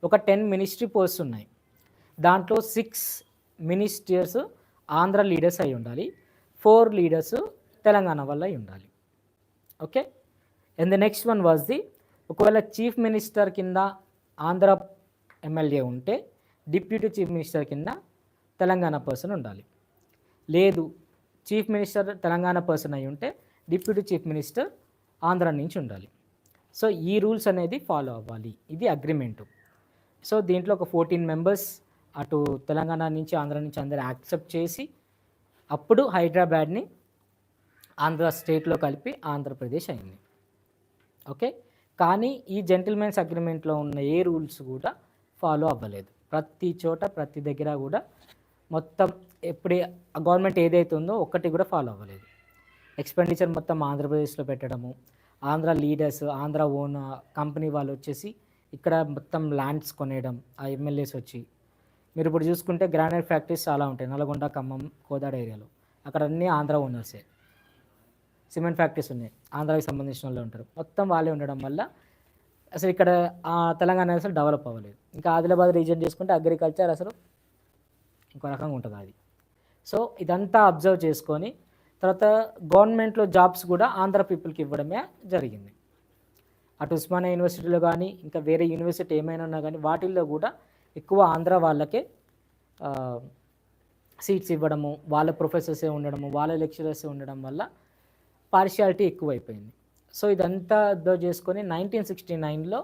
ఒక 10 మినిస్ట్రీ పోస్ట్స్ ఉన్నాయి, దాంట్లో 6 మినిస్టర్స్ ఆంధ్ర లీడర్స్ అయి ఉండాలి, 4 లీడర్స్ తెలంగాణ వల్ల అయి ఉండాలి. Okay, and the next one was the ఒకవేళ చీఫ్ మినిస్టర్ కింద ఆంధ్ర ఎమ్మెల్యే ఉంటే డిప్యూటీ చీఫ్ మినిస్టర్ కింద తెలంగాణ పర్సన్ ఉండాలి. లేదు, చీఫ్ మినిస్టర్ తెలంగాణ పర్సన్ అయి ఉంటే డిప్యూటీ చీఫ్ మినిస్టర్ ఆంధ్ర నుంచి ఉండాలి. సో ఈ రూల్స్ అనేది ఫాలో అవ్వాలి, ఇది అగ్రిమెంటు. సో దీంట్లో ఒక 14 మెంబర్స్ అటు తెలంగాణ నుంచి ఆంధ్ర నుంచి అందరూ యాక్సెప్ట్ చేసి అప్పుడు హైదరాబాద్ని ఆంధ్ర స్టేట్లో కలిపి ఆంధ్రప్రదేశ్ అయింది. ఓకే, కానీ ఈ జెంటిల్మెన్స్ అగ్రిమెంట్లో ఉన్న ఏ రూల్స్ కూడా ఫాలో అవ్వలేదు. ప్రతి చోట ప్రతి దగ్గర కూడా మొత్తం ఎప్పుడే గవర్నమెంట్ ఏదైతే ఉందో ఒక్కటి కూడా ఫాలో అవ్వలేదు. ఎక్స్పెండిచర్ మొత్తం ఆంధ్రప్రదేశ్లో పెట్టడము, Andhra leaders Andhra own company వాళ్ళు వచ్చేసి ఇక్కడ మొత్తం ల్యాండ్స్ కొనేయడం, ఆ ఎమ్మెల్యేస్ వచ్చి. మీరు ఇప్పుడు చూసుకుంటే గ్రానైట్ ఫ్యాక్టరీస్ చాలా ఉంటాయి నల్గొండ, ఖమ్మం, కోదాడ ఏరియాలో, అక్కడ అన్నీ ఆంధ్ర ఓనర్సే. సిమెంట్ ఫ్యాక్టరీస్ ఉన్నాయి, ఆంధ్రాకి సంబంధించిన వాళ్ళు ఉంటారు, మొత్తం వాళ్ళే ఉండడం వల్ల అసలు ఇక్కడ తెలంగాణ అసలు డెవలప్ అవ్వలేదు. ఇంకా ఆదిలాబాద్ రీజన్ చేసుకుంటే అగ్రికల్చర్ అసలు ఇంకో రకంగా ఉంటుంది అది. సో ఇదంతా అబ్జర్వ్ చేసుకొని తర్వాత గవర్నమెంట్లో జాబ్స్ కూడా ఆంధ్ర పీపుల్కి ఇవ్వడమే జరిగింది. అటు ఉస్మానియా యూనివర్సిటీలో కానీ ఇంకా వేరే యూనివర్సిటీ ఏమైనా ఉన్నా కానీ వాటిల్లో కూడా ఎక్కువ ఆంధ్ర వాళ్ళకే సీట్స్ ఇవ్వడము, వాళ్ళ ప్రొఫెసర్సే ఉండడము, వాళ్ళ లెక్చరర్సే ఉండడం వల్ల పార్షియాలిటీ ఎక్కువైపోయింది. సో ఇదంతా అబ్జర్వ్ చేసుకొని 1969లో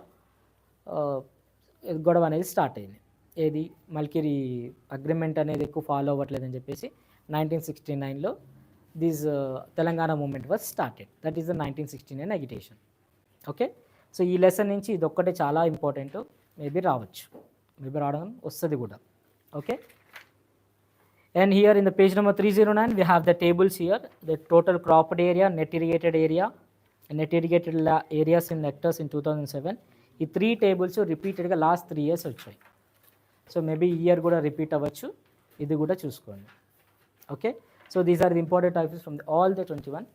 గొడవ అనేది స్టార్ట్ అయింది. ఏది మల్కిరి అగ్రిమెంట్ అనేది ఎక్కువ ఫాలో అవ్వట్లేదని చెప్పేసి 1969లో this Telangana movement was started. That is the 1969 agitation. Okay, so ఈ లెసన్ నుంచి ఇది ఒక్కటే చాలా ఇంపార్టెంట్. మేబీ రావడం వస్తుంది కూడా. Okay, and here in the page number 309 we have the tables here, the total cropped area, net irrigated area and net irrigated areas in hectares in 2007. ఈ 3 tables రిపీటెడ్గా లాస్ట్ 3 years వచ్చాయి. So maybe ఈ year కూడా repeat అవ్వచ్చు, ఇది కూడా చూసుకోండి. Okay, so these are the important topics from all the 21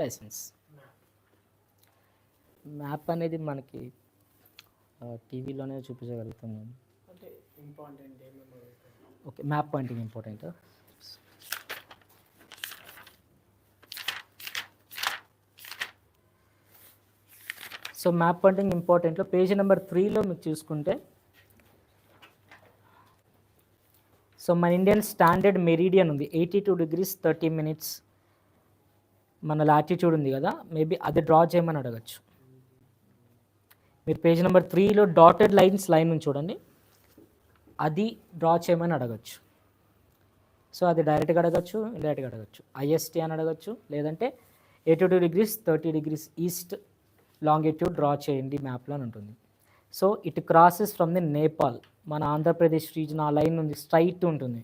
lessons. Map అనేది మనకి టీవీలోనే చూపించగలుగుతాము. అంటే ఇంపార్టెంట్ ఏమేమి అడుగుతారు? Okay, map pointing important. So map pointing ఇంపార్టెంట్లో పేజీ నెంబర్ 3లో మీకు చూసుకుంటే, సో మన ఇండియన్ స్టాండర్డ్ మెరీడియన్ ఉంది 82 degrees 30 minutes. మన లాటిట్యూడ్ ఉంది కదా, మేబీ అది డ్రా చేయమని అడగచ్చు. మీరు పేజ్ నెంబర్ 3లో డాటెడ్ లైన్ ఉంది చూడండి, అది డ్రా చేయమని అడగచ్చు. సో అది డైరెక్ట్గా అడగచ్చు, ఇండైరెక్ట్గా అడగచ్చు. ఐఎస్టీ అని అడగచ్చు, లేదంటే 82 degrees 30 degrees east longitude draw చేయండి మ్యాప్లో అని ఉంటుంది. So it crosses from the Nepal, మన ఆంధ్రప్రదేశ్ రీజన్ ఆ లైన్ ఉంది, స్ట్రైట్ ఉంటుంది.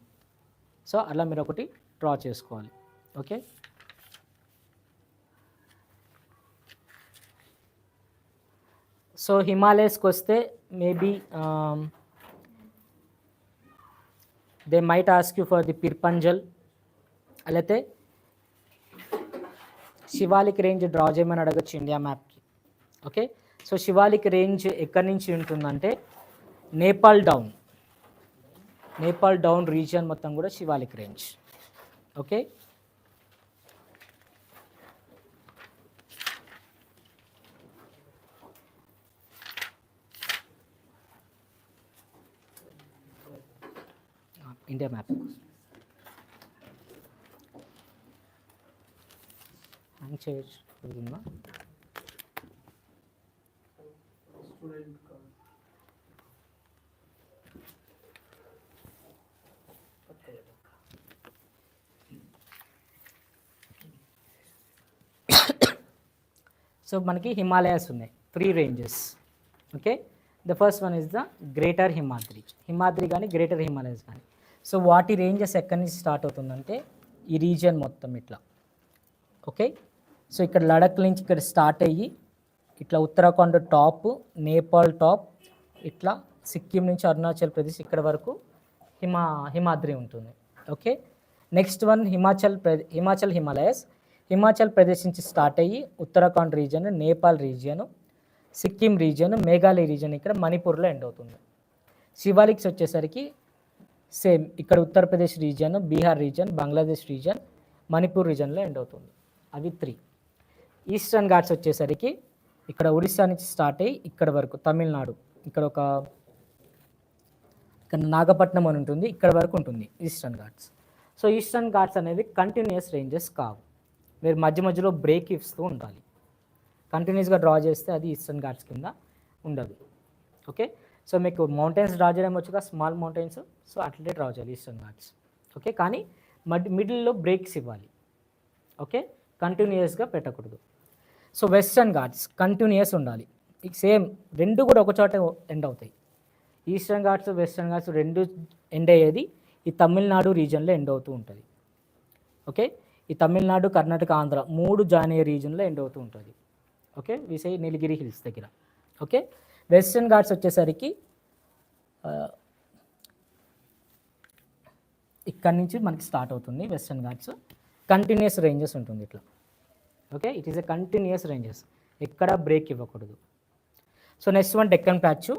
సో అలా మీరు ఒకటి డ్రా చేసుకోవాలి. ఓకే, సో హిమాలయస్కి వస్తే maybe they might ask you for the Pir Panjal, అయితే శివాలిక్ రేంజ్ డ్రా చేయమని అడగచ్చు ఇండియా మ్యాప్కి. ఓకే, సో శివాలిక్ రేంజ్ ఎక్కడి నుంచి ఉంటుందంటే నేపాల్ డౌన్ రీజియన్ మొత్తం కూడా Shivalik range. Okay, India map hang చేయొచ్చు. సో మనకి హిమాలయాస్ ఉన్నాయి, 3 ranges. Okay, the first one is the greater Himadri కానీ గ్రేటర్ హిమాలయస్ కానీ. సో వాటి రేంజెస్ ఎక్కడి నుంచి స్టార్ట్ అవుతుందంటే ఈ రీజియన్ మొత్తం ఇట్లా. ఓకే, సో ఇక్కడ లడక్ నుంచి ఇక్కడ స్టార్ట్ అయ్యి ఇట్లా ఉత్తరాఖండ్ టాప్, నేపాల్ టాప్, ఇట్లా సిక్కిం నుంచి అరుణాచల్ ప్రదేశ్ ఇక్కడ వరకు హిమాద్రి ఉంటుంది. Okay, next one Himachal Himachal Pradesh నుంచి స్టార్ట్ అయ్యి Uttarakhand region, Nepal region, Sikkim region, Meghalaya region ఇక్కడ మణిపూర్లో ఎండ్ అవుతుంది. శివాలిక్స్ వచ్చేసరికి సేమ్ ఇక్కడ Uttar Pradesh region, Bihar region, Bangladesh region, Manipur రీజియన్లో ఎండ్ అవుతుంది. అవి 3. ఈస్టర్న్ ఘాట్స్ వచ్చేసరికి ఇక్కడ ఒడిస్సా నుంచి స్టార్ట్ అయ్యి ఇక్కడ వరకు తమిళనాడు, ఇక్కడ నాగపట్నం అని ఉంటుంది, ఇక్కడ వరకు ఉంటుంది eastern Ghats. So eastern Ghats అనేవి కంటిన్యూస్ రేంజెస్ కావు, మీరు మధ్యలో బ్రేక్ ఇస్తూ ఉండాలి. కంటిన్యూస్గా డ్రా చేస్తే అది ఈస్టర్న్ ఘాట్స్ కింద ఉండదు. ఓకే, సో మీకు మౌంటైన్స్ డ్రా చేయడం వచ్చుగా, స్మాల్ మౌంటైన్స్, సో అట్లే డ్రా చేయాలి ఈస్టర్న్ ఘాట్స్. ఓకే, కానీ మిడిల్లో బ్రేక్స్ ఇవ్వాలి. ఓకే, కంటిన్యూస్గా పెట్టకూడదు. సో వెస్టర్న్ ఘాట్స్ కంటిన్యూస్ ఉండాలి, సేమ్ రెండు కూడా ఒక చోట ఎండ్ అవుతాయి. ఈస్టర్న్ ఘాట్స్ వెస్టర్న్ ఘాట్స్ రెండు ఎండ్ అయ్యేది ఈ తమిళనాడు రీజియన్లో ఎండ్ అవుతూ ఉంటుంది. ఓకే, ఈ తమిళనాడు, కర్ణాటక, ఆంధ్ర 3 జాయిన్ అయ్యే రీజియన్లో ఎండ్ అవుతూ ఉంటుంది. ఓకే, విసై నీలగిరి హిల్స్ దగ్గర. ఓకే, వెస్టర్న్ ఘాట్స్ వచ్చేసరికి ఇక్కడ నుంచి మనకి స్టార్ట్ అవుతుంది. వెస్టర్న్ ఘాట్స్ కంటిన్యూస్ రేంజెస్ ఉంటుంది ఇట్లా. Okay, it is a continuous ranges, ఎక్కడ బ్రేక్ ఇవ్వకూడదు. So next one Deccan plateau,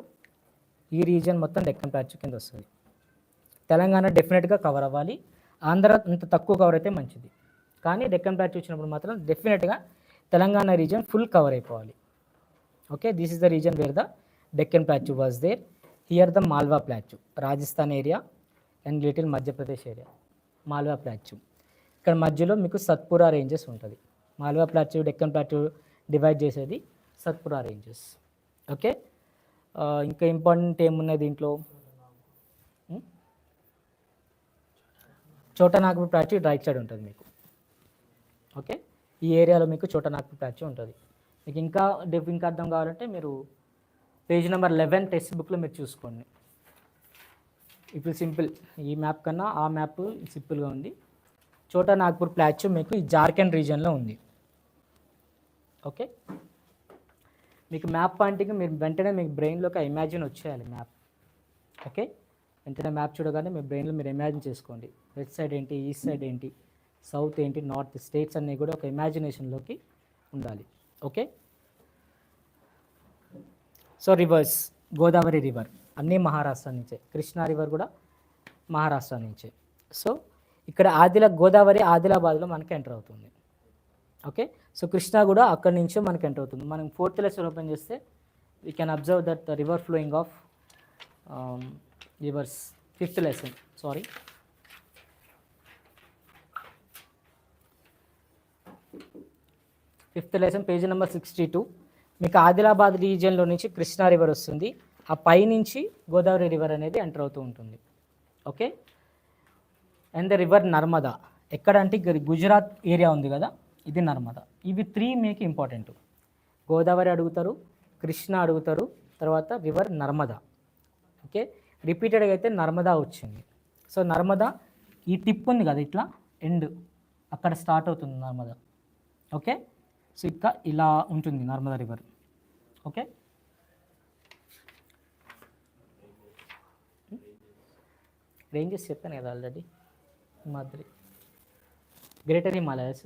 ఈ రీజియన్ మొత్తం డెక్కన్ ప్లాట్యూ కింద వస్తుంది. తెలంగాణ డెఫినెట్గా కవర్ అవ్వాలి, ఆంధ్ర అంత తక్కువ కవర్ అయితే మంచిది, కానీ డెక్కన్ ప్లాట్యూ వచ్చినప్పుడు మాత్రం డెఫినెట్గా తెలంగాణ రీజియన్ ఫుల్ కవర్ అయిపోవాలి. Okay, this is the region where the Deccan plateau was there. Here the Malwa plateau, Rajasthan area and little Madhya Pradesh area, Malwa plateau. ఇక్కడ మధ్యలో మీకు సత్పురా రేంజెస్ ఉంటుంది. Malwa plateau, Deccan plateau divide చేసేది సత్పురా రేంజెస్. ఓకే, ఇంకా ఇంపార్టెంట్ ఏమున్నాయి దీంట్లో, చోటా నాగపూర్ ప్లాట్యూ రైట్ సైడ్ ఉంటుంది మీకు. ఓకే, ఈ ఏరియాలో మీకు చోటా నాగపూర్ ప్లాట్యూ ఉంటుంది. మీకు ఇంకా అర్థం కావాలంటే మీరు పేజ్ నెంబర్ 11 టెక్స్ట్ బుక్లో మీరు చూసుకోండి. ఇప్పుడు సింపుల్, ఈ మ్యాప్ కన్నా ఆ మ్యాప్ సింపుల్గా ఉంది. చోటా నాగపూర్ ప్లాట్యూ మీకు ఈ జార్ఖండ్ రీజియన్లో ఉంది. ఓకే, మీకు మ్యాప్ పాయింటింగ్ మీరు వెంటనే మీకు బ్రెయిన్లోకి ఇమాజిన్ వచ్చేయాలి మ్యాప్. ఓకే, వెంటనే మ్యాప్ చూడగానే మీ బ్రెయిన్లో మీరు ఇమాజిన్ చేసుకోండి, వెస్ట్ సైడ్ ఏంటి, ఈస్ట్ సైడ్ ఏంటి, సౌత్ ఏంటి, నార్త్, స్టేట్స్ అన్నీ కూడా ఒక ఇమాజినేషన్లోకి ఉండాలి. Okay, so reverse, Godavari river అన్నీ మహారాష్ట్ర నుంచే, కృష్ణా రివర్ కూడా మహారాష్ట్ర నుంచే. సో ఇక్కడ గోదావరి ఆదిలాబాద్లో మనకి ఎంటర్ అవుతుంది. ఓకే, సో కృష్ణా కూడా అక్కడి నుంచే మనకి ఎంటర్ అవుతుంది. మనం 4th లెసన్ ఓపెన్ చేస్తే we can observe that the river flowing of reverse. 5th lesson, sorry, fifth lesson page number 62. మీకు ఆదిలాబాద్ రీజియన్లో నుంచి కృష్ణా రివర్ వస్తుంది, ఆ పై నుంచి గోదావరి రివర్ అనేది ఎంటర్ అవుతూ ఉంటుంది. Okay, and the river Narmada ఎక్కడ అంటే గుజరాత్ ఏరియా ఉంది కదా, ఇది నర్మదా. ఇవి 3 మీకు ఇంపార్టెంట్. గోదావరి అడుగుతారు, కృష్ణ అడుగుతారు, తర్వాత రివర్ నర్మదా. ఓకే, రిపీటెడ్గా అయితే నర్మదా వచ్చింది. సో నర్మదా ఈ టిప్ ఉంది కదా ఇట్లా ఎండ్, అక్కడ స్టార్ట్ అవుతుంది నర్మదా. ఓకే, సో ఇంకా ఇలా ఉంటుంది నర్మదా రివర్. ఓకే, రేంజెస్ చెప్పాను కదా already. Himadri, greater Himalayas,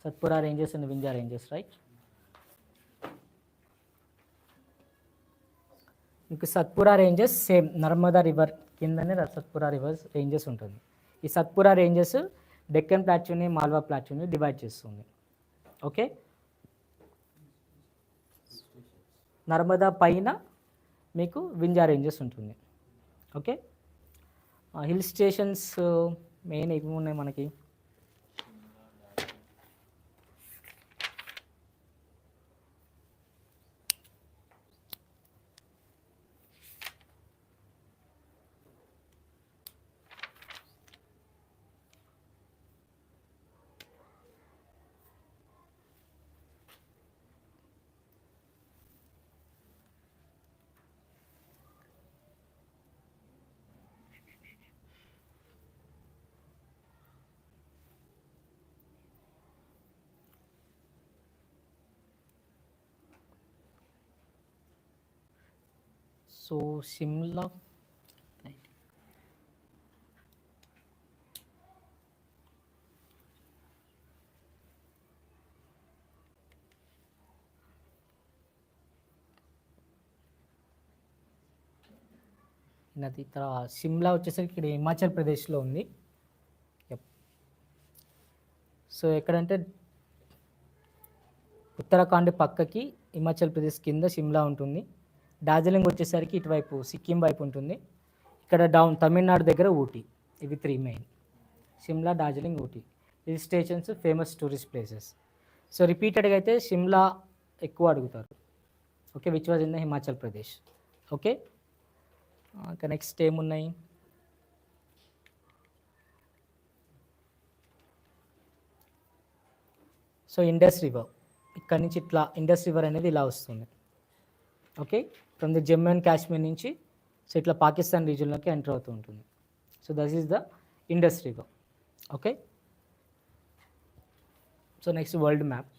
Satpura ranges and Vindhya ranges, right. మీకు Satpura ranges same Narmada river కిందనే సత్పురా రివర్ రేంజెస్ ఉంటుంది. ఈ సత్పురా రేంజెస్ డెక్కన్ ప్లాట్యూని, మాల్వా ప్లాట్యూని డివైడ్ చేస్తుంది. ఓకే, నర్మదా పైన మీకు వింజా రేంజెస్ ఉంటుంది. ఓకే, హిల్ స్టేషన్స్ మెయిన్ ఏమి ఉన్నాయి మనకి? సో షిమ్లా, నది తర్వాత షిమ్లా వచ్చేసరికి ఇక్కడ హిమాచల్ ప్రదేశ్లో ఉంది. సో ఎక్కడంటే ఉత్తరాఖండ్ పక్కకి హిమాచల్ ప్రదేశ్ కింద షిమ్లా ఉంటుంది. డార్జిలింగ్ వచ్చేసరికి ఇటువైపు సిక్కిం వైపు ఉంటుంది. ఇక్కడ డౌన్ తమిళనాడు దగ్గర ఊటీ. ఇవి 3 మెయిన్, షిమ్లా, డార్జిలింగ్, ఊటీ. ఈ stations famous tourist places. So రిపీటెడ్గా అయితే షిమ్లా ఎక్కువ అడుగుతారు. Okay, which was in the Himachal Pradesh. Okay, ఇంకా నెక్స్ట్ ఏమున్నాయి? సో ఇండస్ రివర్ ఇక్కడ నుంచి ఇట్లా ఇండస్ రివర్ అనేది ఇలా వస్తుంది. Okay, from the Jammu and Kashmir నుంచి సో ఇట్లా పాకిస్తాన్ రీజియన్లోకి ఎంటర్ అవుతూ ఉంటుంది. So that is the Indus river. Okay, so next world map.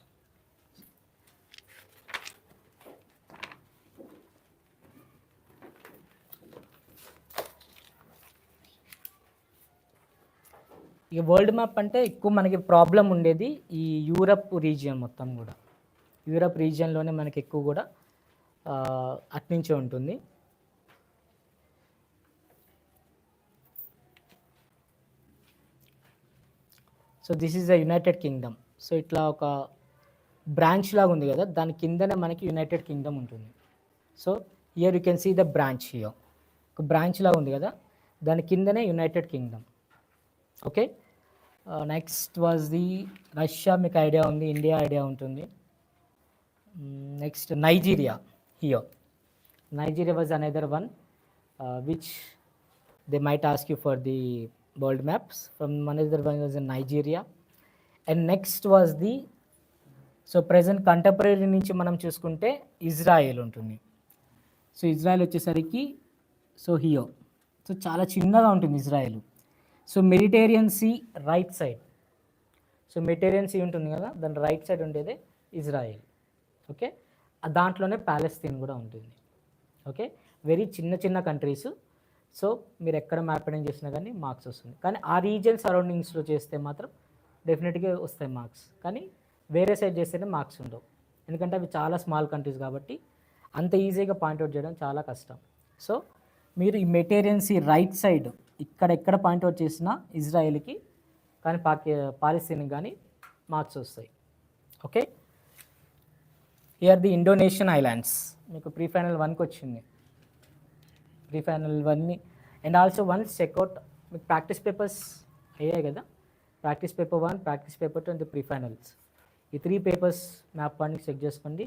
ఇక వరల్డ్ మ్యాప్ అంటే ఎక్కువ మనకి ప్రాబ్లం ఉండేది ఈ యూరప్ రీజియన్ మొత్తం కూడా. యూరప్ రీజియన్లోనే మనకి ఎక్కువ కూడా అట్నుంచే ఉంటుంది. So this is the United Kingdom. So ఇట్లా ఒక బ్రాంచ్ లాగా ఉంది కదా, దాని కిందనే మనకి యునైటెడ్ కింగ్డమ్ ఉంటుంది. So here you can see the branch. Here ఒక బ్రాంచ్ లాగా ఉంది కదా, దాని కిందనే United Kingdom. Okay, next was the Russia, మీకు ఐడియా ఉంది, ఇండియా ఐడియా ఉంటుంది. Next Nigeria. Here Nigeria was another one which they might ask you for the world maps. From another one was in Nigeria. And next was the, so present contemporary నుంచి మనం చూసుకుంటే Israel ఉంటుంది. So Israel వచ్చేసరికి so here, so చాలా చిన్నగా ఉంటుంది Israel. So Mediterranean sea right side, so Mediterranean sea ఉంటుంది కదా, దాని రైట్ సైడ్ ఉండేదే ఇజ్రాయెల్. ఓకే, దాంట్లోనే ప్యాలెస్తీన్ కూడా ఉంటుంది. ఓకే, వెరీ చిన్న చిన్న కంట్రీస్. సో మీరు ఎక్కడ మ్యాపింగ్ చేసినా కానీ మార్క్స్ వస్తుంది. కానీ ఆ రీజియన్ సరౌండింగ్స్లో చేస్తే మాత్రం డెఫినెట్గా వస్తాయి మార్క్స్. కానీ వేరే సైడ్ చేస్తేనే మార్క్స్ ఉండవు, ఎందుకంటే అవి చాలా స్మాల్ కంట్రీస్ కాబట్టి అంత ఈజీగా పాయింట్అవుట్ చేయడం చాలా కష్టం. సో మీరు ఈ మెటీరియల్స్ రైట్ సైడ్ ఇక్కడ ఎక్కడ పాయింట్అవుట్ చేసినా ఇజ్రాయెల్కి కానీ పాలస్తీన్కి కానీ మార్క్స్ వస్తాయి. Okay, here the Indonesian islands మీకు ప్రీ ఫైనల్ 1కి వచ్చింది, ప్రీ ఫైనల్ 1ని. అండ్ ఆల్సో వన్స్ చెక్అవుట్ మీకు ప్రాక్టీస్ పేపర్స్ అయ్యాయి కదా, practice paper 1, practice paper 2 and pre finals, ఈ 3 పేపర్స్ మ్యాప్ పాయింట్కి చెక్ చేసుకోండి.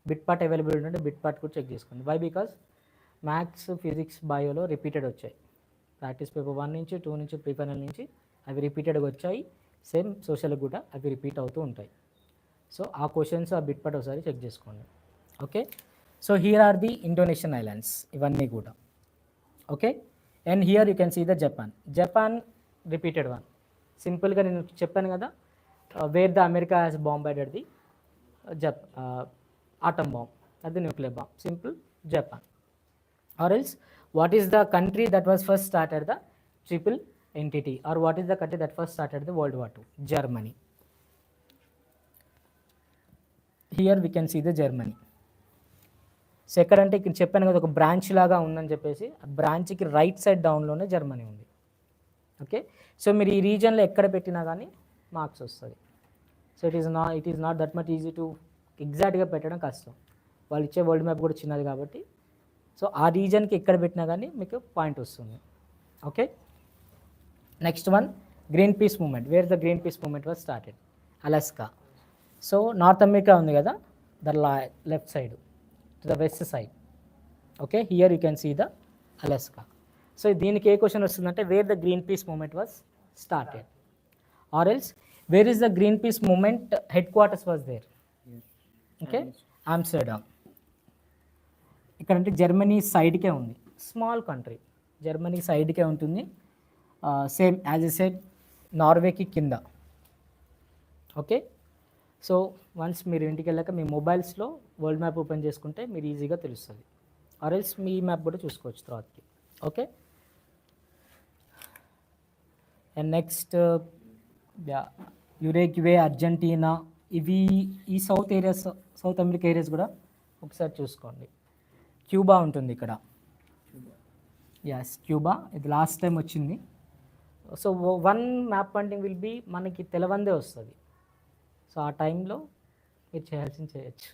బిట్ పార్ట్ అవైలబుల్ ఉంటే బిట్ పార్ట్ కూడా చెక్ చేసుకోండి. వై? బికాస్ మ్యాథ్స్, ఫిజిక్స్, బయోలో రిపీటెడ్ వచ్చాయి. ప్రాక్టీస్ పేపర్ 1 నుంచి 2 నుంచి ప్రీ ఫైనల్ నుంచి అవి రిపీటెడ్గా వచ్చాయి. సేమ్ సోషల్ కూడా అవి రిపీట్ అవుతూ ఉంటాయి. సో ఆ క్వశ్చన్స్ ఆ బిట్ పార్ట్ ఒకసారి చెక్ చేసుకోండి. Okay, so here are the Indonesian islands ఇవన్నీ కూడా. Okay, and here you can see the Japan repeated one. సింపుల్గా నేను చెప్పాను కదా, where the America has bombarded the atom bomb, అది nuclear bomb, simple Japan. Or else what is the country that was first started the triple entity, or what is the country that first started the World War II? Germany. Here we can see the Germany. So ఎక్కడంటే ఇక్కడ చెప్పాను కదా ఒక branch లాగా ఉందని చెప్పేసి, ఆ బ్రాంచ్కి రైట్ సైడ్ డౌన్లోనే జర్మనీ ఉంది. ఓకే, సో మీరు ఈ రీజన్లో ఎక్కడ పెట్టినా కానీ మార్క్స్ వస్తుంది. So it is not that much easy to ఎగ్జాక్ట్గా పెట్టడం కష్టం, వాళ్ళు ఇచ్చే వరల్డ్ మ్యాప్ కూడా చిన్నది కాబట్టి. సో ఆ రీజన్కి ఎక్కడ పెట్టినా కానీ మీకు పాయింట్ వస్తుంది. Okay, next one Greenpeace movement. Where the Greenpeace movement was started? Alaska. So North America ఉంది కదా, the left side to the west side. Okay, here you can see the Alaska. So దీనికి ఏ question వస్తుందంటే where the Greenpeace movement was started, or else where is the Greenpeace movement headquarters was there? Okay, Amsterdam. ఇక్కడంటే Germany సైడ్కే ఉంది, small country, Germany సైడ్కే ఉంటుంది. Same as a said నార్వేకి కింద. Okay, so once మీరు ఇంటికి వెళ్ళాక మీ మొబైల్స్లో world map open చేసుకుంటే మీరు ఈజీగా తెలుస్తుంది, ఆర్ ఎల్స్ మీ మ్యాప్ కూడా చూసుకోవచ్చు తర్వాతకి. ఓకే, అండ్ నెక్స్ట్ యురేగ్వే, అర్జెంటీనా, ఇవి ఈ సౌత్ అమెరికా ఏరియాస్ కూడా ఒకసారి చూసుకోండి. క్యూబా ఉంటుంది ఇక్కడ, ఎస్ క్యూబా, ఇది లాస్ట్ టైం వచ్చింది. So one map pointing will be మనకి తెలవందే వస్తుంది. సో ఆ టైంలో మీరు చేయాల్సింది చేయొచ్చు.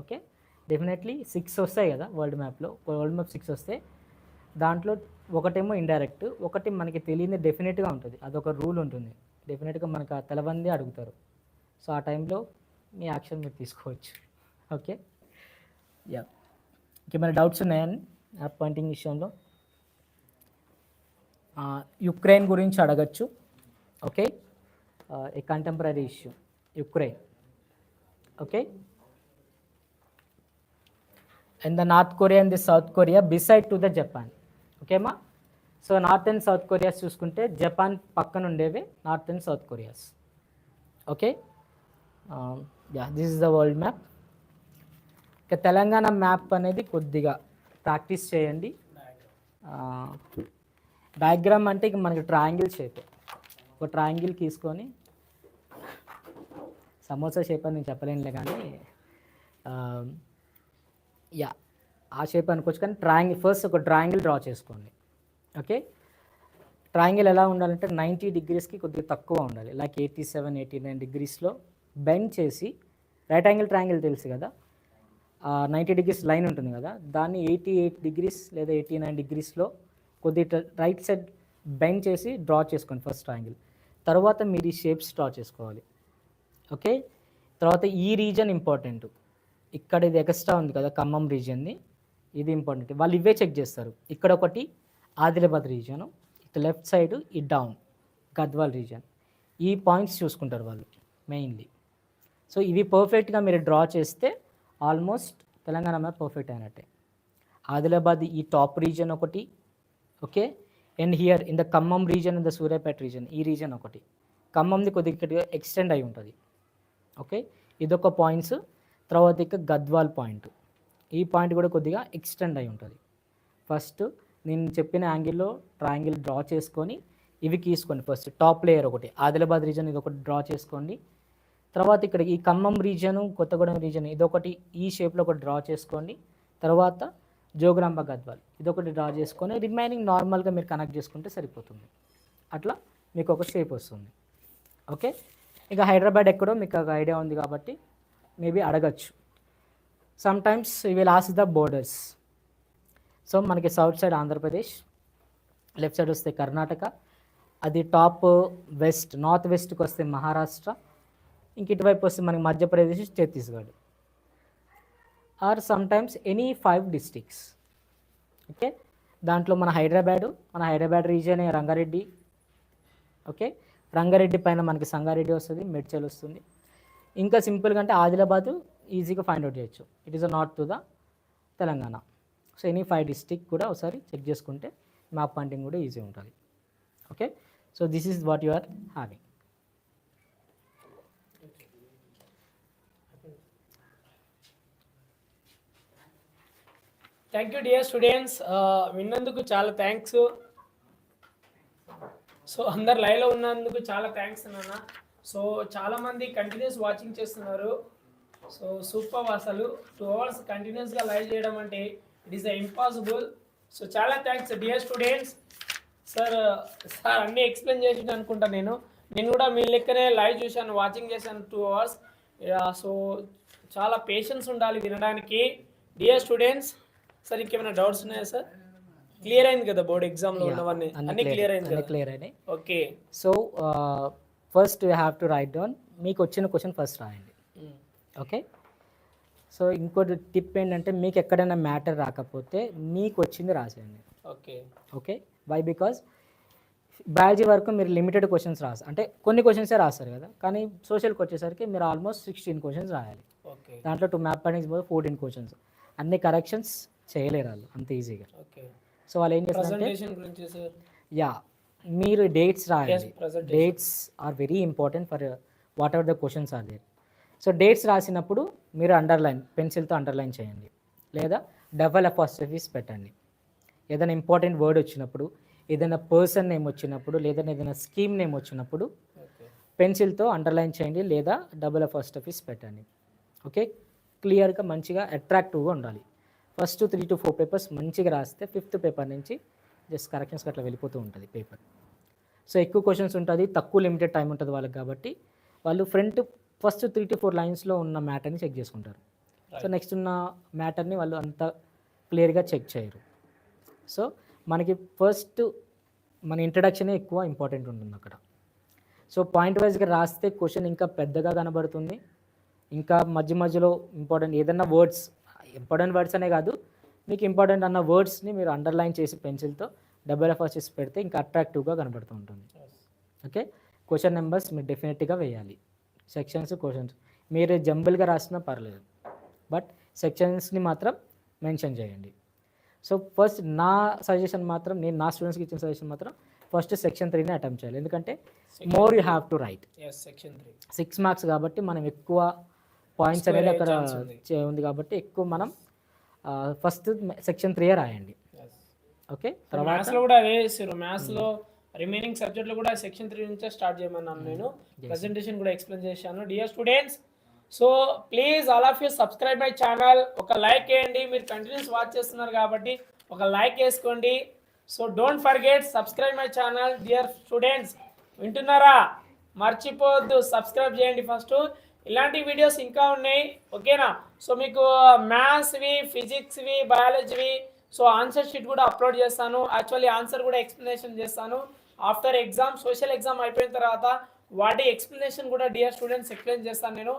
ఓకే, డెఫినెట్లీ 6 వస్తాయి కదా వరల్డ్ మ్యాప్లో, వరల్డ్ మ్యాప్ 6 వస్తే దాంట్లో ఒకటేమో ఇండైరెక్ట్, ఒకటి మనకి తెలియని డెఫినెట్గా ఉంటుంది, అదొక రూల్ ఉంటుంది, డెఫినెట్గా మనకు ఆ తెలవందే అడుగుతారు. సో ఆ టైంలో మీ యాక్షన్ మీరు తీసుకోవచ్చు. ఓకే, యా, ఇంకేమైనా డౌట్స్ ఉన్నాయని మ్యాప్ పాయింటింగ్ విషయంలో? యుక్రెయిన్ గురించి అడగచ్చు. Okay, a contemporary issue Ukraine. Okay, and the North Korea and the South Korea beside to the Japan. ఓకేమా, so North and South Koreas చూసుకుంటే జపాన్ పక్కన ఉండేవి North and South Koreas. Okay, yeah, this is the world map. ఇక Telangana map అనేది కొద్దిగా practice చేయండి. Diagram అంటే ఇక మనకి ట్రయాంగిల్ షేప్, ఒక ట్రయాంగిల్ తీసుకొని, సమోసా షేప్ అని నేను చెప్పలేనులే కానీ యా ఆ షేప్ అనుకోవచ్చు, కానీ ట్రయాంగిల్ ఫస్ట్ ఒక ట్రయాంగిల్ డ్రా చేసుకోండి. ఓకే, ట్రయాంగిల్ ఎలా ఉండాలంటే 90 degreesకి కొద్దిగా తక్కువ ఉండాలి, లైక్ 87, 89 degreesలో బెండ్ చేసి, రైట్ యాంగిల్ ట్రయాంగిల్ తెలుసు కదా, 90 degrees లైన్ ఉంటుంది కదా, దాన్ని 88 degrees లేదా 89 degreesలో కొద్దిగా రైట్ సైడ్ బెండ్ చేసి డ్రా చేసుకోండి ఫస్ట్ ట్రయాంగిల్. తర్వాత మీరు ఈ షేప్స్ డ్రా చేసుకోవాలి. ఓకే, తర్వాత ఈ రీజన్ ఇంపార్టెంట్, ఇక్కడ ఇది ఎక్స్ట్రా ఉంది కదా ఖమ్మం రీజన్ని, ఇది ఇంపార్టెంట్, వాళ్ళు ఇవే చెక్ చేస్తారు. ఇక్కడ ఒకటి ఆదిలాబాద్ రీజను, ఇటు లెఫ్ట్ సైడ్ ఈ డౌన్ గద్వాల్ రీజన్, ఈ పాయింట్స్ చూసుకుంటారు వాళ్ళు మెయిన్లీ. సో ఇవి పర్ఫెక్ట్గా మీరు డ్రా చేస్తే ఆల్మోస్ట్ తెలంగాణ మ్యాప్ పర్ఫెక్ట్ అయినట్టే. ఆదిలాబాద్ ఈ టాప్ రీజన్ ఒకటి, okay, and here in the Khammam reason, in the Suryapet reason, ఈ రీజన్ ఒకటి, ఖమ్మంది కొద్దిగా ఎక్స్టెండ్ అయి ఉంటుంది. ఓకే, ఇదొక పాయింట్స్. తర్వాత ఇక గద్వాల్ పాయింట్, ఈ పాయింట్ కూడా కొద్దిగా ఎక్స్టెండ్ అయి ఉంటుంది. ఫస్ట్ నేను చెప్పిన యాంగిల్లో ట్రయాంగిల్ డ్రా చేసుకొని ఇవి తీసుకోండి. ఫస్ట్ టాప్ లేయర్ ఒకటి ఆదిలాబాద్ రీజన్, ఇది ఒకటి డ్రా చేసుకోండి. తర్వాత ఇక్కడ ఈ ఖమ్మం రీజను, కొత్తగూడెం రీజన్ ఇదొకటి ఈ షేప్లో ఒకటి డ్రా చేసుకోండి. తర్వాత జోగులాంబ గద్వాల్ ఇదొకటి డ్రా చేసుకొని రిమైనింగ్ నార్మల్గా మీరు కనెక్ట్ చేసుకుంటే సరిపోతుంది. అట్లా మీకు ఒక షేప్ వస్తుంది. ఓకే, ఇక హైదరాబాద్ ఎక్కడో మీకు ఒక ఐడియా ఉంది కాబట్టి మేబీ అడగచ్చు. Some times you will ask the borders. So మనకి south side Andhra Pradesh, left side వస్తే కర్ణాటక, అది టాప్ వెస్ట్ నార్త్ వెస్ట్కి వస్తే మహారాష్ట్ర, ఇంక ఇటువైపు వస్తే మనకి Madhya Pradesh, Chhattisgarh, or sometimes any 5 districts. Okay, దాంట్లో మన హైదరాబాద్ రీజియన్ రంగారెడ్డి. ఓకే, రంగారెడ్డి పైన మనకి సంగారెడ్డి వస్తుంది, మేడ్చల్ వస్తుంది. ఇంకా సింపుల్గా అంటే ఆదిలాబాదు ఈజీగా ఫైండ్ అవుట్ చేయొచ్చు. It is a north to the Telangana. So any 5 district కూడా ఒకసారి చెక్ చేసుకుంటే మ్యాప్ పాయింటింగ్ కూడా ఈజీ ఉంటుంది. Okay, so this is what you are having. Thank you dear students, విన్నందుకు చాలా థ్యాంక్స్. సో అందరు లైవ్లో ఉన్నందుకు చాలా థ్యాంక్స్ నాన్న. సో చాలామంది కంటిన్యూస్ వాచింగ్ చేస్తున్నారు. సో సూపర్, అసలు 2 hours కంటిన్యూస్గా లైవ్ చేయడం అంటే ఇట్ ఈస్ ఇంపాసిబుల్. సో చాలా థ్యాంక్స్ డియర్ స్టూడెంట్స్. సార్ అన్నీ ఎక్స్ప్లెయిన్ చేసి అనుకుంటా. నేను కూడా మీ లెక్కనే లైవ్ చూశాను, వాచింగ్ చేశాను 2 hours. సో చాలా పేషెన్స్ ఉండాలి వినడానికి డియర్ స్టూడెంట్స్. సార్ ఇంకేమైనా డౌట్స్ ఉన్నాయా సార్? క్లియర్ అయింది కదా బోర్డ్ ఎగ్జామ్లో ఉన్నవన్నీ? అన్నీ క్లియర్ అయింది కదా? క్లియర్ అయినాయి. Okay, so first you have to write down. మీకు వచ్చిన క్వశ్చన్ ఫస్ట్ రాయండి. ఓకే, సో ఇంకోటి టిప్ ఏంటంటే మీకు ఎక్కడైనా మ్యాటర్ రాకపోతే మీకు వచ్చింది రాసేయండి. Okay okay, why? Because biology వరకు మీరు లిమిటెడ్ క్వశ్చన్స్ అంటే కొన్ని క్వశ్చన్సే రాస్తారు కదా, కానీ సోషల్కి వచ్చేసరికి మీరు ఆల్మోస్ట్ 16 క్వశ్చన్స్ రాయాలి. ఓకే, దాంట్లో 2 మ్యాప్ పాయింటింగ్స్ 14 క్వశ్చన్స్. అన్ని కరెక్షన్స్ చేయలేరు వాళ్ళు అంత ఈజీగా. ఓకే, సో వాళ్ళు ఏం చేస్తారంటే, ప్రెజెంటేషన్ గురించి సార్ యా, మీరు డేట్స్ రాయాలి. presentation. Dates are very important for whatever the questions are there. So dates రాసినప్పుడు మీరు పెన్సిల్తో అండర్లైన్ చేయండి, లేదా డబల్ అపాస్ట్రఫీస్ పెట్టండి. ఏదైనా ఇంపార్టెంట్ వర్డ్ వచ్చినప్పుడు, ఏదైనా పర్సన్ నేమ్ వచ్చినప్పుడు, లేదా ఏదైనా స్కీమ్ నేమ్ వచ్చినప్పుడు పెన్సిల్తో అండర్లైన్ చేయండి, లేదా డబల్ అపాస్ట్రఫీస్ పెట్టండి. ఓకే, క్లియర్గా మంచిగా అట్రాక్టివ్గా ఉండాలి. ఫస్ట్ 3 to 4 పేపర్స్ మంచిగా రాస్తే 5th పేపర్ నుంచి జస్ట్ కరెక్షన్స్కి అట్లా వెళ్ళిపోతూ ఉంటుంది పేపర్. సో ఎక్కువ క్వశ్చన్స్ ఉంటుంది, తక్కువ లిమిటెడ్ టైం ఉంటుంది వాళ్ళకి, కాబట్టి వాళ్ళు ఫస్ట్ 3 to 4 లైన్స్లో ఉన్న మ్యాటర్ని చెక్ చేసుకుంటారు. సో నెక్స్ట్ ఉన్న మ్యాటర్ని వాళ్ళు అంత క్లియర్గా చెక్ చేయరు. సో మనకి ఫస్ట్ మన ఇంట్రడక్షనే ఎక్కువ ఇంపార్టెంట్ ఉంటుంది అక్కడ. సో పాయింట్ వైజ్గా రాస్తే క్వశ్చన్ ఇంకా పెద్దగా కనబడుతుంది. ఇంకా మధ్యలో ఇంపార్టెంట్ ఏదన్నా ఇంపార్టెంట్ వర్డ్స్ అనే కాదు, మీకు ఇంపార్టెంట్ అన్న వర్డ్స్ని మీరు అండర్లైన్ చేసి పెన్సిల్తో డబల్ ఎఫర్స్ చేసి పెడితే ఇంకా అట్రాక్టివ్గా కనబడుతూ ఉంటుంది. ఓకే, క్వశ్చన్ నెంబర్స్ మీరు డెఫినెట్గా వేయాలి. సెక్షన్స్, క్వశ్చన్స్ మీరు జంబుల్గా రాసినా పర్లేదు, బట్ సెక్షన్స్ని మాత్రం మెన్షన్ చేయండి. సో ఫస్ట్ నా సజెషన్ మాత్రం, నేను నా స్టూడెంట్స్కి ఇచ్చిన సజెషన్ మాత్రం ఫస్ట్ సెక్షన్ 3ని అటెంప్ట్ చేయాలి. ఎందుకంటే more you have to right. Section 3 6 marks కాబట్టి మనం ఎక్కువ పాయింట్స్ అనేది అక్కడ ఉంది కాబట్టి ఎక్కువ మనం ఫస్ట్ సెక్షన్ 3 రాయండి. ఓకే, తర్వాత మ్యాథ్స్లో కూడా అదే చేసారు. మ్యాథ్స్లో రిమైనింగ్ సబ్జెక్ట్లో కూడా సెక్షన్ 3 నుంచే స్టార్ట్ చేయమన్నాను నేను. ప్రెజెంటేషన్ కూడా ఎక్స్ప్లెయిన్ చేశాను. Dear students, so please all of you subscribe my channel. ఒక లైక్ వేయండి, మీరు కంటిన్యూస్ వాచ్ చేస్తున్నారు కాబట్టి ఒక లైక్ వేసుకోండి. So don't forget subscribe my channel. Dear students, వింటున్నారా? మర్చిపోవద్దు, సబ్స్క్రైబ్ చేయండి ఫస్ట్. ఇలాంటి వీడియోస్ ఇంకా ఉన్నాయి, ఓకేనా? సో మీకు మ్యాథ్స్వి, ఫిజిక్స్వి, బయాలజీవి సో ఆన్సర్ షీట్ కూడా అప్లోడ్ చేస్తాను. యాక్చువల్లీ ఆన్సర్ కూడా ఎక్స్ప్లెనేషన్ చేస్తాను ఆఫ్టర్ ఎగ్జామ్. సోషల్ ఎగ్జామ్ అయిపోయిన తర్వాత వాటి ఎక్స్ప్లెనేషన్ కూడా డియర్ స్టూడెంట్స్ ఎక్స్ప్లెయిన్ చేస్తాను నేను.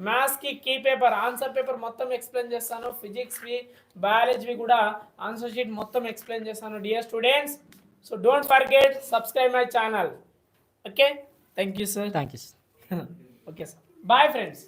మ్యాథ్స్కి కీ పేపర్, ఆన్సర్ పేపర్ మొత్తం ఎక్స్ప్లెయిన్ చేస్తాను. ఫిజిక్స్వి, బయాలజీవి కూడా ఆన్సర్ షీట్ మొత్తం ఎక్స్ప్లెయిన్ చేస్తాను dear students. So don't forget subscribe my channel. Okay, thank you sir. Thank you. Okay sir, bye friends.